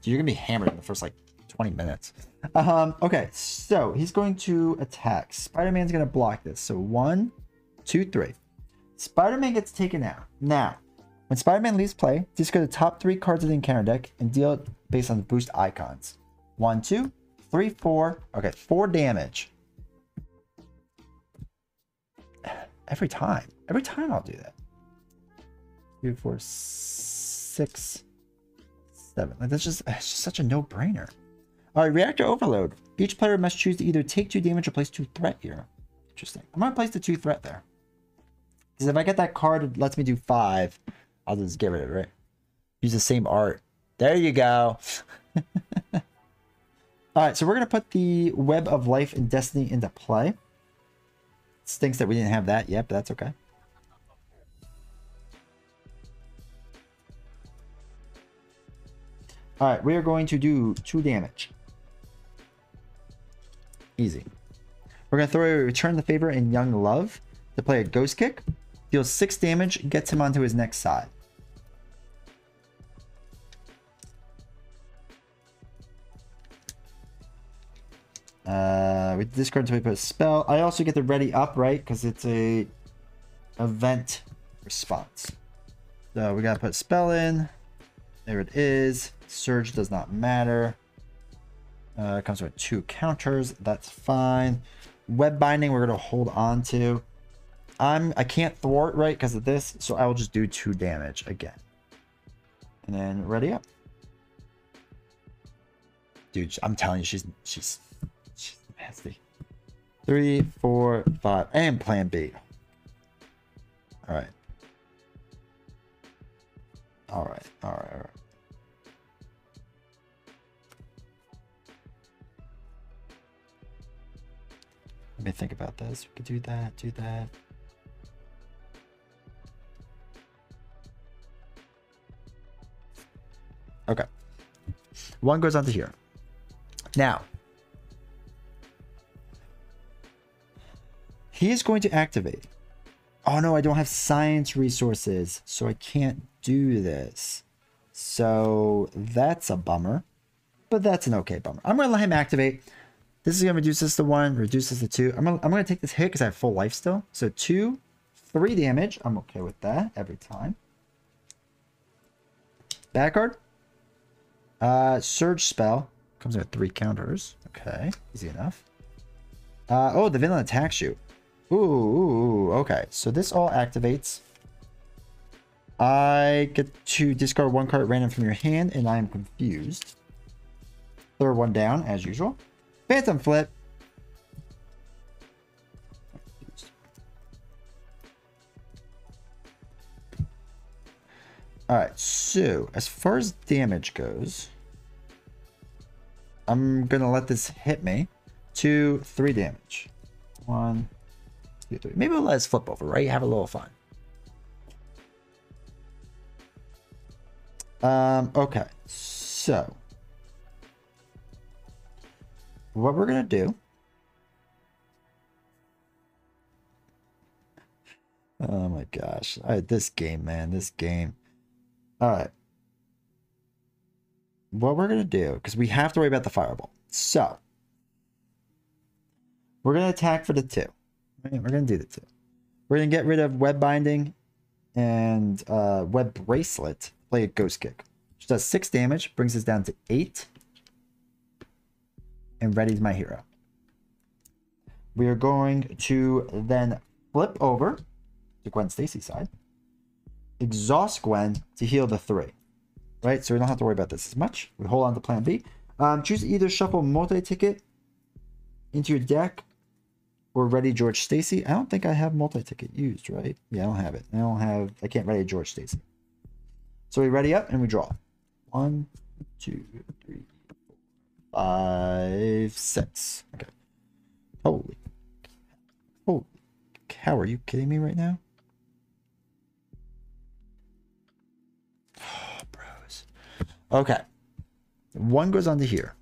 you're going to be hammered in the first, like, 20 minutes. Okay, so he's going to attack. Spider-Man's going to block this. So 1, 2, 3. Spider-Man gets taken out. Now, when Spider-Man leaves play, discard the top 3 cards of the encounter deck and deal it based on the boost icons. 1, 2, 3, 4. Okay, 4 damage. Every time. Every time I'll do that. 3, 4, 6, 7. Like, it's just such a no-brainer. All right, Reactor Overload. Each player must choose to either take 2 damage or place 2 threat here. Interesting. I'm going to place the 2 threat there. Because if I get that card, it lets me do 5. I'll just get rid of it, right? Use the same art. There you go. All right, so we're going to put the Web of Life and Destiny into play. Stinks that we didn't have that yet, but that's okay. All right, we are going to do 2 damage. Easy. We're going to throw a Return the Favor in Young Love to play a Ghost Kick. Deals 6 damage, gets him onto his next side. We discard until we put a spell. I also get the ready up, right? Because it's a event response. So we gotta put a spell in. There it is. Surge does not matter. It comes with 2 counters. That's fine. Web Binding we're gonna hold on to. I can't thwart, right, because of this, so I will just do 2 damage again. And then ready up. Dude, I'm telling you, she's nasty. 3, 4, 5, and plan B. All right. All right. Let me think about this. We could do that. Okay. 1 goes onto here. Now, he is going to activate. Oh no, I don't have science resources, so I can't do this. So that's a bummer, but that's an okay bummer. I'm going to let him activate. This is going to reduce this to 1, reduce this to 2. I'm going to take this hit because I have full life still. So 2, 3 damage. I'm okay with that every time. Bad card. Surge spell. Comes with 3 counters. Okay, easy enough. Oh, the villain attacks you. Ooh, okay. So this all activates. I get to discard 1 card at random from your hand, and I am confused. Throw 1 down, as usual. Phantom Flip. Alright, so as far as damage goes, I'm gonna let this hit me. 2, 3 damage. 1, 2, 3. Maybe we'll let us flip over, right? Have a little fun. Okay, so what we're gonna do. Oh my gosh. This game, man, this game. Alright. What we're gonna do, because we have to worry about the fireball. So we're gonna attack for the 2. Right? We're gonna do the 2. We're gonna get rid of Web Binding and Web Bracelet. Play a Ghost Kick, which does 6 damage, brings us down to 8. And ready's my hero. We are going to then flip over to Gwen Stacy's side. Exhaust Gwen to heal the 3. Right? So we don't have to worry about this as much. We hold on to plan B. Choose either shuffle multi-ticket into your deck or ready George Stacy. I don't think I have multi-ticket used, right? Yeah, I don't have it. I can't ready George Stacy. So we ready up and we draw. 1, 2, 3, 5, 6. Okay. Holy cow, are you kidding me right now? Oh, bros. Okay. 1 goes onto here.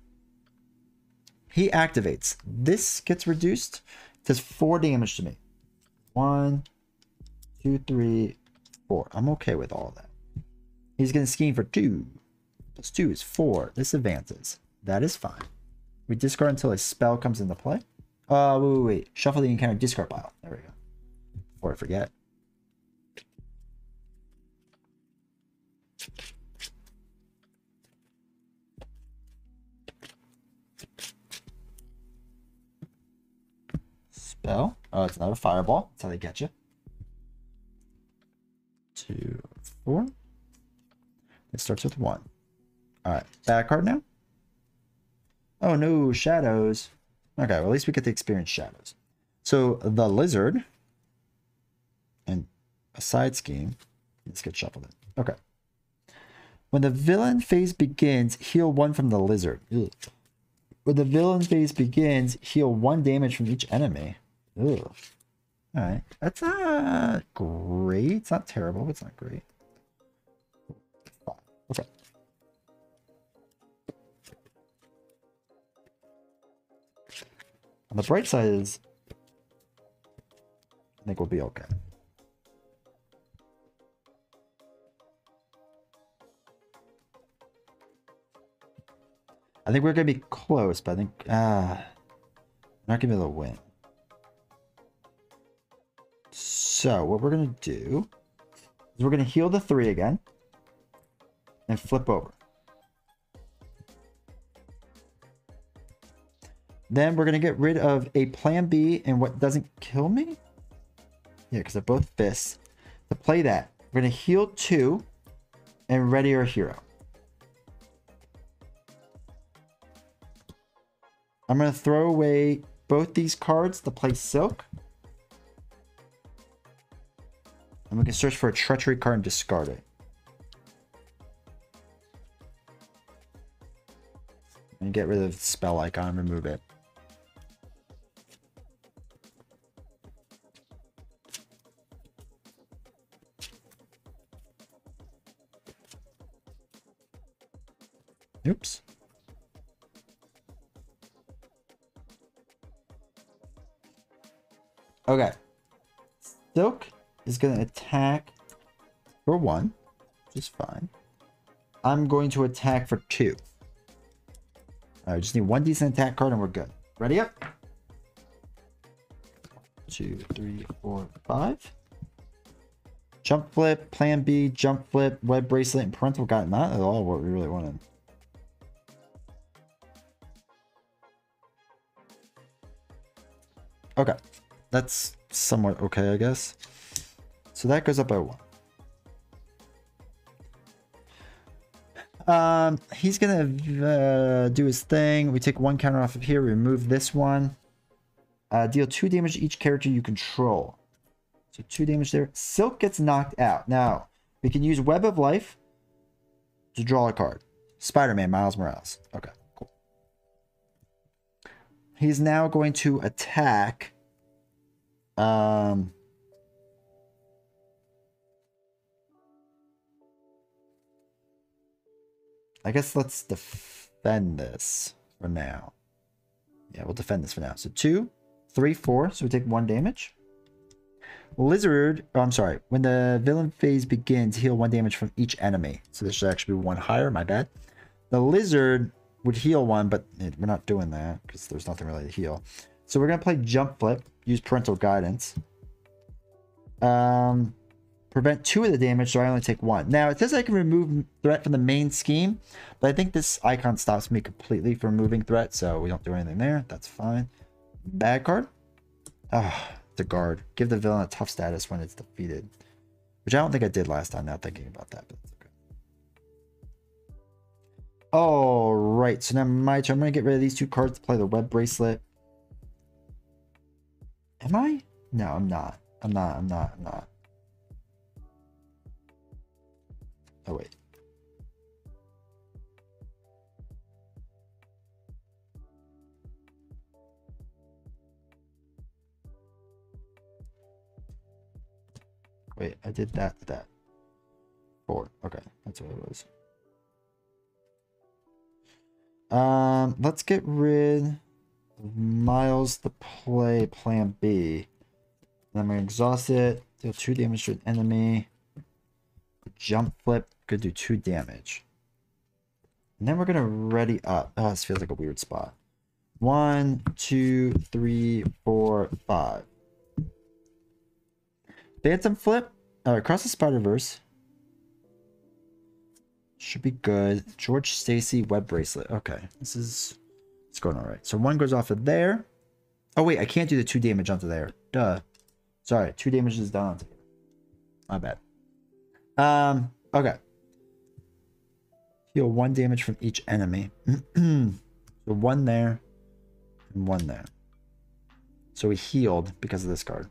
He activates. This gets reduced. It does 4 damage to me. 1, 2, 3, 4. I'm okay with all of that. He's going to scheme for 2. Plus 2 is 4. This advances. That is fine. We discard until a spell comes into play. Wait. Shuffle the encounter discard pile. There we go. Before I forget. Spell. Oh, it's not a fireball. That's how they get you. 2, 4. It starts with 1. Alright. Back card now. Oh no, shadows. Okay, well at least we get to experience shadows. So the lizard and a side scheme. Let's get shuffled in. Okay. When the villain phase begins, heal 1 from the lizard. Ugh. When the villain phase begins, heal 1 damage from each enemy. Ugh. Alright. That's not great. It's not terrible, but it's not great. Okay. On the bright side is, I think we'll be okay. I think we're going to be close, but I think, not going to be able to win. So what we're going to do is we're going to heal the 3 again and flip over. Then we're going to get rid of a plan B and what doesn't kill me. Yeah, because they're both fists. To play that, we're going to heal 2 and ready our hero. I'm going to throw away both these cards to play Silk. And we can search for a treachery card and discard it. And get rid of the spell icon and remove it. Oops. Okay. Silk is going to attack for 1, which is fine. I'm going to attack for 2. I just need 1 decent attack card and we're good. Ready up? 2, 3, 4, 5. Jump flip, plan B, jump flip, web bracelet, and parental guide. Not at all what we really wanted. Okay. That's somewhat okay, I guess. So that goes up by 1. He's gonna do his thing. We take 1 counter off of here, remove this one. Deal 2 damage to each character you control. So 2 damage there. Silk gets knocked out. Now, we can use Web of Life to draw a card. Spider-Man, Miles Morales. Okay, cool. He's now going to attack. I guess let's defend this for now. Yeah, we'll defend this for now. So 2, 3, 4. So we take 1 damage. Lizard, oh, I'm sorry. When the villain phase begins, heal 1 damage from each enemy. So this should actually be 1 higher, my bad. The lizard would heal 1, but we're not doing that because there's nothing really to heal. So we're going to play jump flip, use parental guidance. Prevent 2 of the damage, so I only take 1. Now, it says I can remove threat from the main scheme, but I think this icon stops me completely from removing threat, so we don't do anything there. That's fine. Bad card. Ah, the guard. Give the villain a tough status when it's defeated. Which I don't think I did last time, now thinking about that, but that's okay. Alright, so now my turn. I'm going to get rid of these 2 cards to play the web bracelet. Am I? No, I'm not. I'm not. Oh, wait. Wait, I did that. 4. Okay, that's what it was. Let's get rid of Miles to play plan B. And I'm gonna exhaust it, deal 2 damage to an enemy. Jump flip, could do 2 damage. And then we're gonna ready up. Oh, this feels like a weird spot. 1, 2, 3, 4, 5. Phantom flip. Across the Spider-Verse. Should be good. George Stacy web bracelet. Okay, it's going all right. So 1 goes off of there. Oh wait, I can't do the 2 damage onto there. Duh. Sorry, 2 damage is done onto here. My bad. Okay. Heal 1 damage from each enemy. So 1 there and 1 there. So he healed because of this card.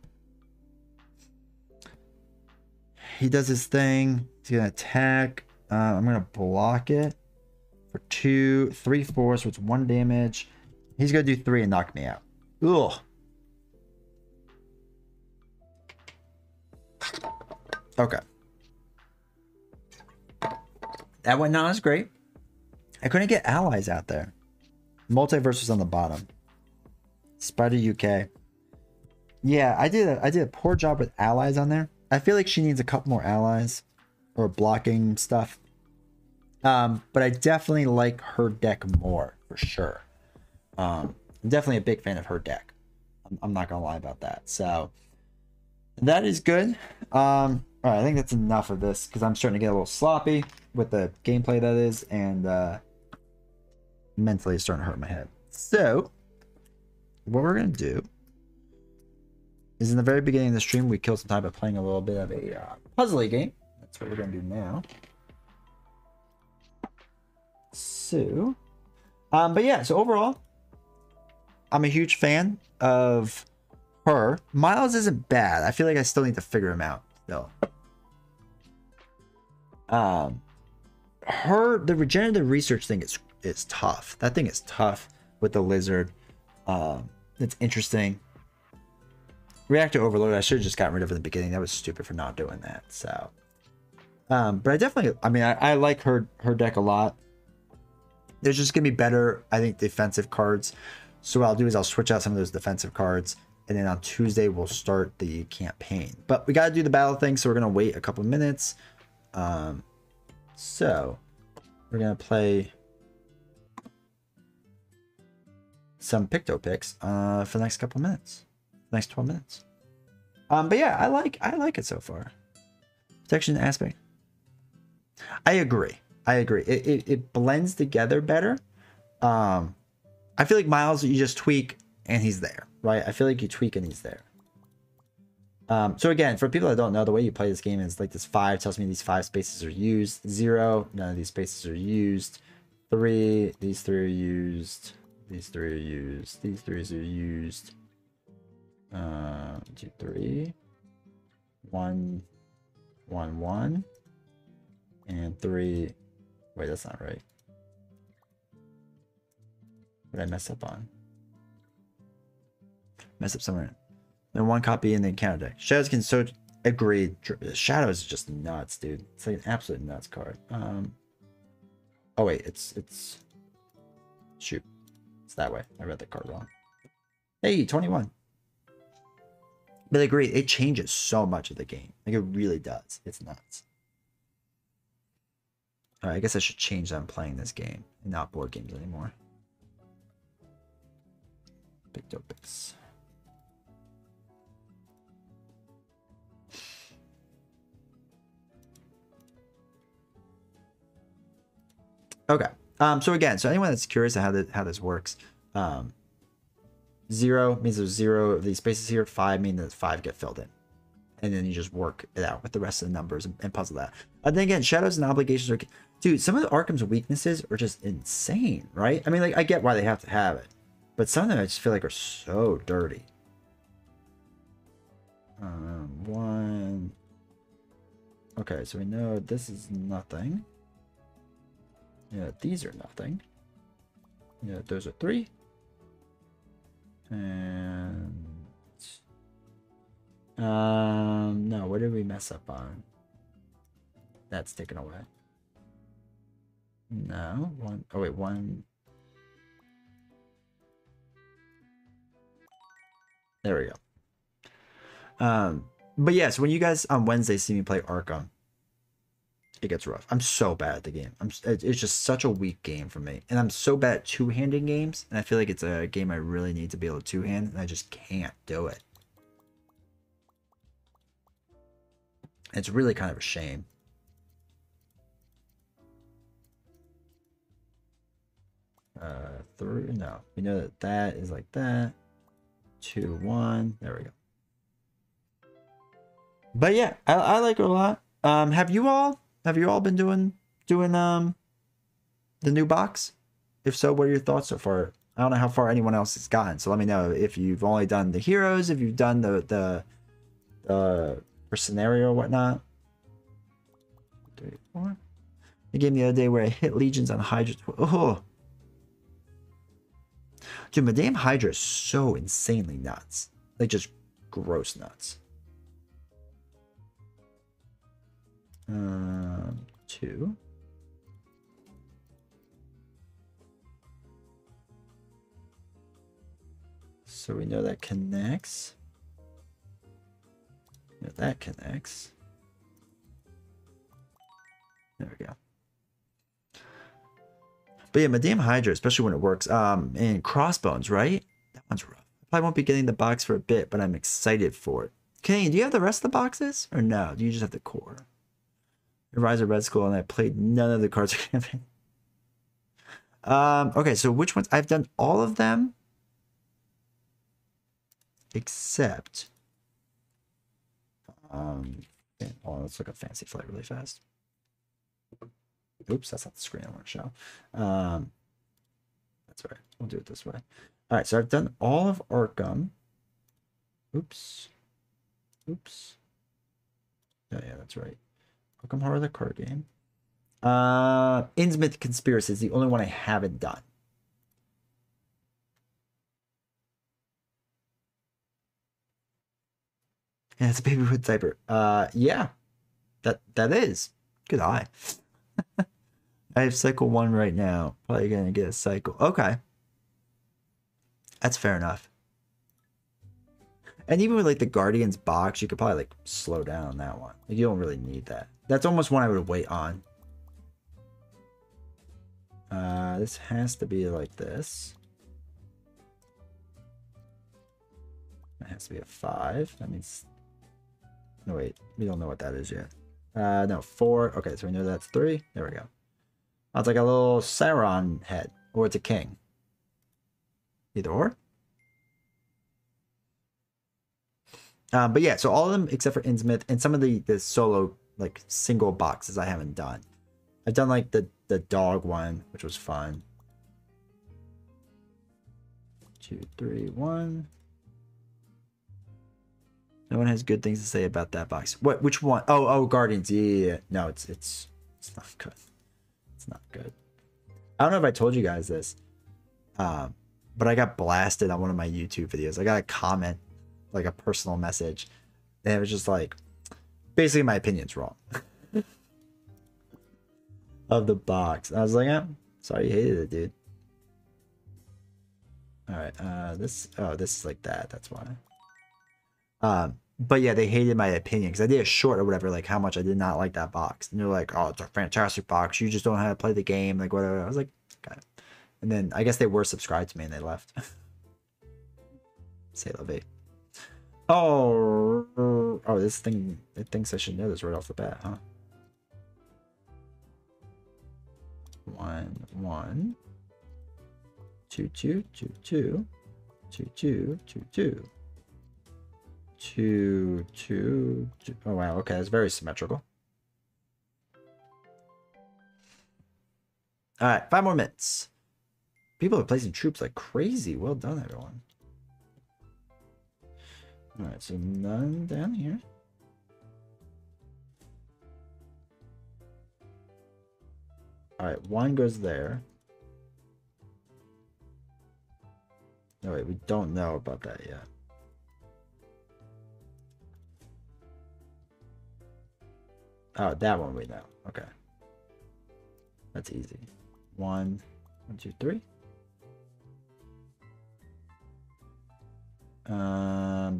He does his thing. He's gonna attack. I'm gonna block it for 2, 3, 4, so it's 1 damage. He's gonna do 3 and knock me out. Ugh. Okay. That went not as great. I couldn't get allies out there. Multiverse was on the bottom. Spider UK. Yeah, I did a poor job with allies on there. I feel like she needs a couple more allies or blocking stuff. But I definitely like her deck more for sure. I'm definitely a big fan of her deck. I'm not gonna lie about that. So that is good. All right, I think that's enough of this because I'm starting to get a little sloppy with the gameplay that is, and mentally it's starting to hurt my head. So what we're gonna do is in the very beginning of the stream we killed some time by playing a little bit of a puzzly game. That's what we're gonna do now. So, but yeah, so overall, I'm a huge fan of her. Miles isn't bad. I feel like I still need to figure him out still. The regenerative research thing is tough. That thing is tough with the lizard. It's interesting. Reactor overload, I should have just gotten rid of in the beginning. That was stupid for not doing that. So, but I definitely, I like her deck a lot. There's just gonna be better, I think, defensive cards. So what I'll do is I'll switch out some of those defensive cards, and then on Tuesday we'll start the campaign. But we gotta do the battle thing, so we're gonna wait a couple minutes. So we're gonna play some Picto Picks for the next couple minutes, the next 12 minutes. But yeah, I like it so far. Protection aspect. I agree. It blends together better. I feel like Miles, you just tweak and he's there, right? I feel like you tweak and he's there. So again, for people that don't know, the way you play this game is like this 5 tells me these 5 spaces are used. 0, none of these spaces are used. 3, these 3 are used. These 3 are used. These 3 are used. 2, 3. 1, 1, 1. And 3. Wait, that's not right. What did I mess up on? Mess up somewhere. Then 1 copy in the encounter deck. Shadows can so agreed. Shadows is just nuts, dude. It's like an absolute nuts card. Oh wait, it's shoot. It's that way. I read the card wrong. Hey, 21. But agreed, it changes so much of the game. Like it really does. It's nuts. Alright, I guess I should change that I'm playing this game and not board games anymore. Picto Picks. Okay. So again, so anyone that's curious how this works, 0 means there's 0 of these spaces here. 5 means that 5 get filled in, and then you just work it out with the rest of the numbers and puzzle that. And then again, shadows and obligations are, dude. Some of the Arkham's weaknesses are just insane, right? I mean, like I get why they have to have it, but some of them I just feel like are so dirty. One. Okay, so we know this is nothing. Yeah, these are nothing. Yeah, those are 3. And no, what did we mess up on? That's taken away. No, 1. Oh wait, 1. There we go. But yes, when you guys on Wednesday see me play Arkham, it gets rough. I'm so bad at the game. It's just such a weak game for me, and I'm so bad at two-handing games. And I feel like it's a game I really need to be able to two-hand, and I just can't do it. It's really kind of a shame. Through no, we know that that is like that. 2, 1. There we go. But yeah, I like it a lot. Have you all been doing the new box? If so, what are your thoughts so far? I don't know how far anyone else has gotten, so let me know if you've only done the heroes, if you've done the for scenario or whatnot. 3, 4. The game the other day where I hit legions on Hydra. Oh, dude, Madame Hydra is so insanely nuts, like just gross nuts. 2. So we know that connects. Yeah, that connects. There we go. But yeah, Madame Hydra, especially when it works. And Crossbones, right? That one's rough. I probably won't be getting the box for a bit, but I'm excited for it. Kane, do you have the rest of the boxes? Or no? Do you just have the core? Rise of Red Skull, and I played none of the cards. Okay, so which ones? I've done all of them. Except hold on, let's look up Fancy Flight really fast. Oops, that's not the screen I want to show. That's all right. We'll do it this way. All right, so I've done all of Arkham. Oops. Oops. Yeah, that's right. Arkham Horror, the card game. Innsmouth Conspiracy is the only one I haven't done. Yeah, it's a babyhood diaper. Yeah. That is. Good eye. I have cycle 1 right now. Probably gonna get a cycle. Okay. That's fair enough. And even with like the Guardians box, you could probably like slow down that one. Like, you don't really need that. That's almost one I would wait on. This has to be like this. It has to be a 5. That means... No, wait. We don't know what that is yet. No, 4. Okay, so we know that's 3. There we go. Oh, it's like a little Sauron head. Or it's a king. Either or. But yeah, so all of them except for Innsmouth and some of the solo, like, single boxes I haven't done. I've done, like, the dog one, which was fun. 2, 3, 1. No one has good things to say about that box. What? Which one? Oh, Guardians. Yeah. No, it's not good. It's not good. I don't know if I told you guys this, but I got blasted on one of my YouTube videos. I got a comment, like a personal message, and it was just like, basically my opinion's wrong of the box. And I was like, sorry you hated it, dude. All right. This is like that. That's why. But yeah, they hated my opinion because I did a short or whatever, like how much I did not like that box. And they're like, oh, it's a fantastic box. You just don't know how to play the game, like whatever. I was like, got it. And then I guess they were subscribed to me and they left. Say la vie. Oh, this thing, it thinks I should know this right off the bat, huh? 1, 1. 2, 2, 2, 2. 2, 2, 2, 2. 2, 2, 2. Oh wow, okay, that's very symmetrical. All right, 5 more minutes. People are placing troops like crazy. Well done, everyone. All right, so none down here. All right, one goes there. No, wait, we don't know about that yet. Oh, that one we know. Okay. That's easy. One, 2, 3.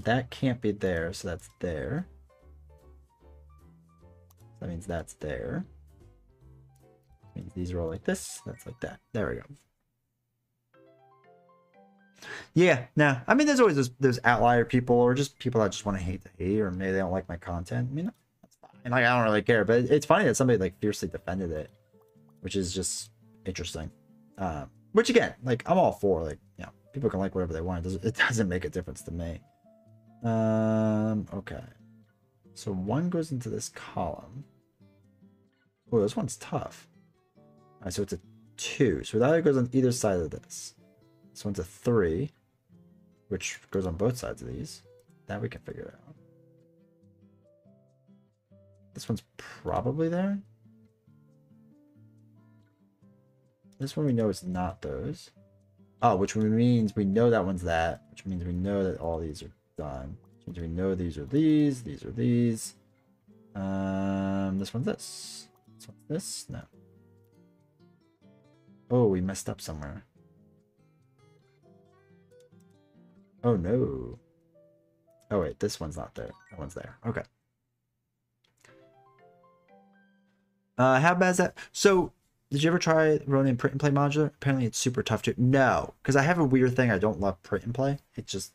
That can't be there, so that's there. That means that's there. That means these are all like this. That's like that. There we go. Yeah, no. I mean, there's always those outlier people, or just people that just want to hate the hate, or maybe they don't like my content. I mean, that's fine. Like, I don't really care, but it's funny that somebody like fiercely defended it, which is just interesting. Which again, like, I'm all for, like, you know, people can like whatever they want. It doesn't make a difference to me. Okay. So one goes into this column. Oh, this one's tough. All right, so it's a 2. So it either goes on either side of this. This one's a 3, which goes on both sides of these. That we can figure out. This one's probably there. This one we know it's not those. Oh, which means we know that one's that, which means we know that all these are done. Which means we know these are these are these. This one's this. This one's this? No. Oh, we messed up somewhere. Oh no. Oh wait, this one's not there. That one's there. Okay. How bad is that? So, did you ever try Ronin print and play modular? Apparently it's super tough to. No, because I have a weird thing. I don't love print and play. It's just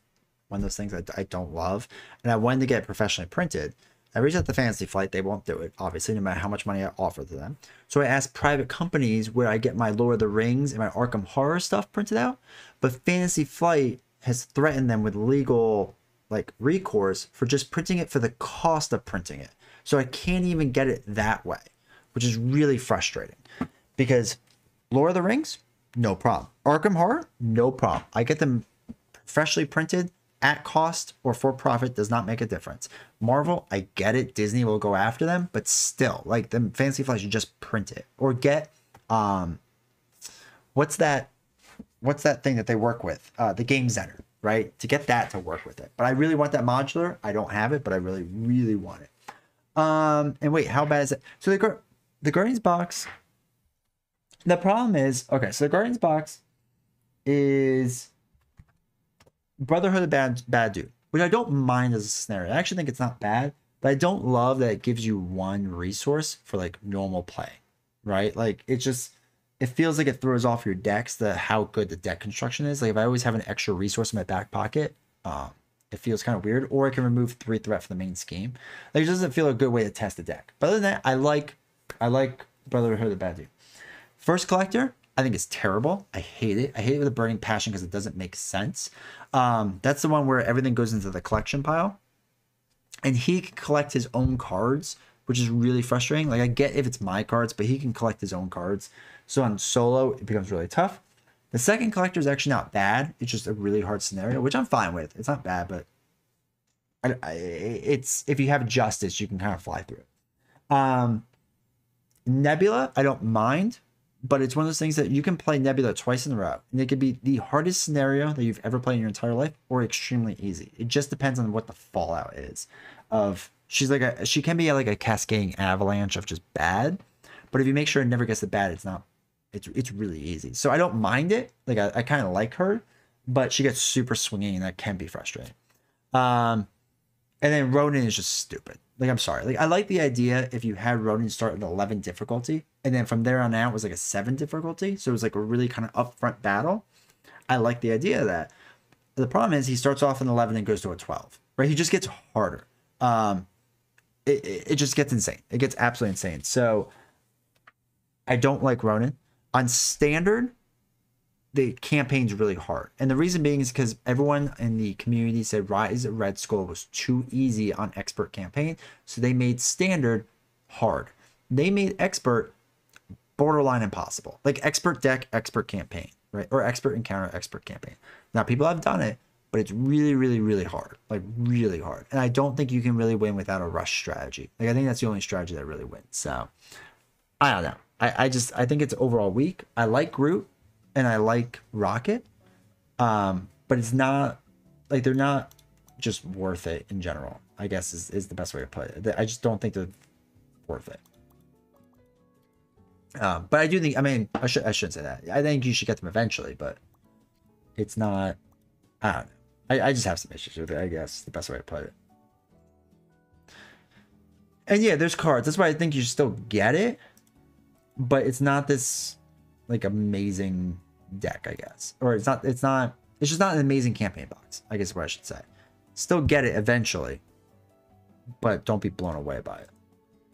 one of those things I don't love. And I wanted to get it professionally printed. I reached out to Fantasy Flight. They won't do it, obviously, no matter how much money I offer to them. So I asked private companies where I get my Lord of the Rings and my Arkham Horror stuff printed out. But Fantasy Flight has threatened them with legal like recourse for just printing it for the cost of printing it. So I can't even get it that way, which is really frustrating. Because Lord of the Rings, no problem. Arkham Horror, no problem. I get them freshly printed at cost or for profit, does not make a difference. Marvel, I get it. Disney will go after them, but still, like, the Fantasy Flight should just print it. Or get, what's that thing that they work with? The Game Center, right? To get that to work with it. But I really want that modular. I don't have it, but I really, really want it. And wait, how bad is it? So the Guardians box. The problem is, okay, so the Guardians box is Brotherhood of Bad Dude, which I don't mind as a scenario. I actually think it's not bad, but I don't love that it gives you one resource for like normal play, right? Like it feels like it throws off your decks, how good the deck construction is. Like if I always have an extra resource in my back pocket, it feels kind of weird. Or I can remove 3 threat from the main scheme. Like it doesn't feel a good way to test the deck. But other than that, I like Brotherhood of Bad Dude. First Collector, I think it's terrible. I hate it. I hate it with a burning passion because it doesn't make sense. That's the one where everything goes into the collection pile. And he can collect his own cards, which is really frustrating. Like I get if it's my cards, but he can collect his own cards. So on solo, it becomes really tough. The second Collector is actually not bad. It's just a really hard scenario, which I'm fine with. It's not bad, but it's if you have Justice, you can kind of fly through it. Nebula, I don't mind. But it's one of those things that you can play Nebula twice in a row. And it could be the hardest scenario that you've ever played in your entire life or extremely easy. It just depends on what the fallout is. She can be like a cascading avalanche of just bad. But if you make sure it never gets to bad, it's really easy. So I don't mind it. Like I kind of like her, but she gets super swingy and that can be frustrating. And then Ronin is just stupid. Like, I'm sorry. Like, I like the idea if you had Ronin start at 11 difficulty, and then from there on out it was like a 7 difficulty. So it was like a really kind of upfront battle. I like the idea of that. The problem is he starts off in 11 and goes to a 12, right? He just gets harder. It just gets insane. It gets absolutely insane. So I don't like Ronin. On standard, the campaign's really hard. And the reason being is because everyone in the community said Rise of Red Skull was too easy on expert campaign. So they made standard hard. They made expert borderline impossible. Like expert deck, expert campaign, right? Or expert encounter, expert campaign. Now people have done it, but it's really, really, really hard. Like, really hard. And I don't think you can really win without a rush strategy. Like, I think that's the only strategy that really wins. So, I don't know. I think it's overall weak. I like Groot and I like Rocket. But it's not, like, they're not just worth it in general, I guess is the best way to put it. I just don't think they're worth it. But I do think, I mean, I shouldn't say that. I think you should get them eventually, but it's not, I don't know. I just have some issues with it, I guess, the best way to put it. And yeah, there's cards. That's why I think you should still get it, but it's not this, like, amazing deck, I guess. Or it's just not an amazing campaign box, I guess is what I should say. Still get it eventually, but don't be blown away by it.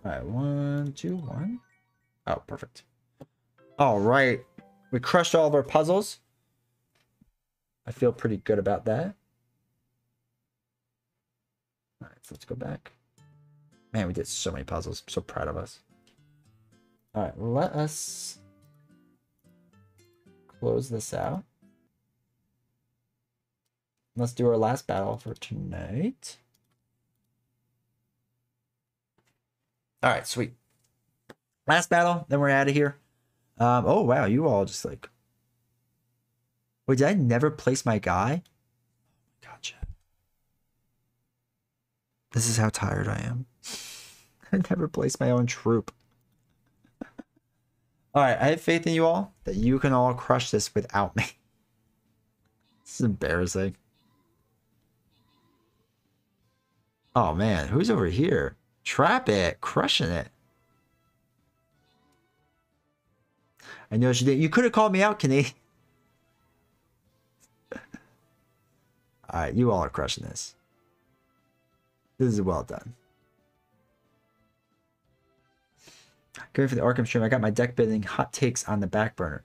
All right, 1, 2, 1. Oh, perfect. All right. We crushed all of our puzzles. I feel pretty good about that. All right, so let's go back. Man, we did so many puzzles. I'm so proud of us. All right, let us close this out. Let's do our last battle for tonight. All right, sweet. Last battle, then we're out of here. Oh, wow, you all just like... Wait, did I never place my guy? Gotcha. This is how tired I am. I never placed my own troop. All right, I have faith in you all that you can all crush this without me. This is embarrassing. Oh, man, who's over here? Trap it, crushing it. I know you did. You could have called me out, Kenny. All right, you all are crushing this. This is well done. Going for the Arkham stream. I got my deck building hot takes on the back burner.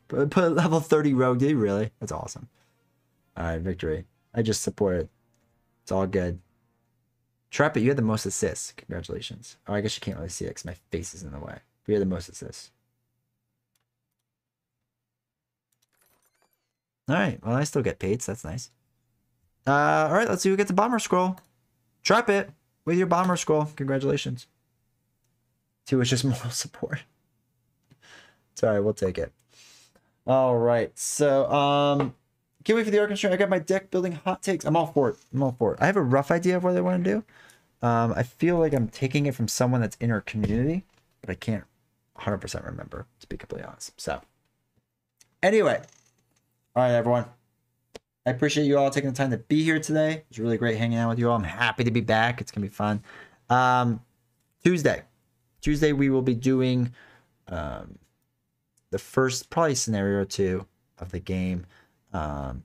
Put a level 30 rogue. Did you really? That's awesome. All right, victory. I just support it. It's all good. Trap it. You had the most assists. Congratulations. Oh, I guess you can't really see it because my face is in the way. But you had the most assists. All right. Well, I still get paid, so that's nice. All right. Let's see who gets the bomber scroll. Trap it with your bomber scroll. Congratulations. 2 is just moral support. Sorry, we'll take it. All right. So, can't wait for the orchestra. I got my deck building hot takes. I'm all for it. I'm all for it. I have a rough idea of what I want to do. I feel like I'm taking it from someone that's in our community, but I can't 100% remember, to be completely honest. So, anyway. All right, everyone. I appreciate you all taking the time to be here today. It was really great hanging out with you all. I'm happy to be back. It's going to be fun. Tuesday, we will be doing the first probably scenario or 2 of the game, of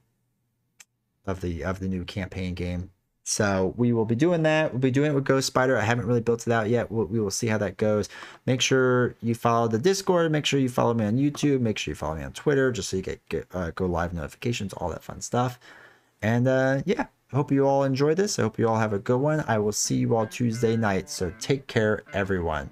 the new campaign game. So we will be doing that. We'll be doing it with Ghost Spider. I haven't really built it out yet. We will see how that goes. Make sure you follow the Discord. Make sure you follow me on YouTube. Make sure you follow me on Twitter just so you get go live notifications, all that fun stuff. And yeah, I hope you all enjoy this. I hope you all have a good one. I will see you all Tuesday night. So take care, everyone.